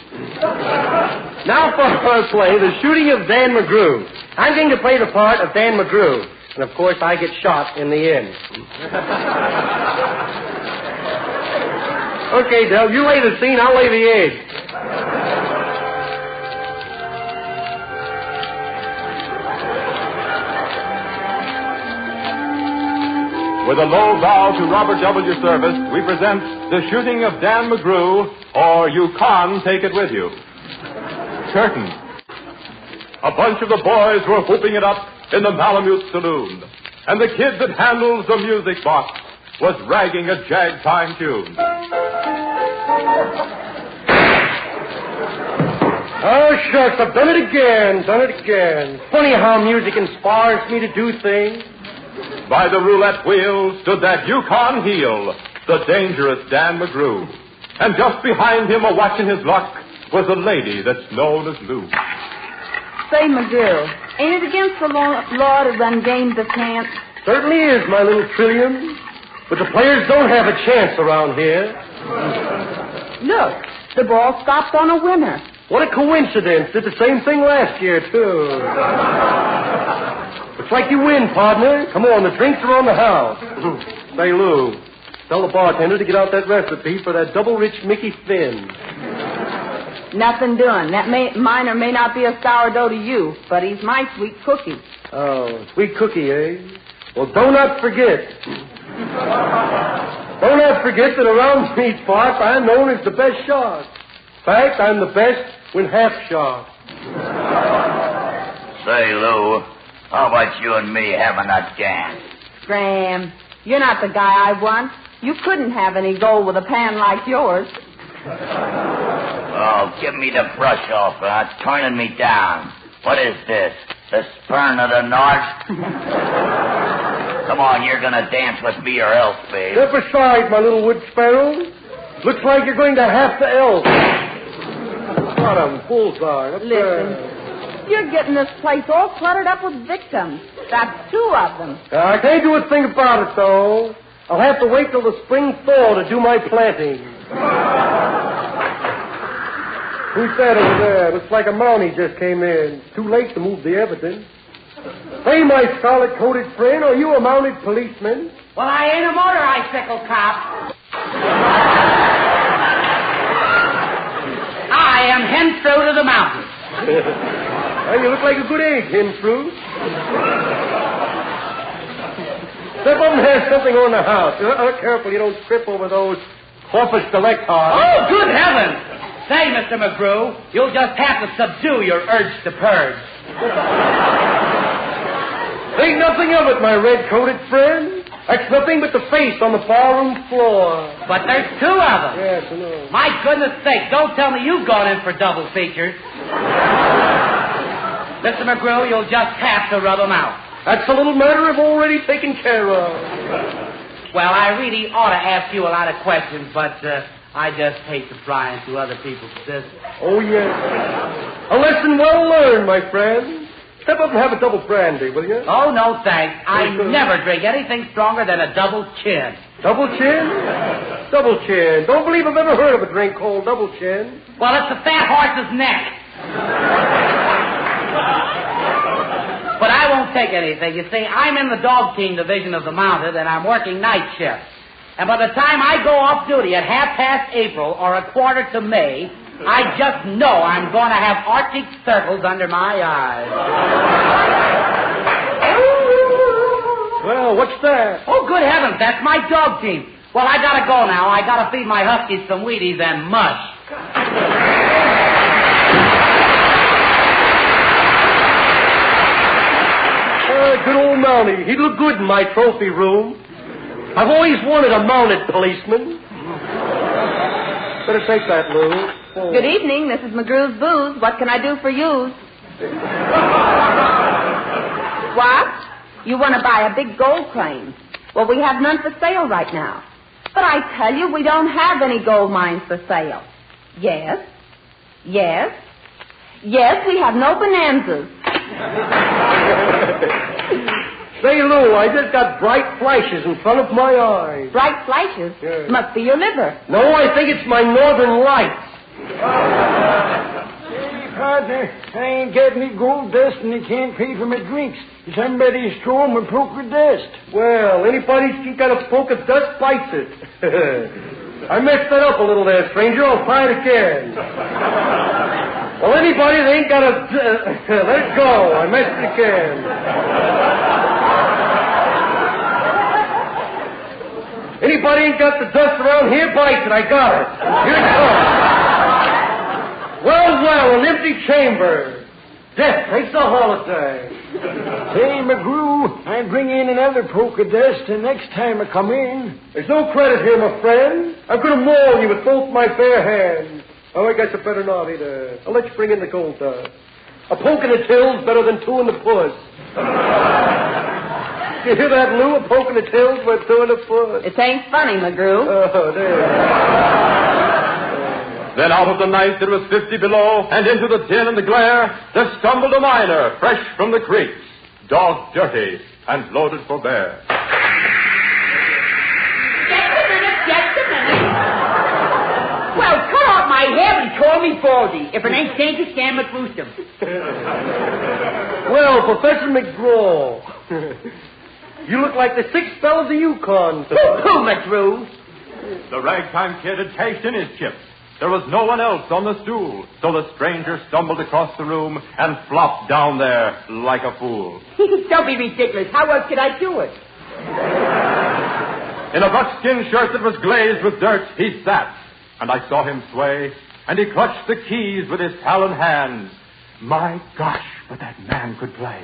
Now for our play, The Shooting of Dan McGrew. I'm going to play the part of Dan McGrew. And, of course, I get shot in the end. Okay, Del, you lay the scene, I'll lay the edge. With a low bow to Robert W. Service, we present The Shooting of Dan McGrew, or You Can't Take It With You. Curtain. A bunch of the boys were whooping it up in the Malamute Saloon, and the kid that handles the music box was ragging a jag-time tune. Oh, shucks, I've done it again. Funny how music inspires me to do things. By the roulette wheel stood that Yukon heel, the dangerous Dan McGrew. And just behind him, a-watching his luck, was a lady that's known as Lou. Say, McGrew, ain't it against the law to run games of chance? Certainly is, my little Trillium. But the players don't have a chance around here. Look, the ball stopped on a winner. What a coincidence. Did the same thing last year, too. Looks like you win, partner. Come on, the drinks are on the house. Say, Lou, tell the bartender to get out that recipe for that double rich Mickey Finn. Nothing doing. That miner may not be a sourdough to you, but he's my sweet cookie. Oh, sweet cookie, eh? Well, do not forget. Do not forget that around these parts I'm known as the best shot. In fact, I'm the best when half shot. Say, Lou, How about you and me having a dance? Scram, you're not the guy I want. You couldn't have any gold with a pan like yours. Oh, give me the brush off, turning me down. What is this? The spurn of the north? Come on, you're going to dance with me or else, babe. Step aside, my little wood sparrow. Looks like you're going to have to else. Got him, bullseye. Listen, you're getting this place all cluttered up with victims. That's 2 of them. I can't do a thing about it, though. I'll have to wait till the spring thaw to do my planting. Who's that over there? Looks like a Mountie just came in. It's too late to move the evidence. Hey, my scarlet-coated friend, are you a mounted policeman? Well, I ain't a motorcycle cop. I am hen fruit of the mountains. Well, you look like a good egg, hen fruit. Step up and have something on the house. Careful, you don't trip over those Corpus Delicti. Oh, good heavens! Say, Mr. McGrew, you'll just have to subdue your urge to purge. Think nothing of it, my red-coated friend. That's nothing but the face on the barroom floor. But there's 2 of them. Yes, I know. My goodness sake, don't tell me you've gone in for double features. Mr. McGrew, you'll just have to rub them out. That's a little matter I've already taken care of. Well, I really ought to ask you a lot of questions, but I just hate to pry into other people's business. Oh, yes. A lesson well learned, my friend. Step up and have a double brandy, will you? Oh, no, thanks. I never drink anything stronger than a double chin. Double chin? Double chin. Don't believe I've ever heard of a drink called double chin. Well, it's a fat horse's neck. But I won't take anything. You see, I'm in the dog team division of the Mounted, and I'm working night shift. And by the time I go off duty at 1/2 April or 1/4 to May, I just know I'm going to have Arctic circles under my eyes. Well, what's that? Oh, good heavens, that's my dog team. Well, I got to go now. I got to feed my huskies some Wheaties and mush. Good old Mountie. He'd look good in my trophy room. I've always wanted a mounted policeman. Better take that, Lou. Oh. Good evening. This is McGrew's Booze. What can I do for you? What? You want to buy a big gold claim? Well, we have none for sale right now. But I tell you, we don't have any gold mines for sale. Yes. Yes. Yes, we have no bonanzas. Say, Lou, I just got bright flashes in front of my eyes. Bright flashes? Yes. Must be your liver. No, I think it's my northern lights. Hey, partner, I ain't got any gold dust and they can't pay for my drinks. Somebody stole my poker dust. Well, anybody who's got a poker dust bites it. I messed that up a little there, stranger. I'll try it again. Well, anybody that ain't got a... let it go. I messed it again. Anybody ain't got the dust around here, bites it. I got it. Here it comes. Well, an empty chamber. Death takes a holiday. Hey, McGrew, I'm bringing in another poker dust, and next time I come in... There's no credit here, my friend. I'm going to maul you with both my bare hands. Oh, I guess I better not either. I'll let you bring in the gold dust. A poke in the till's better than 2 in the puss. You hear that, Lou? A poke in the till's worth 2 in the puss. It ain't funny, McGrew. Oh, there. Then out of the night it was 50 below, and into the din and the glare there stumbled a miner, fresh from the creeks, dog dirty and loaded for bear. Just a minute. Well, cut off my hair and call me Baldy, if it ain't Saint Stan McGrew. Well, Professor McGraw, you look like the 6 fellas of Yukon. Pooh, McGrew. The ragtime kid had cashed in his chips. There was no one else on the stool, so the stranger stumbled across the room and flopped down there like a fool. Don't be ridiculous. How else could I do it? In a buckskin shirt that was glazed with dirt, he sat, and I saw him sway, and he clutched the keys with his talon hands. My gosh, but that man could play.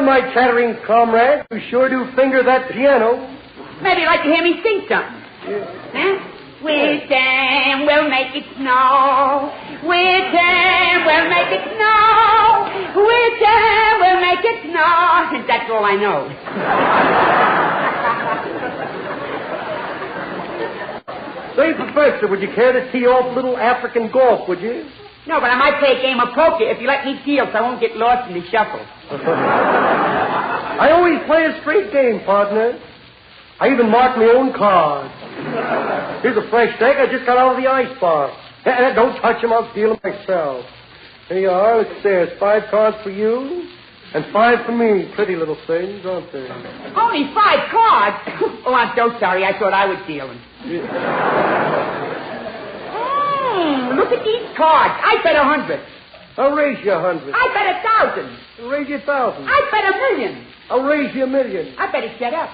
my chattering comrade. You sure do finger that piano. Maybe you'd like to hear me sing something. Huh? With them we'll make it snow. With them we'll make it snow. With them we'll make it snow. And that's all I know. Say, Professor, would you care to tee off a little African golf, would you? No, but I might play a game of poker if you let me deal so I won't get lost in the shuffle. I always play a straight game, partner. I even mark my own cards. Here's a fresh steak I just got out of the ice box. Don't touch them, I'll deal them myself. Here you are. Let's see. There's 5 cards for you and 5 for me. Pretty little things, aren't they? Only 5 cards? Oh, I'm so sorry. I thought I was dealing. Look at these cards. I bet 100. I'll raise you 100. I bet 1,000. I'll raise you 1,000. I bet 1,000,000. I'll raise you 1,000,000. I better shut up.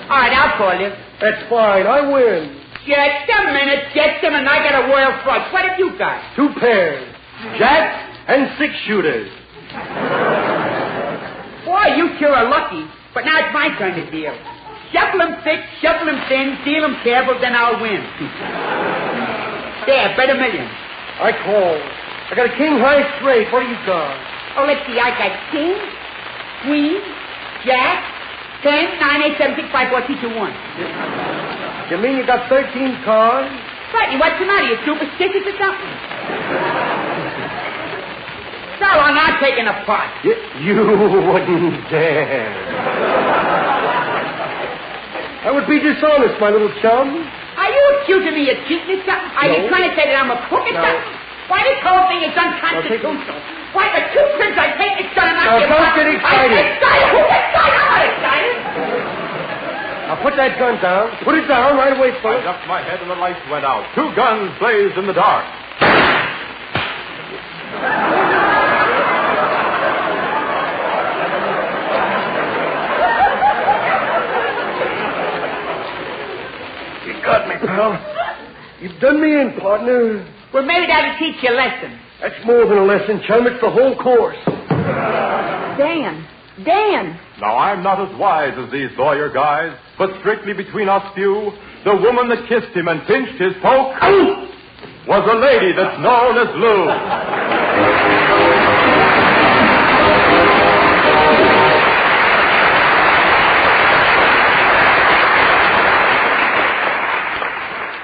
All right, I'll call you. That's fine. I win. Just a minute, and I got a royal flush. What have you got? 2 pairs. Jacks and 6 shooters. Boy, you sure are lucky. But now it's my turn to deal. Shuffle them thick, shuffle them thin, deal them careful, then I'll win. There, bet 1,000,000. I call. I got a king high straight. What do you got? Oh, let's see. I got king, queen, jack, 10, 9, 8, 7, 6, 5, 4, 3, 2, 1. You mean you got 13 cards? Right, what's the matter? You superstitious or something? So I'm not taking a pot. You wouldn't dare. That would be dishonest, my little chum. Are you accusing me of cheating or something? Are you trying to say that I'm a crook or something? Why, this whole thing is unconstitutional. Why, the 2 trips I take, it's going to knock you don't get excited. I'm excited. Who excited? I'm not excited. Now, put that gun down. Put it down right away, I ducked my head and the lights went out. 2 guns blazed in the dark. You got me, pal. You've done me in, partner. Well, maybe that'll teach you a lesson. That's more than a lesson, chum. It's the whole course. Dan. Now, I'm not as wise as these lawyer guys, but strictly between us few, the woman that kissed him and pinched his poke was a lady that's known as Lou.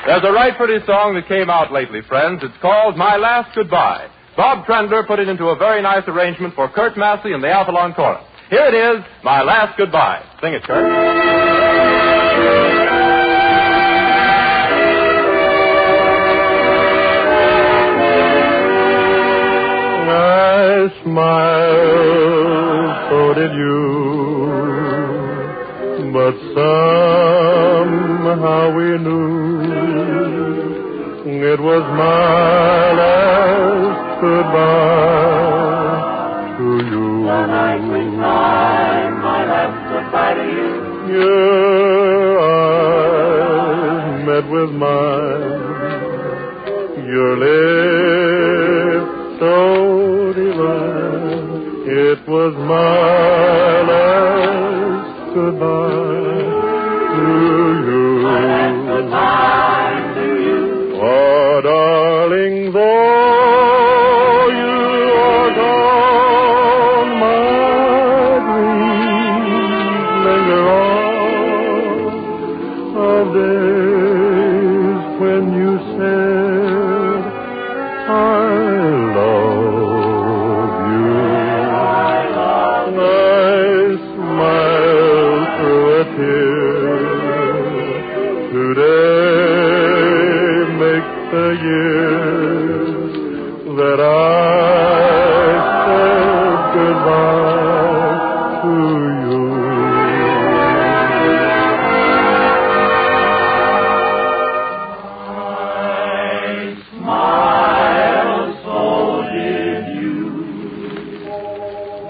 There's a right pretty song that came out lately, friends. It's called My Last Goodbye. Bob Trendler put it into a very nice arrangement for Kurt Massey and the Avalon Chorus. Here it is, My Last Goodbye. Sing it, Kurt. I smiled, so did you, but somehow we knew it was my last goodbye to you. The night we signed my last goodbye to you. Your eyes met with mine, your lips so divine. It was my last goodbye to you. My last goodbye to you. Oh, darling, though you are gone, my dreams linger on of days when you said, I love you. I smiled through a tear. Today makes the years that I said goodbye to you. Smile, so did you,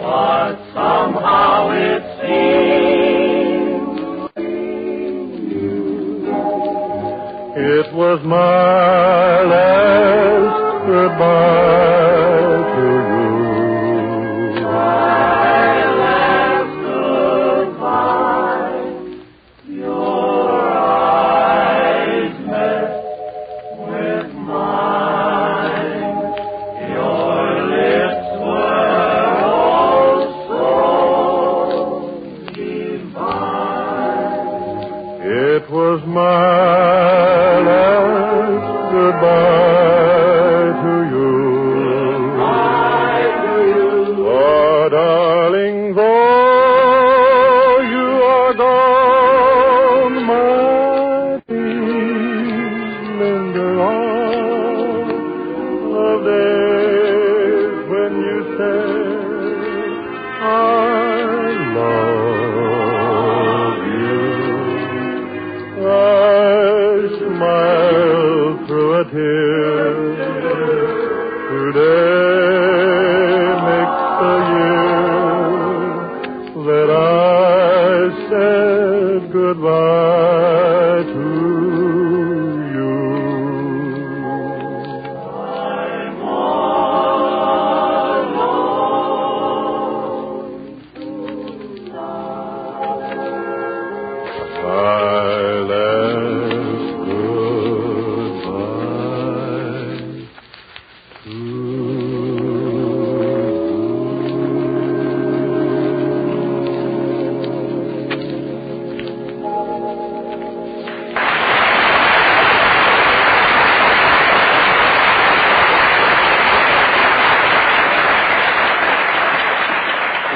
but somehow it seemed it was my last goodbye to you. wonder all of days when you said I love you. I smile through a tear. Today makes the year that I said goodbye to you. I'm all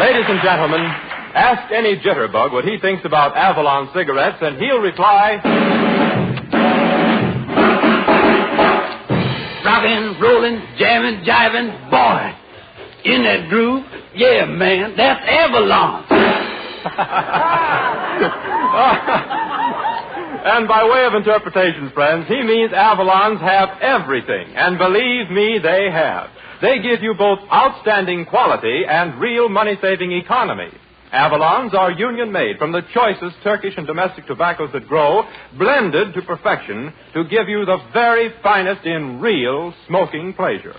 Ladies and gentlemen, ask any jitterbug what he thinks about Avalon cigarettes, and he'll reply... Rockin', rollin', jammin', jivin', boy. In that groove? Yeah, man, that's Avalon. And by way of interpretation, friends, he means Avalons have everything. And believe me, they have. They give you both outstanding quality and real money-saving economy. Avalons are union-made from the choicest Turkish and domestic tobaccos that grow, blended to perfection to give you the very finest in real smoking pleasure.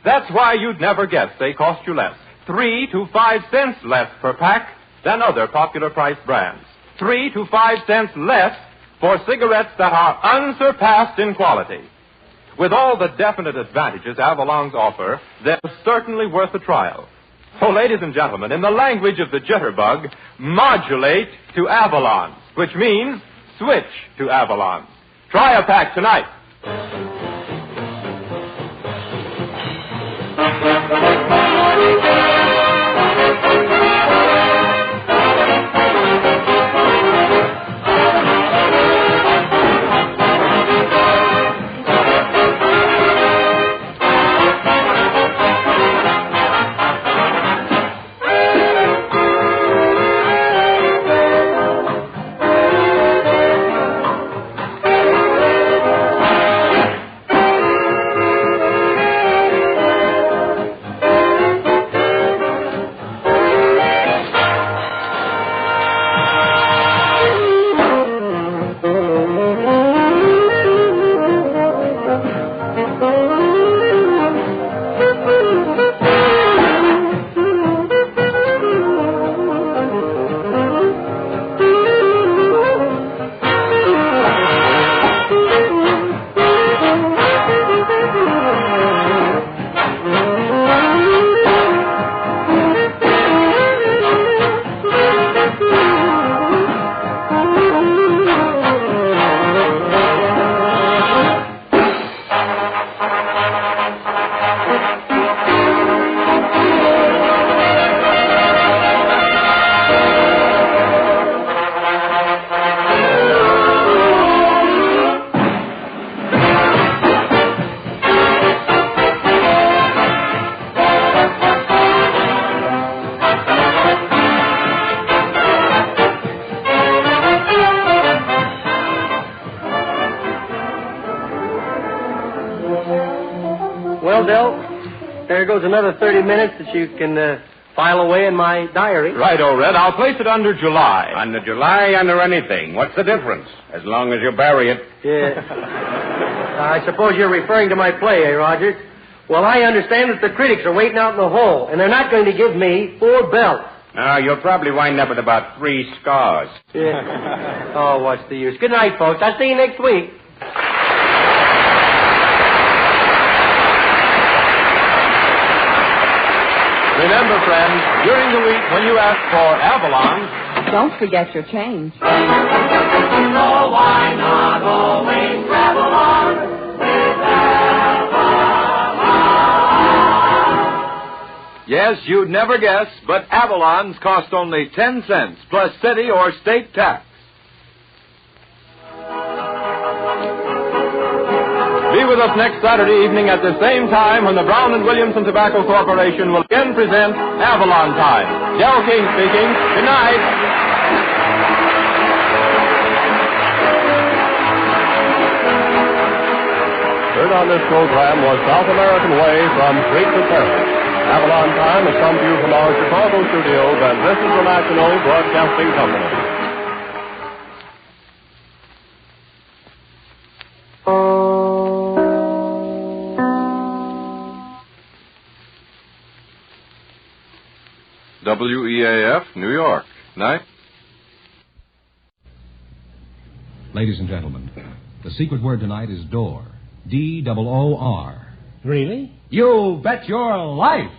That's why you'd never guess they cost you less. 3 to 5 cents less per pack than other popular price brands. 3 to 5 cents less for cigarettes that are unsurpassed in quality. With all the definite advantages Avalons offer, they're certainly worth a trial. So, ladies and gentlemen, in the language of the jitterbug, modulate to Avalons, which means switch to Avalons. Try a pack tonight. Well, Del, there goes another 30 minutes that you can file away in my diary. Righto, Red. I'll place it under July. Under July, under anything. What's the difference? As long as you bury it. Yeah. I suppose you're referring to my play, eh, Roger? Well, I understand that the critics are waiting out in the hall, and they're not going to give me 4 belts. No, you'll probably wind up with about 3 scars. Yeah. Oh, what's the use? Good night, folks. I'll see you next week. Remember, friends, during the week when you ask for Avalon, don't forget your change. So why not always travel on with Avalon? yes, you'd never guess, but Avalons cost only 10 cents plus city or state tax. Be with us next Saturday evening at the same time when the Brown and Williamson Tobacco Corporation will again present Avalon Time. Del King speaking. Good night. Heard on this program was South American Way from Street to Paris. Avalon Time has come to you from our Chicago studios, and this is the National Broadcasting Company. WEAF, New York. Night. Ladies and gentlemen, the secret word tonight is door. D-O-O-R. Really? You bet your life.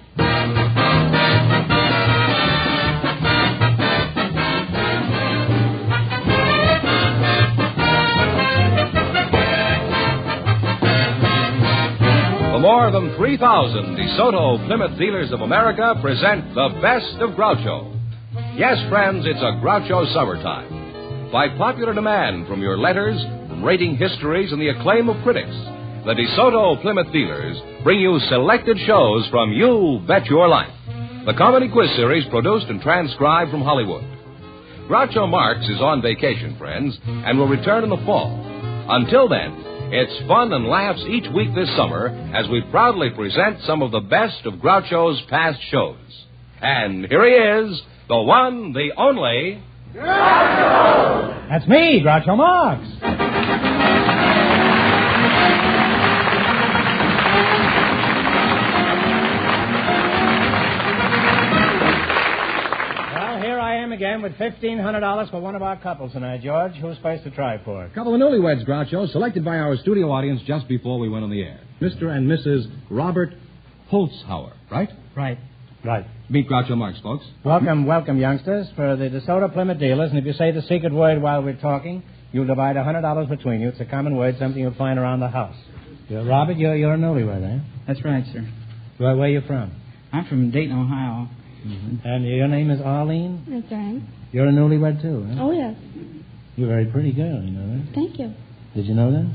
The more than 3,000 DeSoto Plymouth Dealers of America present the best of Groucho. Yes, friends, it's a Groucho summertime. By popular demand from your letters, from rating histories, and the acclaim of critics, the DeSoto Plymouth Dealers bring you selected shows from You Bet Your Life, the comedy quiz series produced and transcribed from Hollywood. Groucho Marx is on vacation, friends, and will return in the fall. Until then, it's fun and laughs each week this summer as we proudly present some of the best of Groucho's past shows. And here he is, the one, the only... Groucho! That's me, Groucho Marx. Again with $1,500 for one of our couples tonight, George. Who's supposed to try for it? Couple of newlyweds, Groucho, selected by our studio audience just before we went on the air. Mr. and Mrs. Robert Holzhauer, right? Right. Meet Groucho Marx, folks. Welcome, youngsters, for the DeSoto Plymouth Dealers. And if you say the secret word while we're talking, you'll divide $100 between you. It's a common word, something you'll find around the house. Robert, you're a newlywed, eh? That's right, sir. Where are you from? I'm from Dayton, Ohio. Mm-hmm. And your name is Arlene? That's right. You're a newlywed, too, huh? Oh, yes. You're a very pretty girl, you know that? Thank you. Did you know that?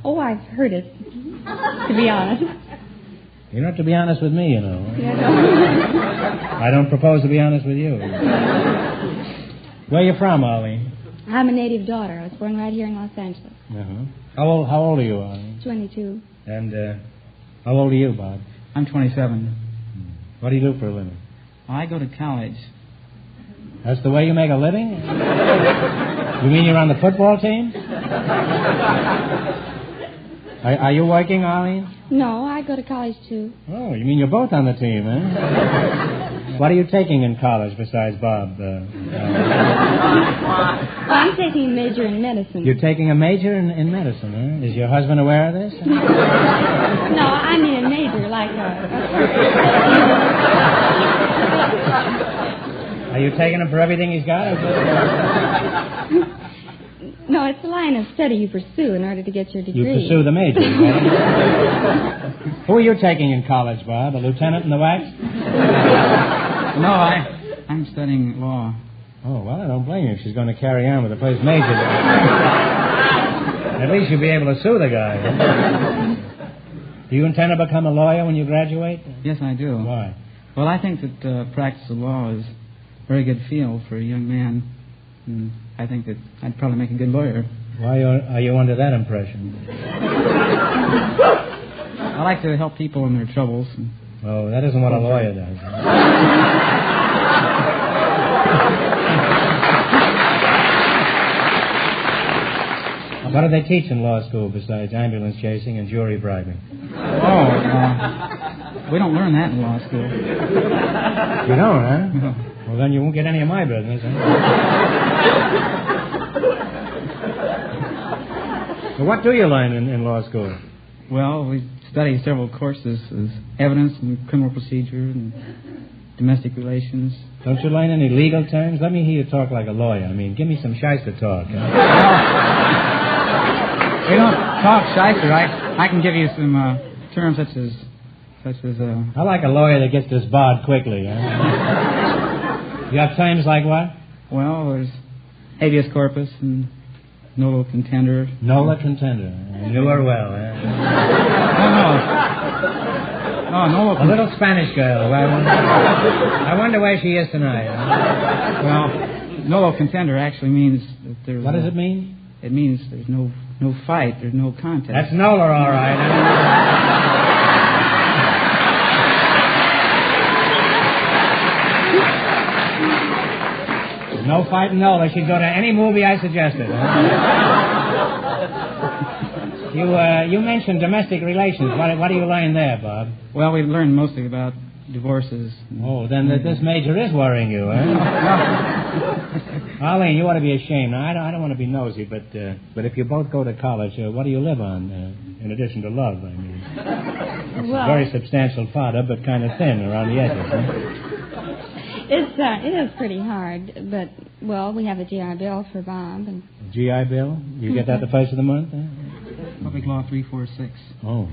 Oh, I've heard it, to be honest. You're not to be honest with me, you know. Yeah, no. I don't propose to be honest with you. Where are you from, Arlene? I'm a native daughter. I was born right here in Los Angeles. Uh-huh. How old are you, Arlene? 22. And how old are you, Bob? I'm 27. What do you do for a living? I go to college. That's the way you make a living? You mean you're on the football team? Are you working, Arlene? No, I go to college, too. Oh, you mean you're both on the team, eh? What are you taking in college besides Bob? I'm taking a major in medicine. You're taking a major in medicine, huh? Is your husband aware of this? No, I mean a major, like Are you taking him for everything he's got? No, it's a line of study you pursue in order to get your degree. You pursue the major, right? Who are you taking in college, Bob? A lieutenant in the wax? No, I'm studying law. Oh, well, I don't blame you if she's going to carry on with the first major. At least you'll be able to sue the guy. Do you intend to become a lawyer when you graduate? Yes, I do. Why? Well, I think that practice of law is a very good field for a young man. And I think that I'd probably make a good lawyer. Why are you under that impression? I like to help people in their troubles. Oh, that isn't what a lawyer does. What do they teach in law school besides ambulance chasing and jury bribing? We don't learn that in law school. You don't, huh? No. Well, then you won't get any of my business, huh? So what do you learn in law school? Well, we study several courses as evidence and criminal procedure and domestic relations. Don't you learn any legal terms? Let me hear you talk like a lawyer. I mean, give me some shyster talk. We don't talk shyster. I can give you some terms such as I like a lawyer that gets disbarred quickly. Huh? You have terms like what? Well, there's habeas corpus and Nolo Contender. Nola Contender. You knew her well, eh? No, Nolo A little Spanish girl. Well, I wonder where she is tonight. Well, Nolo Contender actually means that there's... What does it mean? It means there's no fight, there's no contest. That's Nola, all right. No fighting Nola. She'd go to any movie I suggested. You mentioned domestic relations. What do you learn there, Bob? Well, we learned mostly about divorces. Oh, then this major is worrying you, eh? Arlene, you ought to be ashamed. Now, I don't want to be nosy, but if you both go to college, what do you live on, in addition to love, I mean? It's a very substantial fodder, but kind of thin around the edges, huh? It is pretty hard, but, well, we have a GI Bill for Bob. And... GI Bill? You get that the first of the month? Eh? Public Law 346. Oh.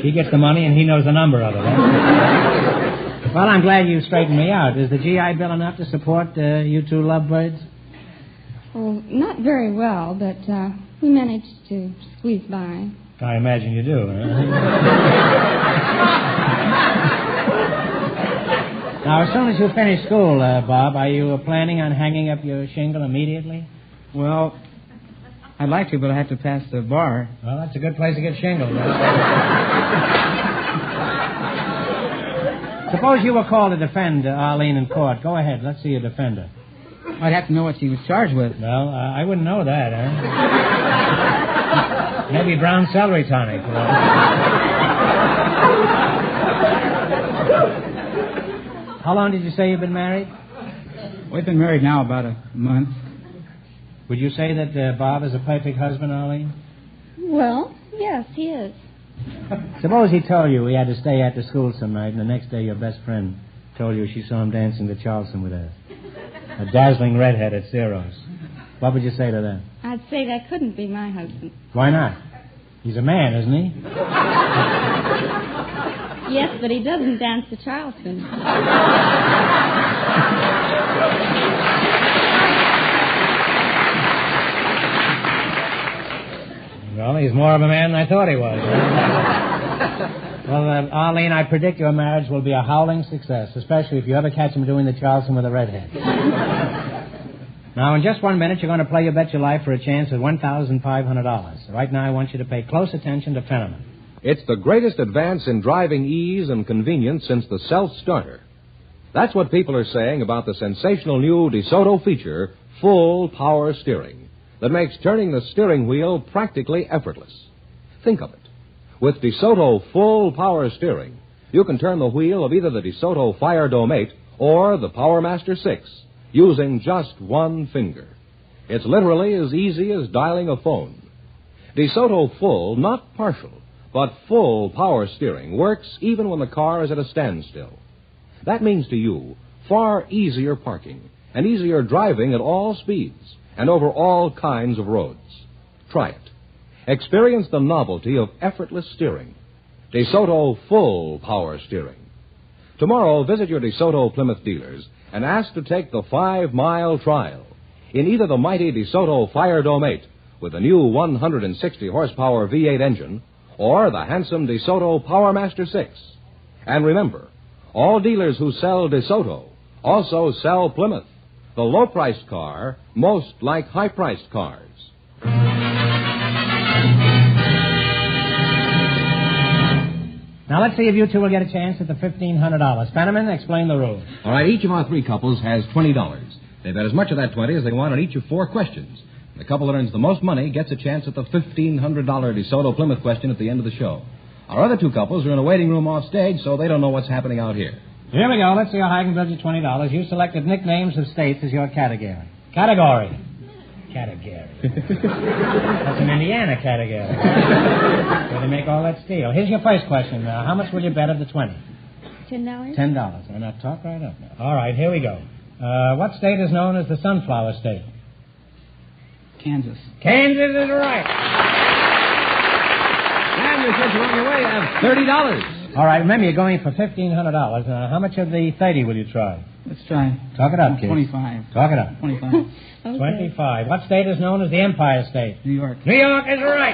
He gets the money and he knows the number of it, eh? Well, I'm glad you straightened me out. Is the GI Bill enough to support you two lovebirds? Well, not very well, but we managed to squeeze by. I imagine you do, huh? Now, as soon as you finish school, Bob, are you planning on hanging up your shingle immediately? Well, I'd like to, but I have to pass the bar. Well, that's a good place to get shingled. Suppose you were called to defend Arlene in court. Go ahead. Let's see you defend her. I'd have to know what she was charged with. Well, I wouldn't know that, huh? Maybe brown celery tonic. How long did you say you've been married? We've been married now about a month. Would you say that Bob is a perfect husband, Arlene? Well, yes, he is. Suppose he told you he had to stay after school some night, and the next day your best friend told you she saw him dancing to Charleston with a dazzling redhead at Ciro's. What would you say to that? I'd say that couldn't be my husband. Why not? He's a man, isn't he? Yes, but he doesn't dance to Charleston. Well, he's more of a man than I thought he was. Well, Arlene, I predict your marriage will be a howling success, especially if you ever catch him doing the Charleston with a redhead. Now, in just 1 minute, you're going to play You Bet Your Life for a chance at $1,500. Right now, I want you to pay close attention to Fenneman. It's the greatest advance in driving ease and convenience since the self-starter. That's what people are saying about the sensational new DeSoto feature, Full Power Steering, that makes turning the steering wheel practically effortless. Think of it. With DeSoto Full Power Steering, you can turn the wheel of either the DeSoto Fire Dome 8 or the Power Master 6 using just one finger. It's literally as easy as dialing a phone. DeSoto Full, not partial, but full power steering works even when the car is at a standstill. That means to you far easier parking and easier driving at all speeds and over all kinds of roads. Try it. Experience the novelty of effortless steering. DeSoto Full Power Steering. Tomorrow, visit your DeSoto Plymouth dealers and ask to take the 5-mile trial in either the mighty DeSoto Fire Dome 8 with the new 160-horsepower V8 engine or the handsome DeSoto Power Master 6. And remember, all dealers who sell DeSoto also sell Plymouth, the low-priced car most like high-priced cars. Now, let's see if you two will get a chance at the $1,500. Fenneman, explain the rules. All right, each of our three couples has $20. They've got as much of that 20 as they want on each of 4 questions. The couple that earns the most money gets a chance at the $1,500 DeSoto Plymouth question at the end of the show. Our other 2 couples are in a waiting room off stage, so they don't know what's happening out here. Here we go. Let's see how high I can build you $20. You selected nicknames of states as your category. Category. That's an Indiana category. Where they make all that steel. Here's your first question. How much will you bet of the 20? $10. $10. And I'll talk right up now. All right, here we go. What state is known as the Sunflower State? Kansas. Kansas is right. And you said you're on your way. You have $30. All right, remember, you're going for $1,500. How much of the 30 will you try? Let's try. Talk it up, kids. 25. Talk it up. 25. Okay. 25. What state is known as the Empire State? New York. New York is right.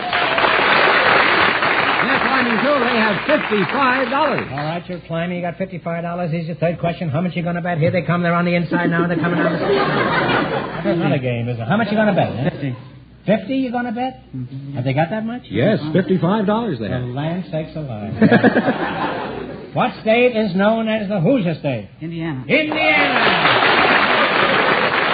They're climbing, too. They have $55. All right, you're climbing. You got $55. Here's your third question. How much you going to bet? Here they come. They're on the inside now. They're coming on the side. That's not a game, is it? How much you going to bet? 50. 50 you going to bet? Mm-hmm. Have they got that much? Yes, $55 they The have. land sakes alive. What state is known as the Hoosier State? Indiana. Indiana!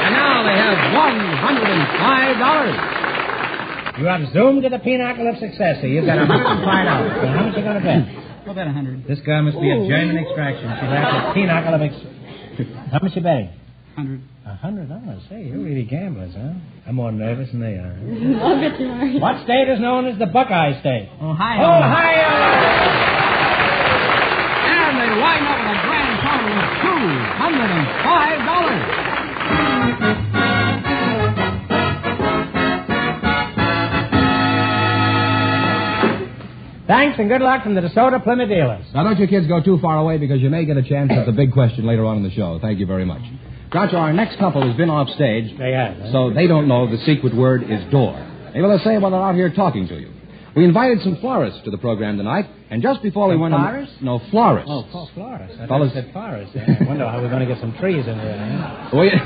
And now they have $105. You have zoomed to the pinnacle of success here. You've got $105. Now, how much you going to bet? We'll bet 100. This girl must be of German extraction. She's at the pinnacle of How much you betting? 100. $100. Hey, you're really gamblers, huh? I'm more nervous than they are. I'll bet you are. What state is known as the Buckeye State? Ohio. Ohio! And they wind up with a grand total of $205. Thanks and good luck from the DeSoto Plymouth dealers. Now, don't you kids go too far away because you may get a chance at the big question later on in the show. Thank you very much. Groucho, our next couple has been off stage. They have. Huh? So they don't know the secret word is door. Maybe they'll say while they're out here talking to you. We invited some florists to the program tonight, and just before we went florists? No, florists. Oh, florists. I Fellas... said florists. I wonder how we're going to get some trees in there. Huh? Oh, yeah.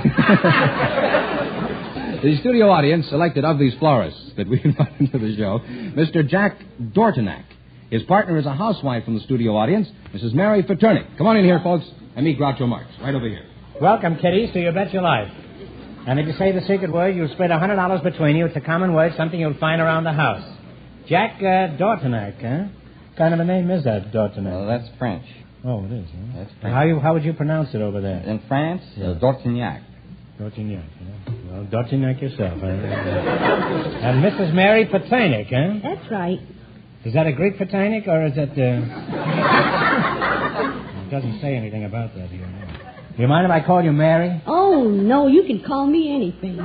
The studio audience selected of these florists that we invited to the show Mr. Jack Dortonak. His partner is a housewife from the studio audience, Mrs. Mary Paternick. Come on in here, folks, and meet Groucho Marx, right over here. Welcome, kiddies, to You Bet Your Life. And if you say the secret word, you'll split $100 between you. It's a common word, something you'll find around the house. Jack Dortonak, huh? What kind of a name is that, Dortonak? Well, that's French. Oh, it is, huh? That's French. How would you pronounce it over there? In France, Dortignac. Dortignac, huh? Well, Dortignac yourself, huh? And Mrs. Mary Paternick, huh? That's right. Is that a Greek Paternick, or is it, It doesn't say anything about that here. No. Do you mind if I call you Mary? Oh, no, you can call me anything.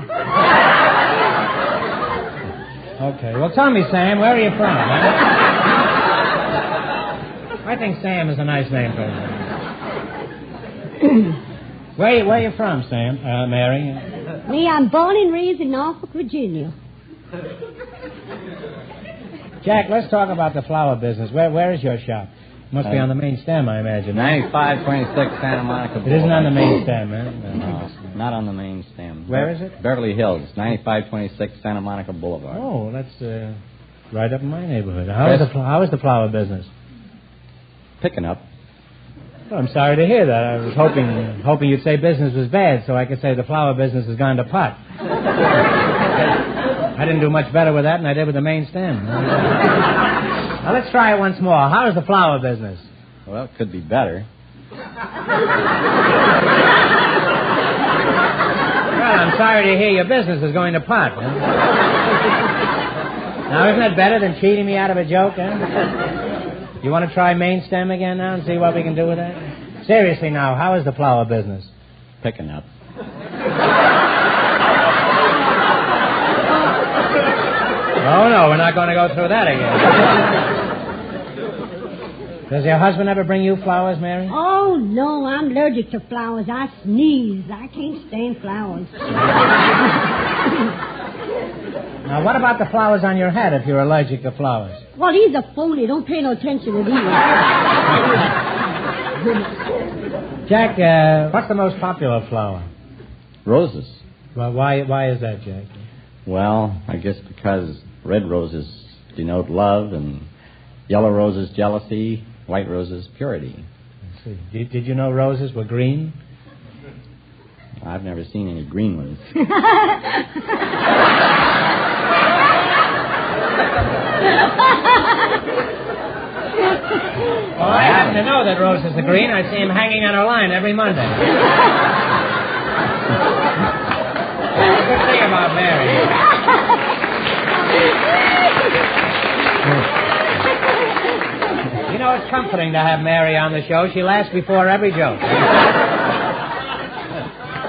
Okay. Well, tell me, Sam, where are you from? Huh? I think Sam is a nice name for you. Where are you from, Sam? Mary? Me, I'm born and raised in Norfolk, Virginia. Jack, let's talk about the flower business. Where is your shop? Must be on the main stem, I imagine. 9526 Santa Monica Boulevard. It isn't on the main stem, huh? No, not on the main stem. Where is it? Beverly Hills, 9526 Santa Monica Boulevard. Oh, that's right up in my neighborhood. How is the flower business? Picking up. Well, I'm sorry to hear that. I was hoping you'd say business was bad so I could say the flower business has gone to pot. I didn't do much better with that than I did with the main stem. Now, let's try it once more. How is the flower business? Well, it could be better. Well, I'm sorry to hear your business is going to pot. Huh? Now, isn't that better than cheating me out of a joke, huh? You want to try main stem again now and see what we can do with that? Seriously now, how is the flower business? Picking up. Oh, no, we're not going to go through that again. Does your husband ever bring you flowers, Mary? Oh, no, I'm allergic to flowers. I sneeze. I can't stand flowers. Now, what about the flowers on your hat if you're allergic to flowers? Well, these are phony. Don't pay no attention to these. Jack, what's the most popular flower? Roses. Well, why is that, Jack? Well, I guess because red roses denote love, and yellow roses jealousy, white roses purity. I see. Did you know roses were green? I've never seen any green ones. Well, I happen to know that roses are green. I see him hanging on our line every Monday. That's a good thing about Mary. You know, it's comforting to have Mary on the show. She laughs before every joke.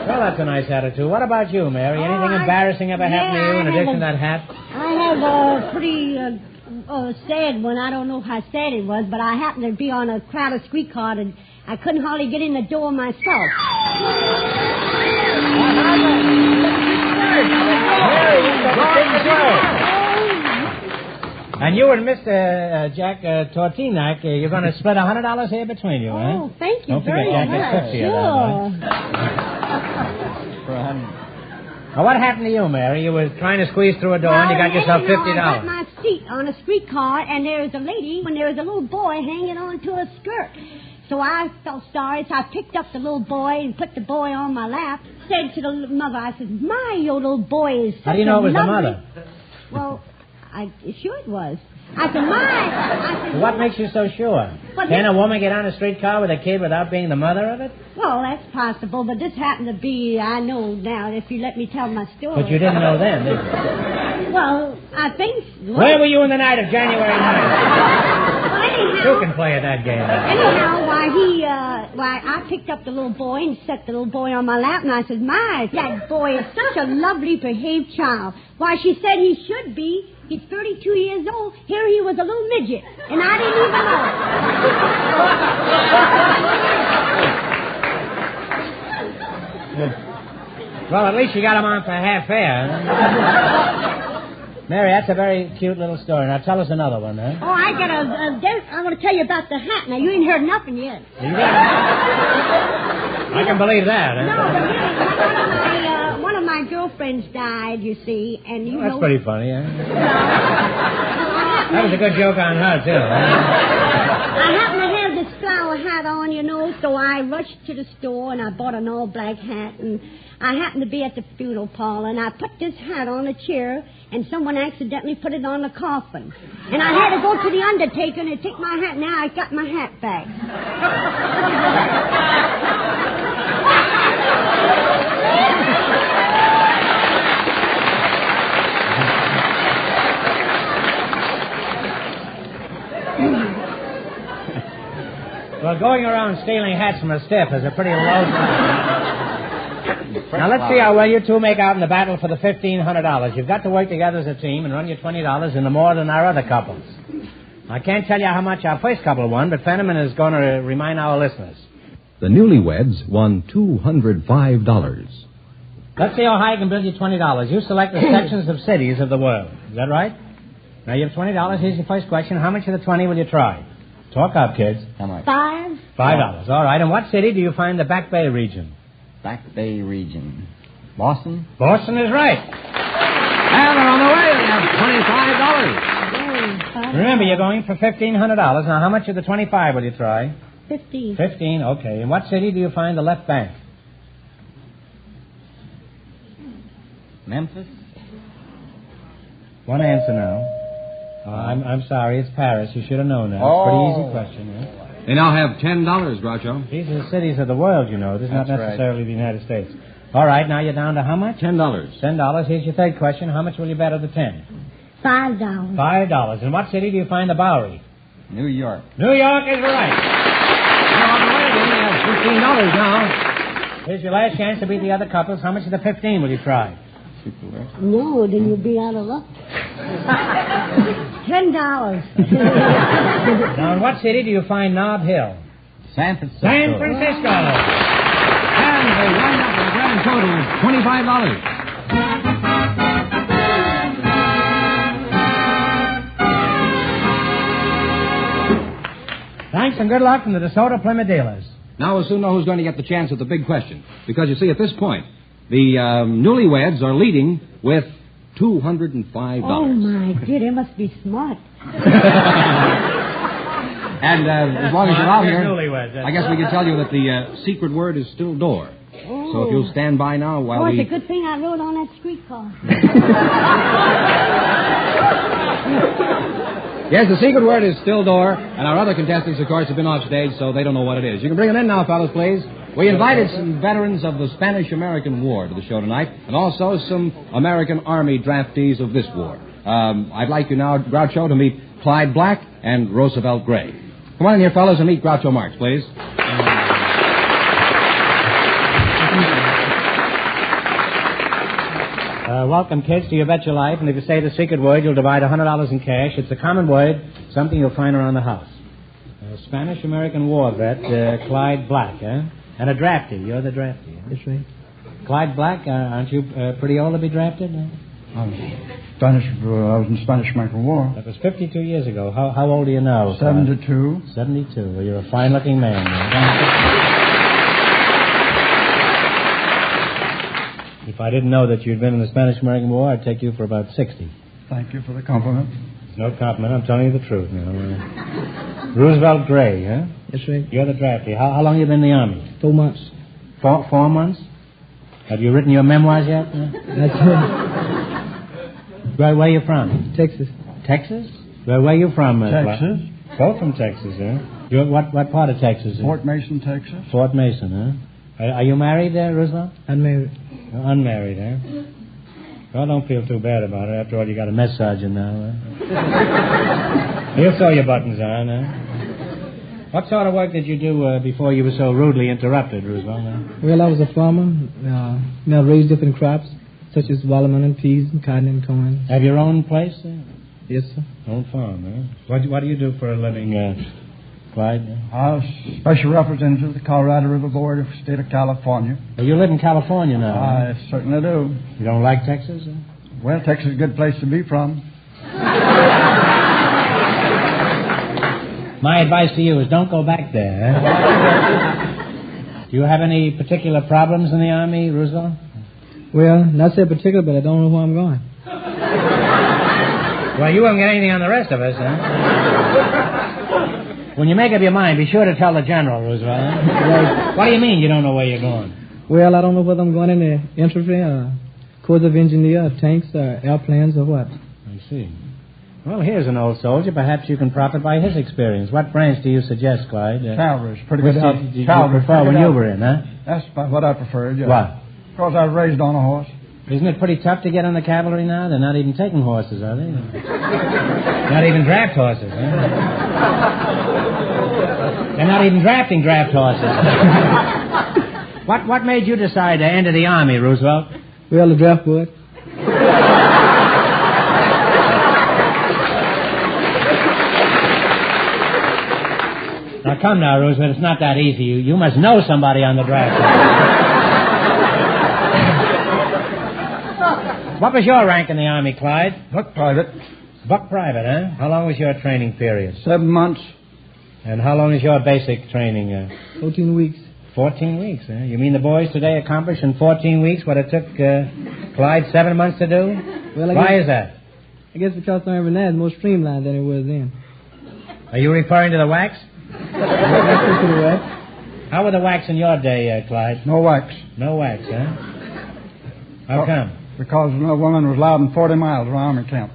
Well, that's a nice attitude. What about you, Mary? Anything embarrassing ever happened to you in addition to that hat? I have a pretty sad one. I don't know how sad it was, but I happened to be on a crowded streetcar, and I couldn't hardly get in the door myself. And you and Mr. Jack Tortinak, you're going to split $100 here between you, huh? Oh, thank you Don't forget, very Jack much. gets 50 of that, boy. Now, what happened to you, Mary? You were trying to squeeze through a door and you got yourself $50. I got my seat on a streetcar, and there was a lady, and there was a little boy hanging onto a skirt. So I felt sorry, so I picked up the little boy and put the boy on my lap. Said to the mother, I said, my, your little boy is such How do you know a it was the lovely... mother? Well, sure it was. I said, my... What makes you so sure? Can a woman get on a streetcar with a kid without being the mother of it? Well, that's possible, but this happened to be, I know now, if you let me tell my story. But you didn't know then, did you? Well, I think... Where were you on the night of January 9th? Well, anyhow... Who can play at that game? Anyhow, I picked up the little boy and set the little boy on my lap, and I said, my, that boy is such a lovely behaved child. Why, she said he should be. He's 32 years old. Here he was a little midget, and I didn't even know. Well, at least you got him on for half fare. Mary, that's a very cute little story. Now, tell us another one, huh? Oh, I want to tell you about the hat. Now, you ain't heard nothing yet. I can believe that, huh? No, but really, one of my girlfriends died, you see, and you know... That's pretty funny, huh? That was a good joke on her, too. I happened to have this flower hat on, you know, so I rushed to the store and I bought an all-black hat, and I happened to be at the funeral parlor, and I put this hat on a chair, and someone accidentally put it on the coffin. And I had to go to the undertaker and take my hat. Now I got my hat back. Well, going around stealing hats from a stiff is a pretty low... Now, let's see how well you two make out in the battle for the $1,500. You've got to work together as a team and run your $20 into more than our other couples. I can't tell you how much our first couple won, but Fenneman is going to remind our listeners. The newlyweds won $205. Let's see how high I can build you $20. You select the sections of cities of the world. Is that right? Now, you have $20. Here's your first question. How much of the 20 will you try? Talk up, kids. How much? $5. $5. All right. In what city do you find the Back Bay region? Back Bay region. Boston? Boston is right. And they're on the way. They have $25. Remember, you're going for $1,500. Now, how much of the 25 will you try? 15. 15, okay. In what city do you find the left bank? Memphis? One answer now. I'm sorry, it's Paris. You should have known that. It's a pretty easy question, yeah? They now have $10, Groucho. These are the cities of the world, you know. This is not necessarily the United States. All right, now you're down to how much? $10. $10. Here's your third question. How much will you bet of the 10? $5. $5. In what city do you find the Bowery? New York. New York is right. $15 now. Here's your last chance to beat the other couples. How much of the 15 will you try? No, then you'll be out of luck. $10. Now, in what city do you find Nob Hill? San Francisco. San Francisco. And they wind up with a grand total of $25. Thanks and good luck from the DeSoto Plymouth dealers. Now we'll soon know who's going to get the chance at the big question. Because, you see, at this point, the newlyweds are leading with $205. Oh, my dear, they must be smart. And as long as you're out here, newlyweds, I guess we can tell you that the secret word is still door. Oh. So if you'll stand by now while it's a good thing I rode on that streetcar. Yes, the secret word is still door, and our other contestants, of course, have been off stage, so they don't know what it is. You can bring them in now, fellas, please. We invited some veterans of the Spanish-American War to the show tonight, and also some American Army draftees of this war. I'd like you now, Groucho, to meet Clyde Black and Roosevelt Gray. Come on in here, fellas, and meet Groucho Marx, please. Welcome, kids, to You Bet Your Life. And if you say the secret word, you'll divide $100 in cash. It's a common word, something you'll find around the house. Spanish-American War vet, Clyde Black, eh? And a drafty. You're the drafty. Huh? That's right. Clyde Black, aren't you pretty old to be drafted? I was in the Spanish-American War. That was 52 years ago. How old are you now? 72. 72. Well, you're a fine-looking man. If I didn't know that you'd been in the Spanish-American War, I'd take you for about 60. Thank you for the compliment. No compliment. I'm telling you the truth now. Roosevelt Gray, huh? That's right. You're the drafty. How long have you been in the Army? 4 months. 4 months? Have you written your memoirs yet? That's right. Where are you from? Texas. Texas? Where are you from? Texas. Both from Texas, huh? You're what part of Texas? Fort Mason, Texas. Fort Mason, huh? Are you married there, Roosevelt? Unmarried. Unmarried, huh? Well, don't feel too bad about it. After all, you got a mess sergeant now, huh? He'll sew your buttons on, huh? What sort of work did you do before you were so rudely interrupted, Roosevelt? Huh? Well, I was a farmer. I raised different crops, such as watermelon and peas and cotton and corn. Have your own place? Yes, sir. Own farm, huh? What do you do for a living, Clyde? I was special representative of the Colorado River Board of the state of California. Well, you live in California now. I certainly do. You don't like Texas? Huh? Well, Texas is a good place to be from. My advice to you is don't go back there. Do you have any particular problems in the Army, Roosevelt? Well, not so particular, but I don't know where I'm going. Well, you won't get anything on the rest of us, huh? When you make up your mind, be sure to tell the general, Roosevelt. Huh? Right. What do you mean you don't know where you're going? Well, I don't know whether I'm going in the infantry or Corps of Engineers, tanks or airplanes or what. I see. Well, here's an old soldier. Perhaps you can profit by his experience. What branch do you suggest, Clyde? Cavalry's pretty good. Did you prefer when you were in, huh? That's what I preferred, yeah. What? Because I was raised on a horse. Isn't it pretty tough to get in the cavalry now? They're not even taking horses, are they? Not even draft horses, huh? They're not even drafting draft horses. What made you decide to enter the Army, Roosevelt? Well, the draft board. Now, come now, Roosevelt. It's not that easy. You must know somebody on the draft board. What was your rank in the Army, Clyde? Buck private. Buck private, huh? How long was your training period? 7 months. And how long is your basic training? 14 weeks. 14 weeks, huh? You mean the boys today accomplished in 14 weeks what it took Clyde 7 months to do? Well, Why is that? I guess because some of that is more streamlined than it was then. Are you referring to the wax? Wax. How were the wax in your day, Clyde? No wax. No wax, huh? How come? Because no woman was allowed in 40 miles of Army camp.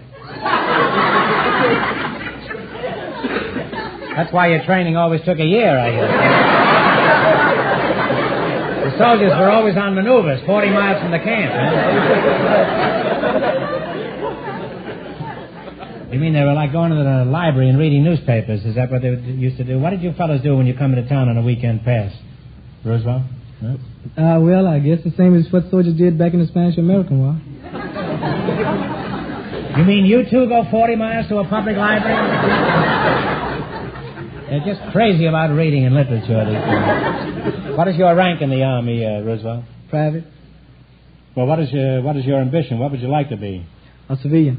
That's why your training always took a year, I guess. The soldiers were always on maneuvers, 40 miles from the camp, huh? You mean they were like going to the library and reading newspapers? Is that what they used to do? What did you fellows do when you come into town on a weekend pass? Roosevelt? Huh? Well, I guess the same as what soldiers did back in the Spanish-American War. You mean you two go 40 miles to a public library? They're just crazy about reading and literature these days. What is your rank in the Army, Roosevelt? Private. Well, what is your ambition? What would you like to be? A civilian.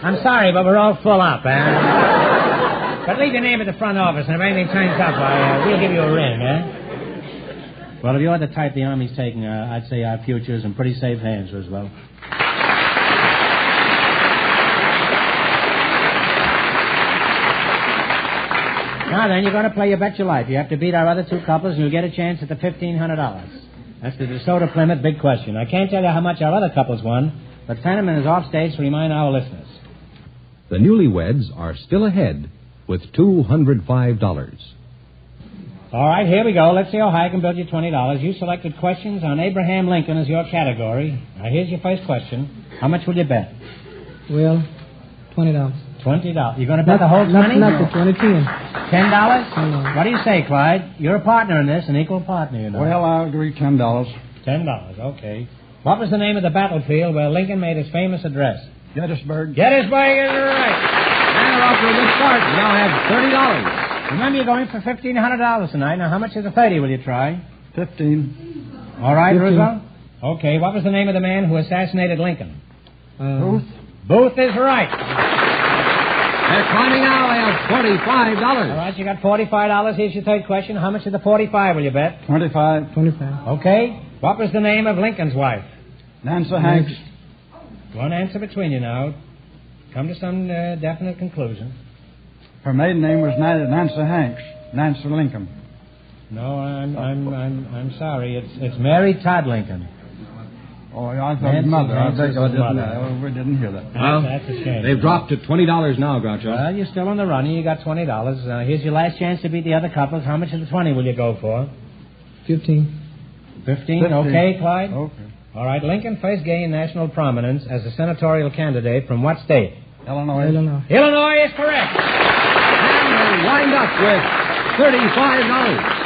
I'm sorry, but we're all full up, huh? But leave your name at the front office, and if anything turns up, we'll give you a ring, huh? Well, if you're the type the Army's taking, I'd say our future is in pretty safe hands, Roosevelt. Now then, you're going to play your bet your life. You have to beat our other two couples, and you'll get a chance at the $1,500. That's the DeSoto Plymouth big question. I can't tell you how much our other couples won, but Fenneman is off stage to remind our listeners. The newlyweds are still ahead with $205. All right, here we go. Let's see how high I can build you $20. You selected questions on Abraham Lincoln as your category. Now, here's your first question. How much will you bet? Well, $20. $20. You're going to bet the whole 20? Not the 20, 10. $10? What do you say, Clyde? You're a partner in this, an equal partner, you know. Well, I'll agree $10. $10, okay. What was the name of the battlefield where Lincoln made his famous address? Gettysburg. Gettysburg is right. And we're off to a good start. We now have $30. Remember, you're going for $1,500 tonight. Now, how much is the 30 will you try? 15. All right, 15. Roosevelt? Okay, what was the name of the man who assassinated Lincoln? Booth. Booth is right. They're climbing now. They have $45. All right, you got $45. Here's your third question. How much of the 45 will you bet? 25. Okay. What was the name of Lincoln's wife? Nancy Hanks. One answer between you now. Come to some definite conclusion. Her maiden name was Nancy Hanks. Nancy Lincoln. No, I'm sorry. It's Mary Todd Lincoln. Oh, I thought mother. I think I didn't hear that. Well, that's a shame. They've dropped to $20 now, Groucho. Well, you're still on the run. You got $20. Here's your last chance to beat the other couples. How much of the 20 will you go for? 15. 15? Okay, Clyde? Okay. All right. Lincoln first gained national prominence as a senatorial candidate from what state? Illinois. Illinois is correct. And they wind up with $35.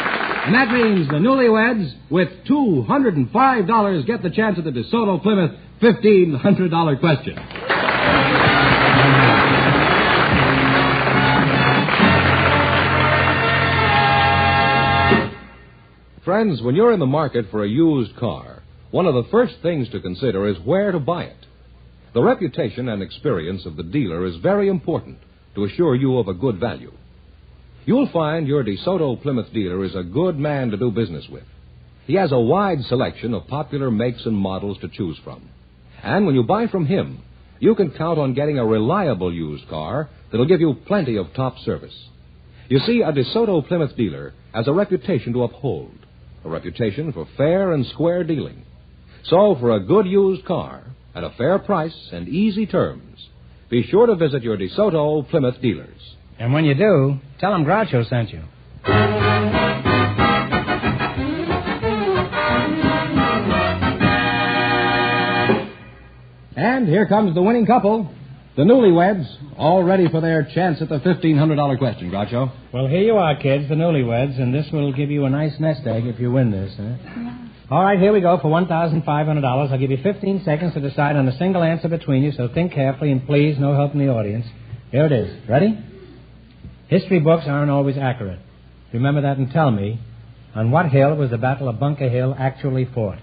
And that means the newlyweds, with $205, get the chance at the DeSoto Plymouth $1,500 question. Friends, when you're in the market for a used car, one of the first things to consider is where to buy it. The reputation and experience of the dealer is very important to assure you of a good value. You'll find your DeSoto Plymouth dealer is a good man to do business with. He has a wide selection of popular makes and models to choose from. And when you buy from him, you can count on getting a reliable used car that'll give you plenty of top service. You see, a DeSoto Plymouth dealer has a reputation to uphold, a reputation for fair and square dealing. So, for a good used car at a fair price and easy terms, be sure to visit your DeSoto Plymouth dealers. And when you do, tell them Groucho sent you. And here comes the winning couple, the newlyweds, all ready for their chance at the $1,500 question, Groucho. Well, here you are, kids, the newlyweds, and this will give you a nice nest egg if you win this. Huh? All right, here we go for $1,500. I'll give you 15 seconds to decide on a single answer between you, so think carefully, and please, no help in the audience. Here it is. Ready? History books aren't always accurate. Remember that and tell me, on what hill was the Battle of Bunker Hill actually fought?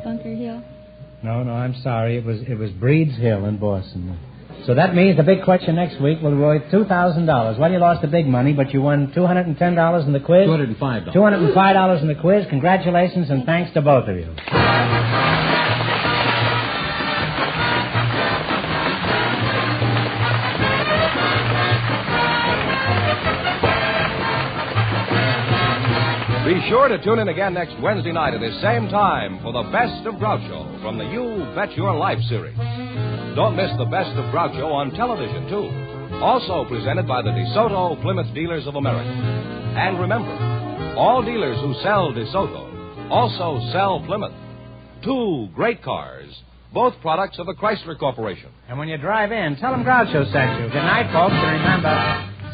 Bunker Hill? No, I'm sorry. It was Breed's Hill in Boston. So that means the big question next week will be worth $2,000. Well, you lost the big money, but you won $210 in the quiz. $205. $205 in the quiz. Congratulations, and thanks to both of you. Be sure to tune in again next Wednesday night at this same time for the Best of Groucho from the You Bet Your Life series. Don't miss the Best of Groucho on television, too. Also presented by the DeSoto Plymouth Dealers of America. And remember, all dealers who sell DeSoto also sell Plymouth. Two great cars, both products of the Chrysler Corporation. And when you drive in, tell them Groucho sent you. Good night, folks, and remember,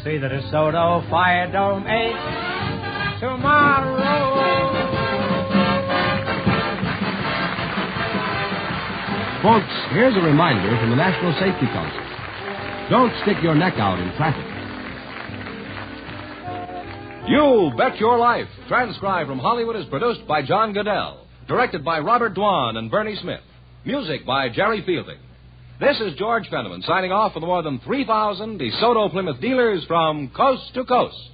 see the DeSoto Fire Dome 8 tomorrow. Folks, here's a reminder from the National Safety Council. Don't stick your neck out in traffic. You Bet Your Life, transcribed from Hollywood, is produced by John Goodell, directed by Robert Dwan and Bernie Smith, music by Jerry Fielding. This is George Fenneman signing off for the more than 3,000 DeSoto Plymouth dealers from coast to coast.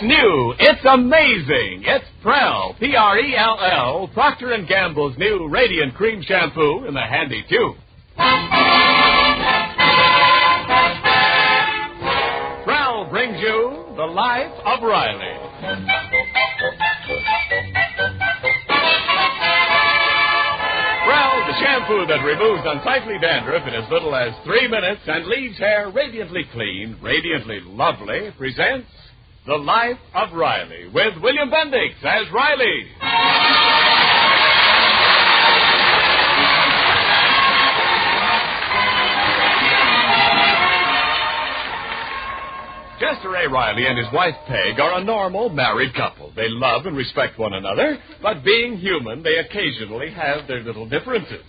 It's new. It's amazing. It's Prell, P-R-E-L-L, Procter & Gamble's new Radiant Cream Shampoo in the handy tube. Prell brings you The Life of Riley. Prell, the shampoo that removes unsightly dandruff in as little as 3 minutes and leaves hair radiantly clean, radiantly lovely, presents The Life of Riley with William Bendix as Riley. Jester A. Riley and his wife Peg are a normal married couple. They love and respect one another, but being human, they occasionally have their little differences.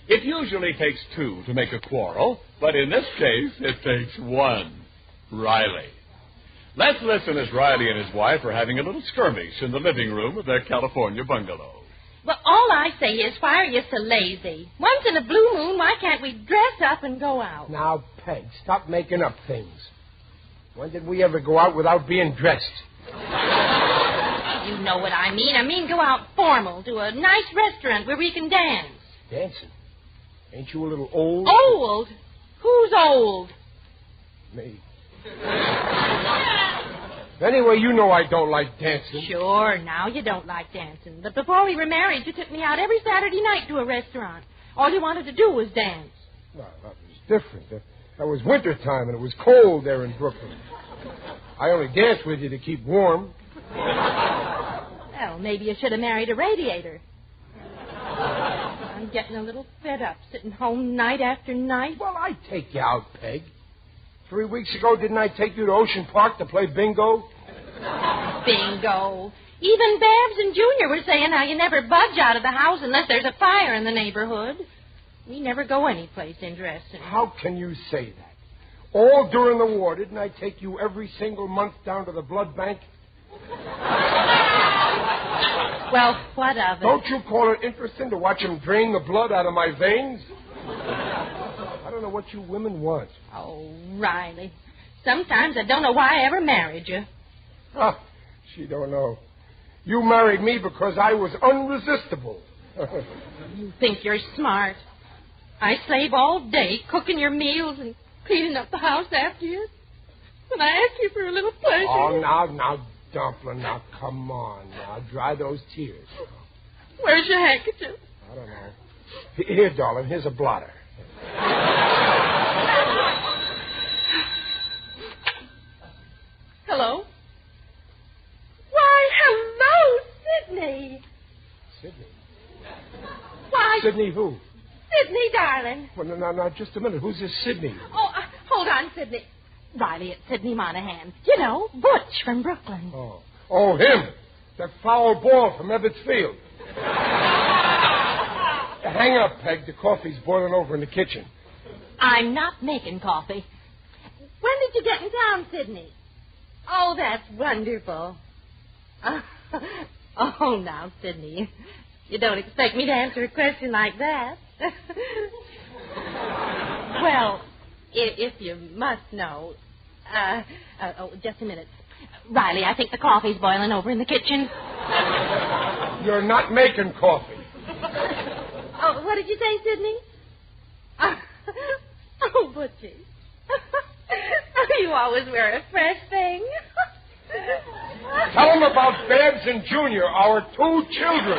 It usually takes two to make a quarrel, but in this case, it takes one. Riley. Let's listen as Riley and his wife are having a little skirmish in the living room of their California bungalow. Well, all I say is, why are you so lazy? Once in a blue moon, why can't we dress up and go out? Now, Peg, stop making up things. When did we ever go out without being dressed? You know what I mean. I mean go out formal to a nice restaurant where we can dance. Dancing? Ain't you a little old? Old? Who's old? Me. Anyway, you know I don't like dancing. Sure, now you don't like dancing. But before we were married, you took me out every Saturday night to a restaurant. All you wanted to do was dance. Well, that was different. That was wintertime, and it was cold there in Brooklyn. I only danced with you to keep warm. Well, maybe you should have married a radiator. I'm getting a little fed up sitting home night after night. Well, I'd take you out, Peg. 3 weeks ago, didn't I take you to Ocean Park to play bingo? Bingo. Even Babs and Junior were saying how you never budge out of the house unless there's a fire in the neighborhood. We never go anyplace interesting. How can you say that? All during the war, didn't I take you every single month down to the blood bank? Well, what of it? Don't you call it interesting to watch them drain the blood out of my veins? I don't know what you women want. Oh, Riley. Sometimes I don't know why I ever married you. Ah, she don't know. You married me because I was unresistible. You think you're smart. I slave all day cooking your meals and cleaning up the house after you. And I ask you for a little pleasure. Oh, now, Dumpling, now, come on. Now, dry those tears. Where's your handkerchief? I don't know. Here, darling, here's a blotter. Hello? Why, hello, Sidney. Sidney? Why? Sidney who? Sidney, darling. Well, now, just a minute. Who's this Sidney? Oh, hold on, Sidney. Riley, it's Sidney Monohan. You know, Butch from Brooklyn. Oh, him. That foul ball from Ebbets Field. Hang up, Peg. The coffee's boiling over in the kitchen. I'm not making coffee. When did you get in town, Sidney? Oh, that's wonderful. Oh, now, Sidney, you don't expect me to answer a question like that. Well, if you must know... just a minute. Riley, I think the coffee's boiling over in the kitchen. You're not making coffee. Oh, what did you say, Sidney? Oh, Butchie. You always wear a fresh thing. Tell them about Babs and Junior, our 2 children.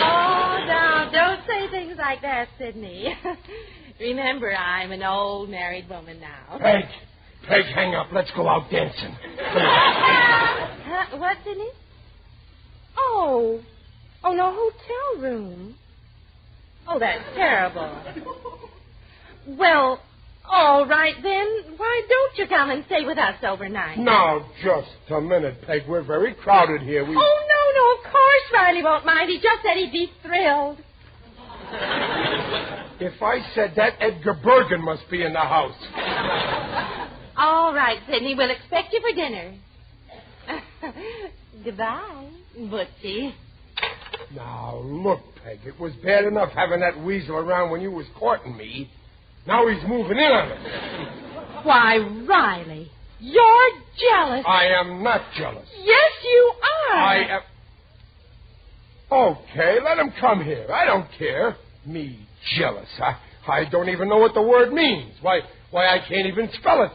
Oh, now, don't say things like that, Sidney. Remember, I'm an old married woman now. Peg, hang up. Let's go out dancing. What, Sidney? Oh, no hotel room. Oh, that's terrible. Well, all right then. Why don't you come and stay with us overnight? Now, just a minute, Peg. We're very crowded here. Oh, no, of course Riley won't mind. He just said he'd be thrilled. If I said that, Edgar Bergen must be in the house. All right, Sidney. We'll expect you for dinner. Goodbye, Butchie. Now, look, Peg, it was bad enough having that weasel around when you was courting me. Now he's moving in on us. Why, Riley. You're jealous. I am not jealous. Yes, you are. I am... Okay, let him come here. I don't care. Me jealous. I don't even know what the word means. Why, I can't even spell it.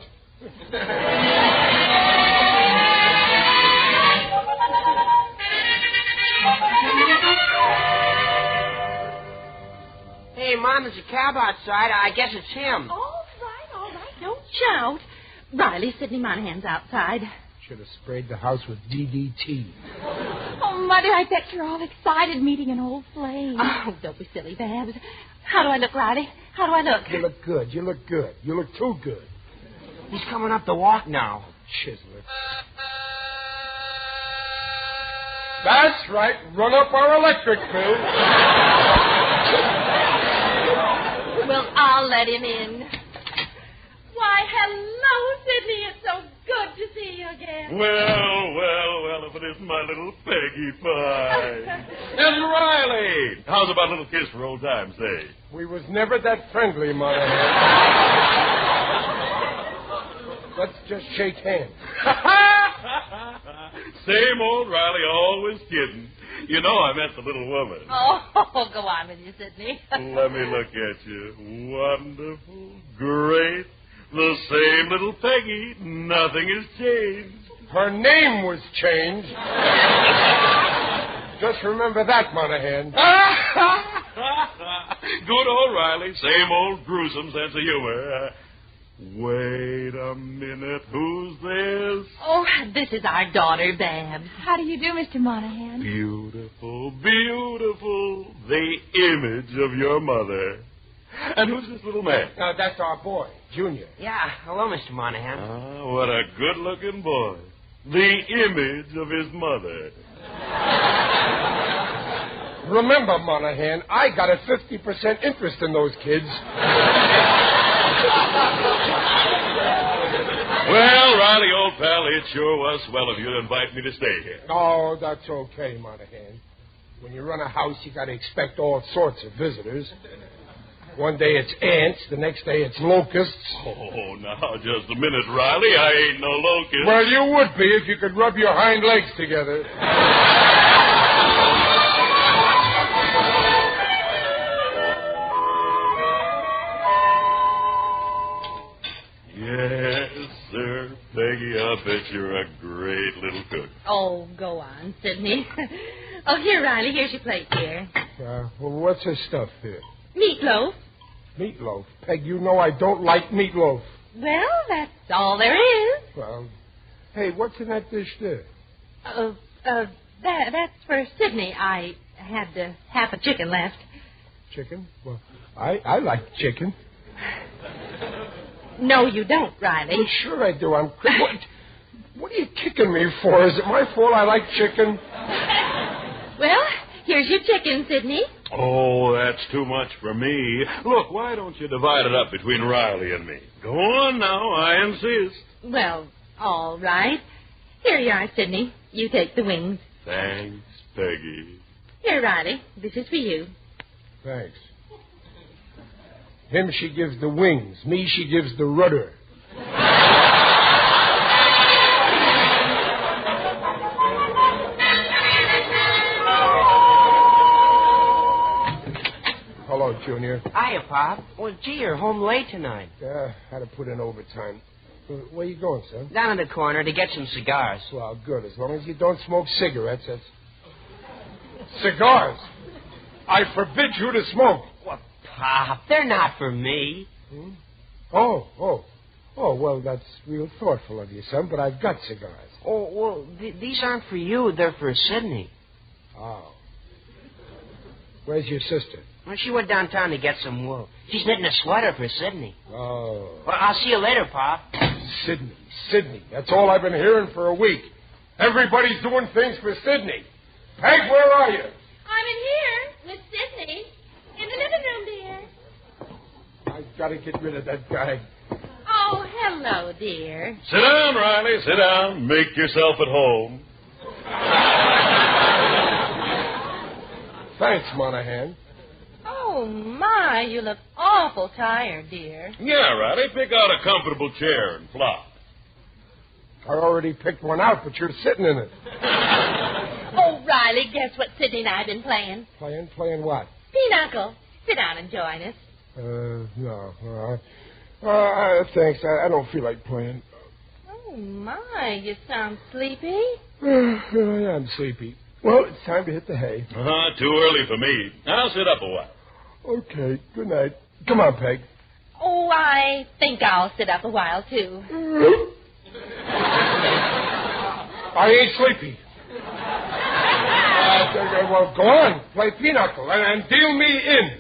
Hey, Mom, there's a cab outside. I guess it's him. All right. Don't shout. Riley, Sidney Monahan's outside. Should have sprayed the house with DDT. Oh, Mother, I bet you're all excited meeting an old flame. Oh, don't be silly, Babs. How do I look, Riley? How do I look? You look good. You look good. You look too good. He's coming up the walk now. Chiseler. That's right. Run up our electric bill. Well, I'll let him in. Why, hello, Sidney. It's so good to see you again. Well, if it isn't my little Peggy Pie. And Riley. How's about a little kiss for old time's sake? We was never that friendly, Monohan. Let's just shake hands. Same old Riley, always kidding. You know I meant the little woman. Oh, go on with you, Sidney. Let me look at you. Wonderful, great, the same little Peggy. Nothing has changed. Her name was changed. Just remember that, Monohan. Good old Riley, same old gruesome sense of humor. Wait a minute, who's this? Oh, this is our daughter, Babs. How do you do, Mr. Monahan? Beautiful, beautiful, the image of your mother. And who's this little man? That's our boy, Junior. Yeah, hello, Mr. Monahan. Ah, what a good-looking boy. The image of his mother. Remember, Monahan, I got a 50% interest in those kids. Well, Riley, old pal, it sure was swell of you to invite me to stay here. Oh, that's okay, Monahan. When you run a house, you got to expect all sorts of visitors. One day it's ants, the next day it's locusts. Oh, now, just a minute, Riley. I ain't no locust. Well, you would be if you could rub your hind legs together. Yes, sir. Peggy, I bet you're a great little cook. Oh, go on, Sidney. Oh, here, Riley, here's your plate, dear. Well, what's her stuff here? Meatloaf. Meatloaf? Peg, you know I don't like meatloaf. Well, that's all there is. Well, hey, what's in that dish there? That's for Sidney. I had half a chicken left. Chicken? Well, I like chicken. No, you don't, Riley. Well, sure I do. What are you kicking me for? Is it my fault I like chicken? Well, here's your chicken, Sidney. Oh, that's too much for me. Look, why don't you divide it up between Riley and me? Go on now, I insist. Well, all right. Here you are, Sidney. You take the wings. Thanks, Peggy. Here, Riley. This is for you. Thanks. Him she gives the wings. Me she gives the rudder. Hello, Junior. Hiya, Pop. Well, gee, you're home late tonight. Had to put in overtime. Where you going, son? Down in the corner to get some cigars. Well, good. As long as you don't smoke cigarettes, that's... Cigars? I forbid you to smoke. Well, Pop, they're not for me. Oh, well, that's real thoughtful of you, son, but I've got cigars. Oh, well, these aren't for you. They're for Sidney. Oh. Where's your sister? Well, she went downtown to get some wool. She's knitting a sweater for Sidney. Oh. Well, I'll see you later, Pop. Sidney. That's all I've been hearing for a week. Everybody's doing things for Sidney. Peg, where are you? I'm in here with Sidney. In the living room, dear. I've got to get rid of that guy. Oh, hello, dear. Sit down, Riley. Sit down. Make yourself at home. Thanks, Monahan. Oh, my, you look awful tired, dear. Yeah, Riley. Pick out a comfortable chair and flop. I already picked one out, but you're sitting in it. Oh, Riley, guess what Sidney and I have been playing? Playing what? Pinochle. Sit down and join us. No. Thanks. I don't feel like playing. Oh, my, you sound sleepy. I'm sleepy. Well, it's time to hit the hay. Too early for me. I'll sit up a while. Okay, good night. Come on, Peg. Oh, I think I'll sit up a while, too. I ain't sleepy. Well, go on. Play Pinochle and deal me in.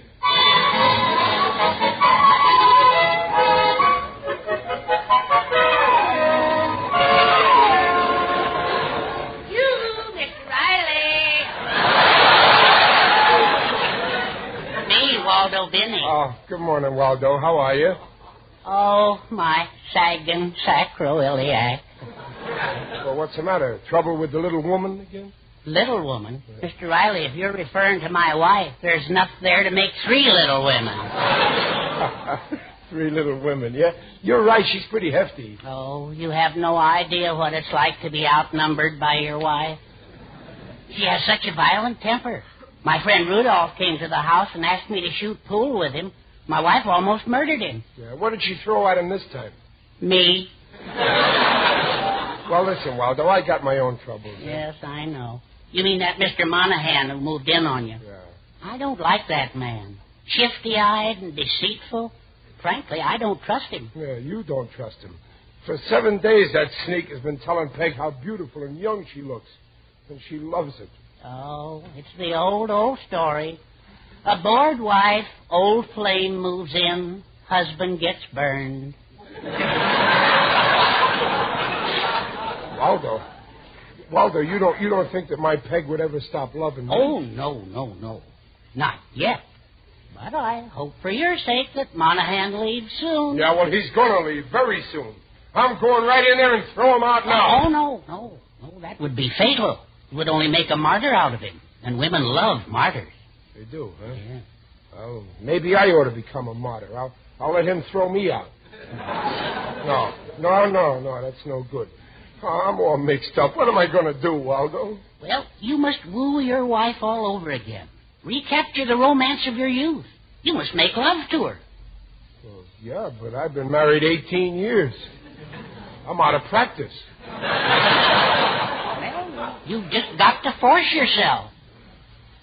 Waldo Binney. Oh, good morning, Waldo. How are you? Oh, my sagging sacroiliac. Well, what's the matter? Trouble with the little woman again? Little woman? Mr. Riley, if you're referring to my wife, there's enough there to make 3 little women. 3 little women, yeah? You're right, she's pretty hefty. Oh, you have no idea what it's like to be outnumbered by your wife. She has such a violent temper. My friend Rudolph came to the house and asked me to shoot pool with him. My wife almost murdered him. Yeah, what did she throw at him this time? Me. Well, listen, Waldo, I got my own troubles. Yes, I know. You mean that Mr. Monohan who moved in on you? Yeah. I don't like that man. Shifty-eyed and deceitful. Frankly, I don't trust him. Yeah, you don't trust him. For 7 days, that sneak has been telling Peg how beautiful and young she looks. And she loves it. Oh, it's the old story. A bored wife, old flame moves in, husband gets burned. Waldo, you don't think that my Peg would ever stop loving me? Oh, no. Not yet. But I hope for your sake that Monohan leaves soon. Yeah, well, he's going to leave very soon. I'm going right in there and throw him out now. Oh, no, that would be fatal. It would only make a martyr out of him. And women love martyrs. They do, huh? Yeah. Well, maybe I ought to become a martyr. I'll let him throw me out. No, that's no good. Oh, I'm all mixed up. What am I going to do, Waldo? Well, you must woo your wife all over again. Recapture the romance of your youth. You must make love to her. Well, yeah, but I've been married 18 years. I'm out of practice. You've just got to force yourself.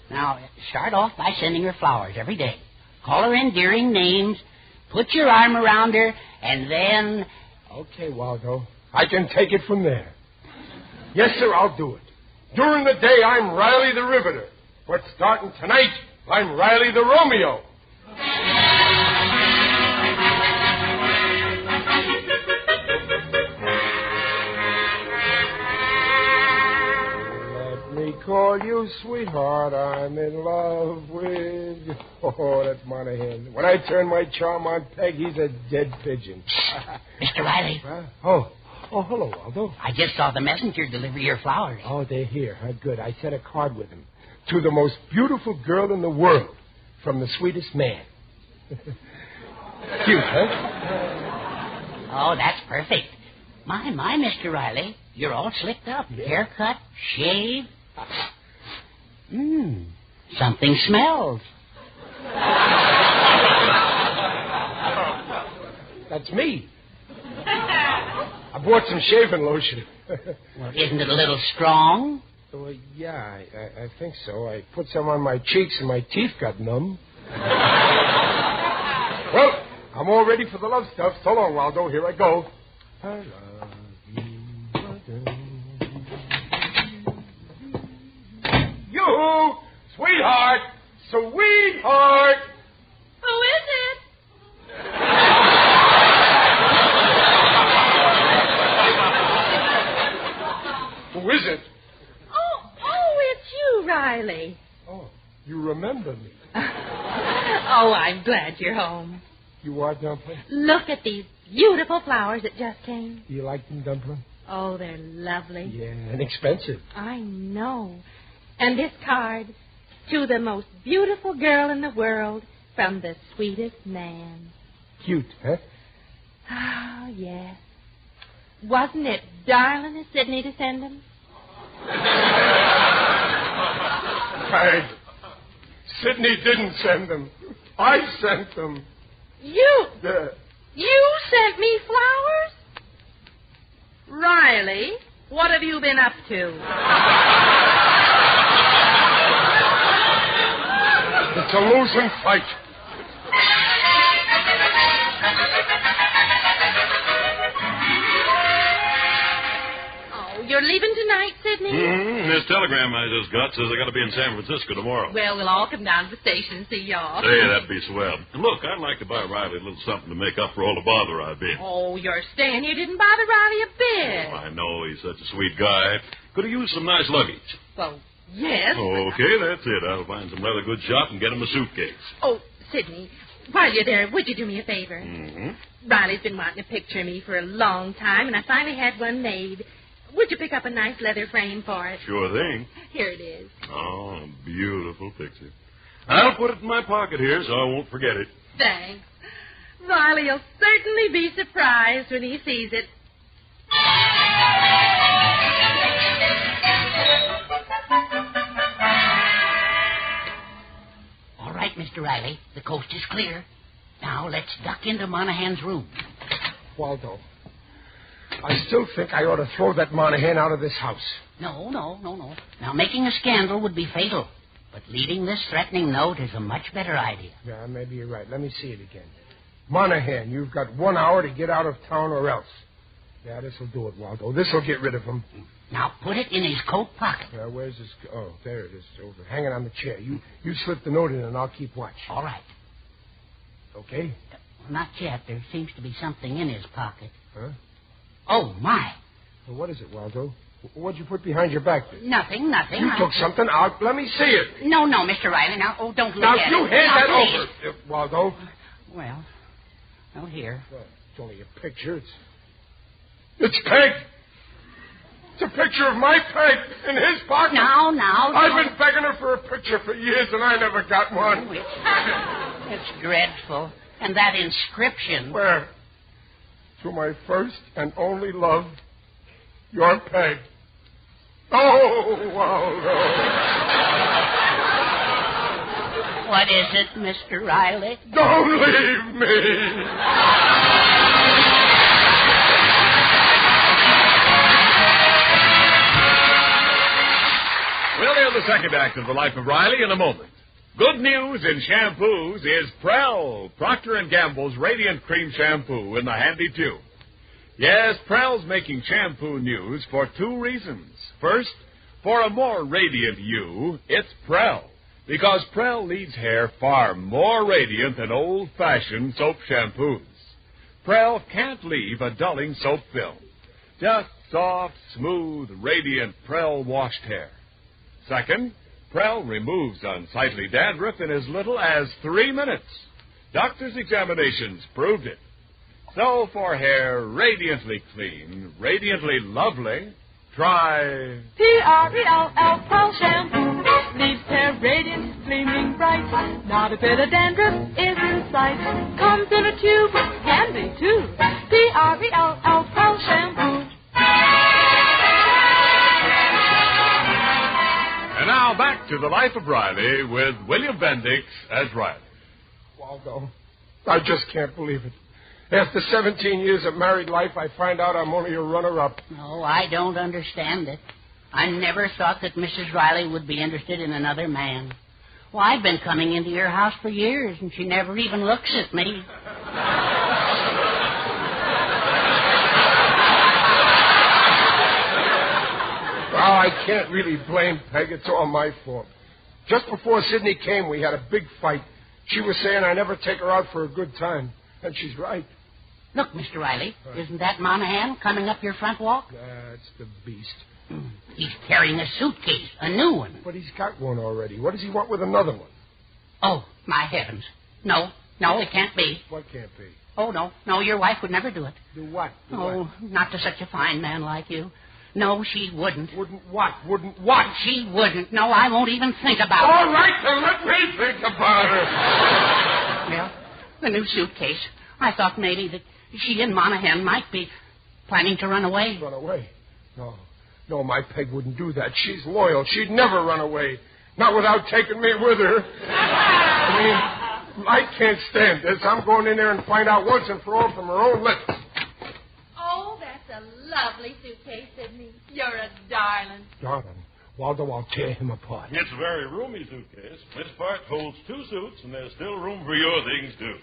Now, start off by sending her flowers every day. Call her endearing names. Put your arm around her, and then... Okay, Waldo. I can take it from there. Yes, sir, I'll do it. During the day, I'm Riley the Riveter. But starting tonight, I'm Riley the Romeo. Call you sweetheart, I'm in love with you. Oh, that's Monohan. When I turn my charm on Peg, he's a dead pigeon. Mr. Riley. Huh? Oh, hello, Waldo. I just saw the messenger deliver your flowers. Oh, they're here. Good. I sent a card with them. To the most beautiful girl in the world, from the sweetest man. Cute, huh? Oh, that's perfect. My, Mr. Riley. You're all slicked up. Yeah. Haircut, shave. Something smells. That's me. I bought some shaving lotion. Well, isn't it a little strong? Well, yeah, I think so. I put some on my cheeks and my teeth got numb. Well, I'm all ready for the love stuff. So long, Waldo. Here I go. I love you. You, sweetheart, sweetheart. Who is it? Who is it? Oh, it's you, Riley. Oh, you remember me. Oh, I'm glad you're home. You are, Dumpling? Look at these beautiful flowers that just came. Do you like them, Dumpling? Oh, they're lovely. Yeah, and expensive. I know. And this card, to the most beautiful girl in the world, from the sweetest man. Cute, huh? Oh, yes. Wasn't it darling of Sidney to send them? Peg, Sidney didn't send them. I sent them. You sent me flowers? Riley, what have you been up to? It's a losing fight. Oh, you're leaving tonight, Sidney? This telegram I just got says I got to be in San Francisco tomorrow. Well, we'll all come down to the station and see y'all. Say, that'd be swell. Look, I'd like to buy Riley a little something to make up for all the bother I've been. Oh, you're staying here didn't bother Riley a bit. I know, he's such a sweet guy. Could have used some nice luggage. Well, yes. Okay, that's it. I'll find some leather goods shop and get him a suitcase. Oh, Sidney, while you're there, would you do me a favor? Mm-hmm. Riley's been wanting a picture of me for a long time, and I finally had one made. Would you pick up a nice leather frame for it? Sure thing. Here it is. Oh, a beautiful picture. I'll put it in my pocket here so I won't forget it. Thanks. Riley'll certainly be surprised when he sees it. All right, Mr. Riley. The coast is clear. Now let's duck into Monahan's room. Waldo, I still think I ought to throw that Monahan out of this house. No. Now, making a scandal would be fatal. But leaving this threatening note is a much better idea. Yeah, maybe you're right. Let me see it again. Monahan, you've got 1 hour to get out of town or else. Yeah, this'll do it, Waldo. This'll get rid of him. Now put it in his coat pocket. Where's this? Oh, there it is. Over, hanging on the chair. You slip the note in and I'll keep watch. All right. Okay? Not yet. There seems to be something in his pocket. Huh? Oh, my. Well, what is it, Waldo? What'd you put behind your back there? Nothing. You took something out. Let me see it. No, Mr. Riley. Now, don't look now, at it. Now, you hand that please. over, Waldo. Well, here. Well, it's only a picture. It's Peg. It's a picture of my Peg in his pocket. Now. I've been begging her for a picture for years, and I never got one. It's dreadful. And that inscription. Where? To my first and only love, your Peg. Oh, Waldo. What is it, Mr. Riley? Don't leave me. We'll hear the second act of The Life of Riley in a moment. Good news in shampoos is Prell, Procter & Gamble's Radiant Cream Shampoo in the handy tube. Yes, Prell's making shampoo news for two reasons. First, for a more radiant you, it's Prell, because Prell leaves hair far more radiant than old-fashioned soap shampoos. Prell can't leave a dulling soap film. Just soft, smooth, radiant Prell-washed hair. Second, Prell removes unsightly dandruff in as little as 3 minutes. Doctors' examinations proved it. So for hair radiantly clean, radiantly lovely, try P-R-E-L-L Prell Shampoo. Leaves hair radiant, gleaming bright. Not a bit of dandruff is in sight. Comes in a tube, handy too. P-R-E-L-L Prell Shampoo. And now back to The Life of Riley with William Bendix as Riley. Waldo, I just can't believe it. After 17 years of married life, I find out I'm only a runner-up. No, I don't understand it. I never thought that Mrs. Riley would be interested in another man. Well, I've been coming into your house for years, and she never even looks at me. Well, I can't really blame Peg. It's all my fault. Just before Sidney came, we had a big fight. She was saying I never take her out for a good time. And she's right. Look, Mr. Riley, isn't that Monahan coming up your front walk? That's the beast. He's carrying a suitcase, a new one. But he's got one already. What does he want with another one? Oh, my heavens. No, it can't be. What can't be? Oh, no, your wife would never do it. Do what? Not to such a fine man like you. No, she wouldn't. Wouldn't what? Wouldn't what? She wouldn't. No, I won't even think about it. All right, then let me think about it. Well, the new suitcase. I thought maybe that she and Monahan might be... Planning to run away? Run away? No. No, my Peg wouldn't do that. She's loyal. She'd never run away. Not without taking me with her. I can't stand this. I'm going in there and find out once and for all from her own lips. Oh, that's a lovely suitcase, Sidney. You're a darling. Darling, Waldo, I'll tear him apart. It's a very roomy suitcase. This part holds 2 suits, and there's still room for your things, too.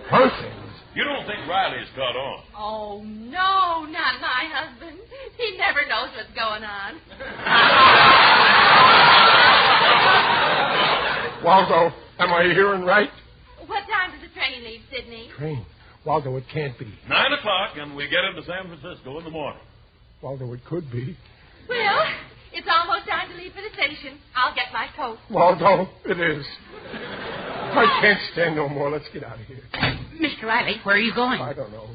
Her things? You don't think Riley's caught on? Oh, no, not my husband. He never knows what's going on. Waldo, am I hearing right? What time does the train leave, Sidney? Train? Waldo, it can't be. 9 o'clock, and we get into San Francisco in the morning. Waldo, it could be. Well, it's almost time to leave for the station. I'll get my coat. Waldo, it is. I can't stand no more. Let's get out of here. Mr. Riley, where are you going? I don't know.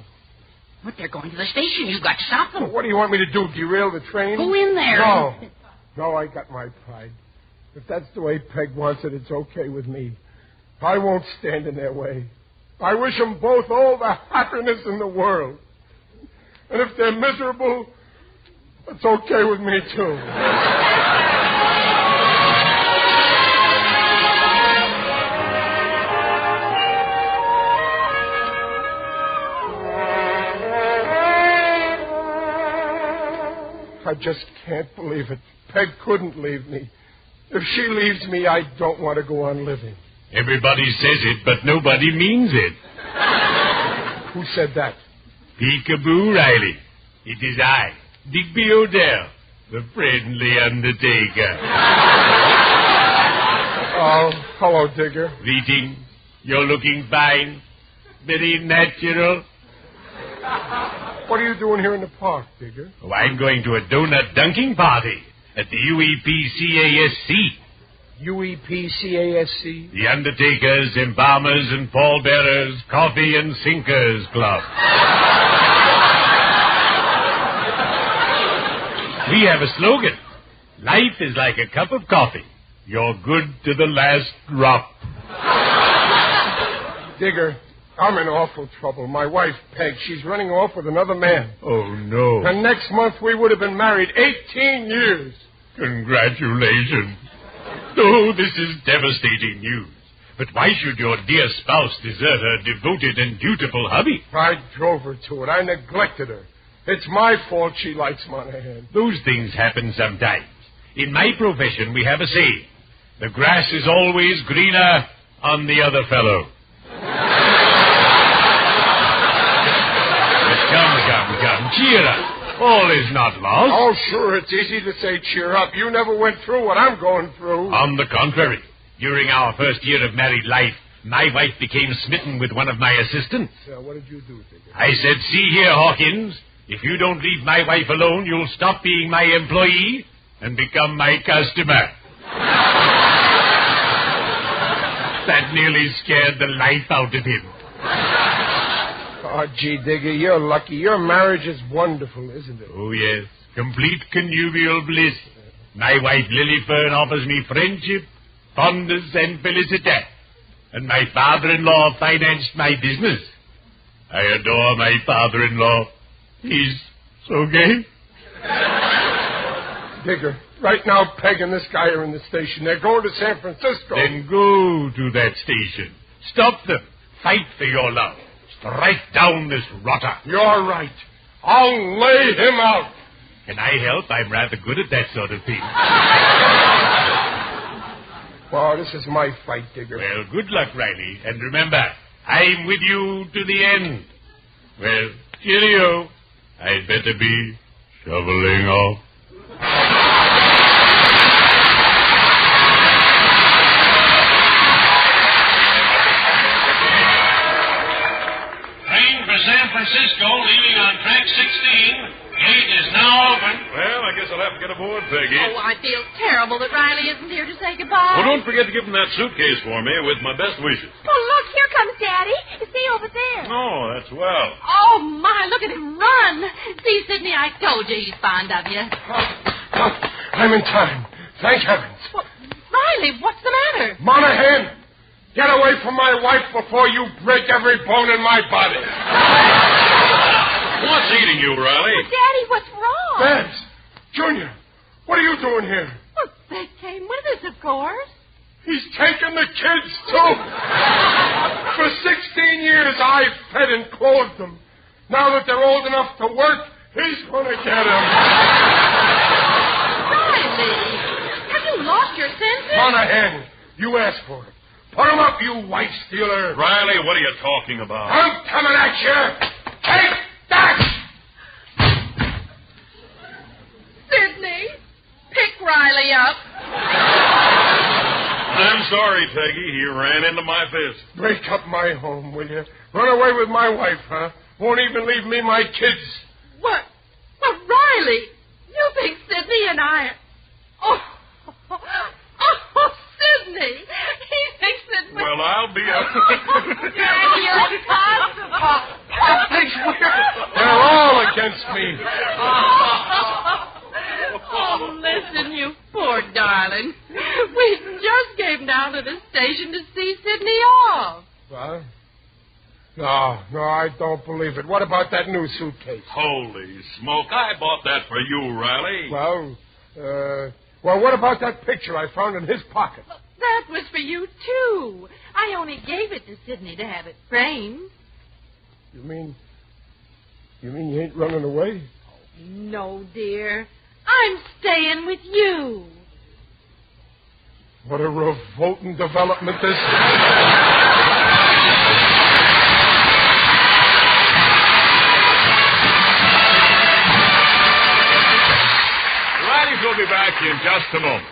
But they're going to the station. You've got to stop them. Well, what do you want me to do, derail the train? Go in there. No. No, I got my pride. If that's the way Peg wants it, it's okay with me. I won't stand in their way. I wish them both all the happiness in the world. And if they're miserable, it's okay with me, too. I just can't believe it. Peg couldn't leave me. If she leaves me, I don't want to go on living. Everybody says it, but nobody means it. Who said that? Peekaboo, Riley. It is I, Digby Odell, the friendly undertaker. Oh, hello, Digger. Greetings. You're looking fine. Very natural. What are you doing here in the park, Digger? Oh, I'm going to a donut dunking party at the UEPCASC. UEPCASC? The Undertakers, Embalmers, and Pallbearers, Coffee and Sinkers Club. We have a slogan. Life is like a cup of coffee. You're good to the last drop. Digger, I'm in awful trouble. My wife, Peg, she's running off with another man. Oh, no. And next month we would have been married 18 years. Congratulations. Oh, this is devastating news. But why should your dear spouse desert her devoted and dutiful hubby? I drove her to it. I neglected her. It's my fault she likes Monohan. Those things happen sometimes. In my profession, we have a saying. The grass is always greener on the other fellow. But come. Cheer up. All is not lost. Oh, sure, it's easy to say cheer up. You never went through what I'm going through. On the contrary. During our first year of married life, my wife became smitten with one of my assistants. What did you do, Digger? I said, see here, Hawkins, if you don't leave my wife alone, you'll stop being my employee and become my customer. That nearly scared the life out of him. Oh, gee, Digger, you're lucky. Your marriage is wonderful, isn't it? Oh, yes. Complete connubial bliss. My wife, Lily Fern, offers me friendship, fondness, and felicity. And my father-in-law financed my business. I adore my father-in-law. He's so gay. Digger, right now Peg and this guy are in the station. They're going to San Francisco. Then go to that station. Stop them. Fight for your love. Strike down this rotter. You're right. I'll lay him out. Can I help? I'm rather good at that sort of thing. Well, this is my fight, Digger. Well, good luck, Riley. And remember, I'm with you to the end. Well, cheerio. I'd better be shoveling off. San Francisco, leaving on track 16. Gate is now open. Well, I guess I'll have to get aboard, Peggy. Oh, I feel terrible that Riley isn't here to say goodbye. Well, don't forget to give him that suitcase for me with my best wishes. Oh, look, here comes Daddy. See over there. Oh, that's well. Oh, my, look at him run. See, Sidney, I told you he's fond of you. I'm in time. Thank heavens. Well, Riley, what's the matter? Monohan, get away from my wife before you break every bone in my body. What's eating you, Riley? Well, Daddy, what's wrong? Babs! Junior! What are you doing here? Well, they came with us, of course. He's taken the kids, too! For 16 years, I've fed and clothed them. Now that they're old enough to work, he's going to get them. Riley, have you lost your senses? Monohan, you asked for it. Put him up, you wife stealer. Riley, what are you talking about? I'm coming at you. Take that! Sidney, pick Riley up. I'm sorry, Peggy. He ran into my fist. Break up my home, will you? Run away with my wife, huh? Won't even leave me my kids. What? Well, Riley, you think Sidney and I... Oh, Sidney. He thinks that... Well, I'll be up. Daddy, you're impossible. They're all against me. Oh, listen, you poor darling. We just came down to the station to see Sidney off. What? No, I don't believe it. What about that new suitcase? Holy smoke, I bought that for you, Riley. Well, what about that picture I found in his pocket? That was for you, too. I only gave it to Sidney to have it framed. You mean you ain't running away? No, dear. I'm staying with you. What a revolting development this is. We'll be back in just a moment.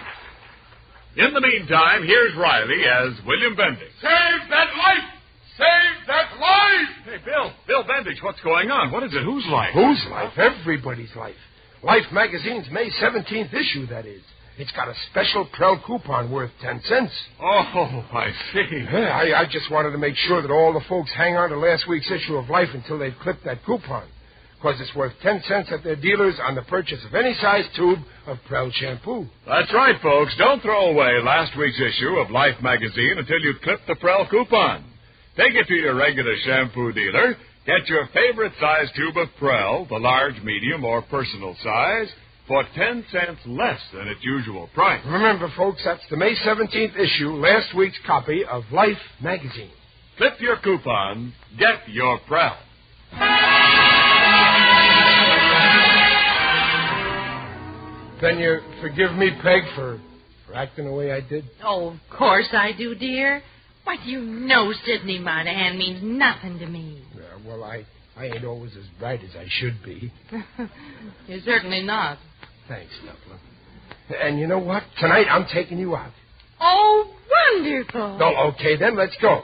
In the meantime, here's Riley as William Bendix. Save that life! Save that life! Hey, Bill Bendix, what's going on? What is it? Whose life? Whose life? Everybody's life. Life magazine's May 17th issue, that is. It's got a special Prel coupon worth 10 cents. Oh, I see. Yeah, I just wanted to make sure that all the folks hang on to last week's issue of Life until they've clipped that coupon. Because it's worth 10 cents at their dealers on the purchase of any size tube of Prel shampoo. That's right, folks. Don't throw away last week's issue of Life magazine until you clip the Prel coupon. Take it to your regular shampoo dealer. Get your favorite size tube of Prel, the large, medium, or personal size, for 10 cents less than its usual price. Remember, folks, that's the May 17th issue, last week's copy of Life magazine. Clip your coupon. Get your Prel. Then you forgive me, Peg, for acting the way I did? Oh, of course I do, dear. Why, you know Sidney Monahan means nothing to me. Well, I ain't always as bright as I should be. You're certainly not. Thanks, Snuffler. And you know what? Tonight I'm taking you out. Oh, wonderful. Oh, okay, then let's go.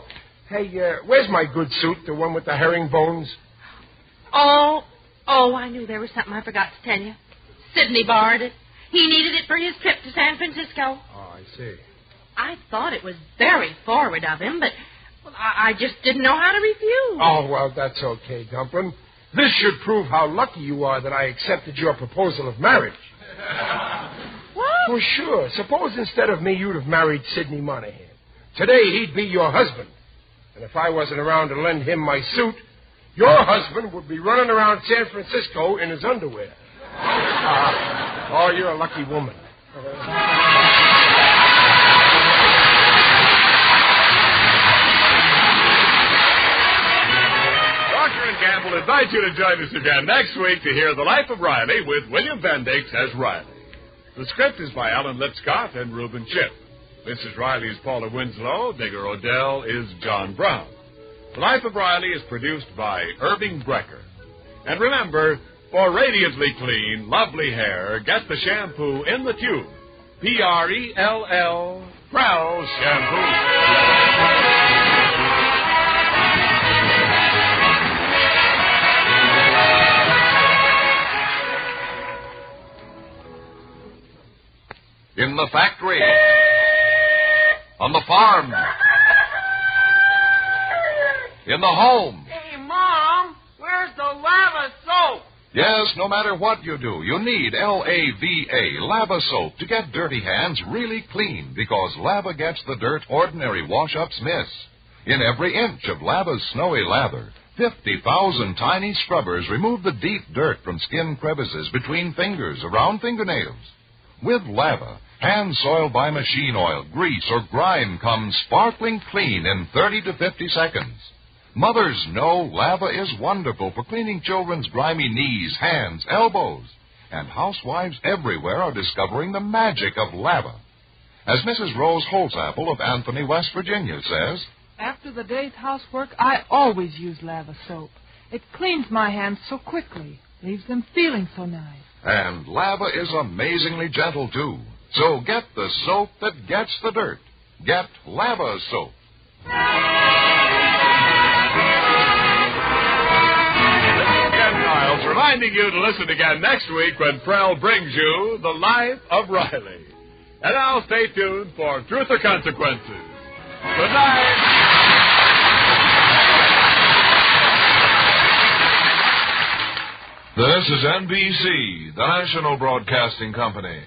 Hey, where's my good suit, the one with the herringbones? Oh, I knew there was something I forgot to tell you. Sidney borrowed it. He needed it for his trip to San Francisco. Oh, I see. I thought it was very forward of him, but I just didn't know how to refuse. Oh, well, that's okay, Dumplin'. This should prove how lucky you are that I accepted your proposal of marriage. What? Well, sure. Suppose instead of me, you'd have married Sidney Monahan. Today, he'd be your husband. And if I wasn't around to lend him my suit, your husband would be running around San Francisco in his underwear. Oh, you're a lucky woman. Procter & Gamble invite you to join us again next week to hear The Life of Riley with William Bendix as Riley. The script is by Alan Lipscott and Reuben Chipp. Mrs. Riley is Paula Winslow. Digger Odell is John Brown. The Life of Riley is produced by Irving Brecker. And remember, for radiantly clean, lovely hair, get the shampoo in the tube. P-R-E-L-L, Prel Shampoo. In the factory, on the farm, in the home. Hey, Mom, where's the lava soap? Yes, no matter what you do, you need L-A-V-A, Lava Soap, to get dirty hands really clean, because lava gets the dirt ordinary wash-ups miss. In every inch of Lava's snowy lather, 50,000 tiny scrubbers remove the deep dirt from skin crevices between fingers, around fingernails. With Lava, hands soiled by machine oil, grease, or grime come sparkling clean in 30 to 50 seconds. Mothers know Lava is wonderful for cleaning children's grimy knees, hands, elbows. And housewives everywhere are discovering the magic of Lava. As Mrs. Rose Holtzapple of Anthony, West Virginia says, after the day's housework, I always use Lava soap. It cleans my hands so quickly, leaves them feeling so nice. And Lava is amazingly gentle, too. So get the soap that gets the dirt. Get Lava soap. Reminding you to listen again next week when Prell brings you The Life of Riley. And now stay tuned for Truth or Consequences. Good night. This is NBC, the National Broadcasting Company.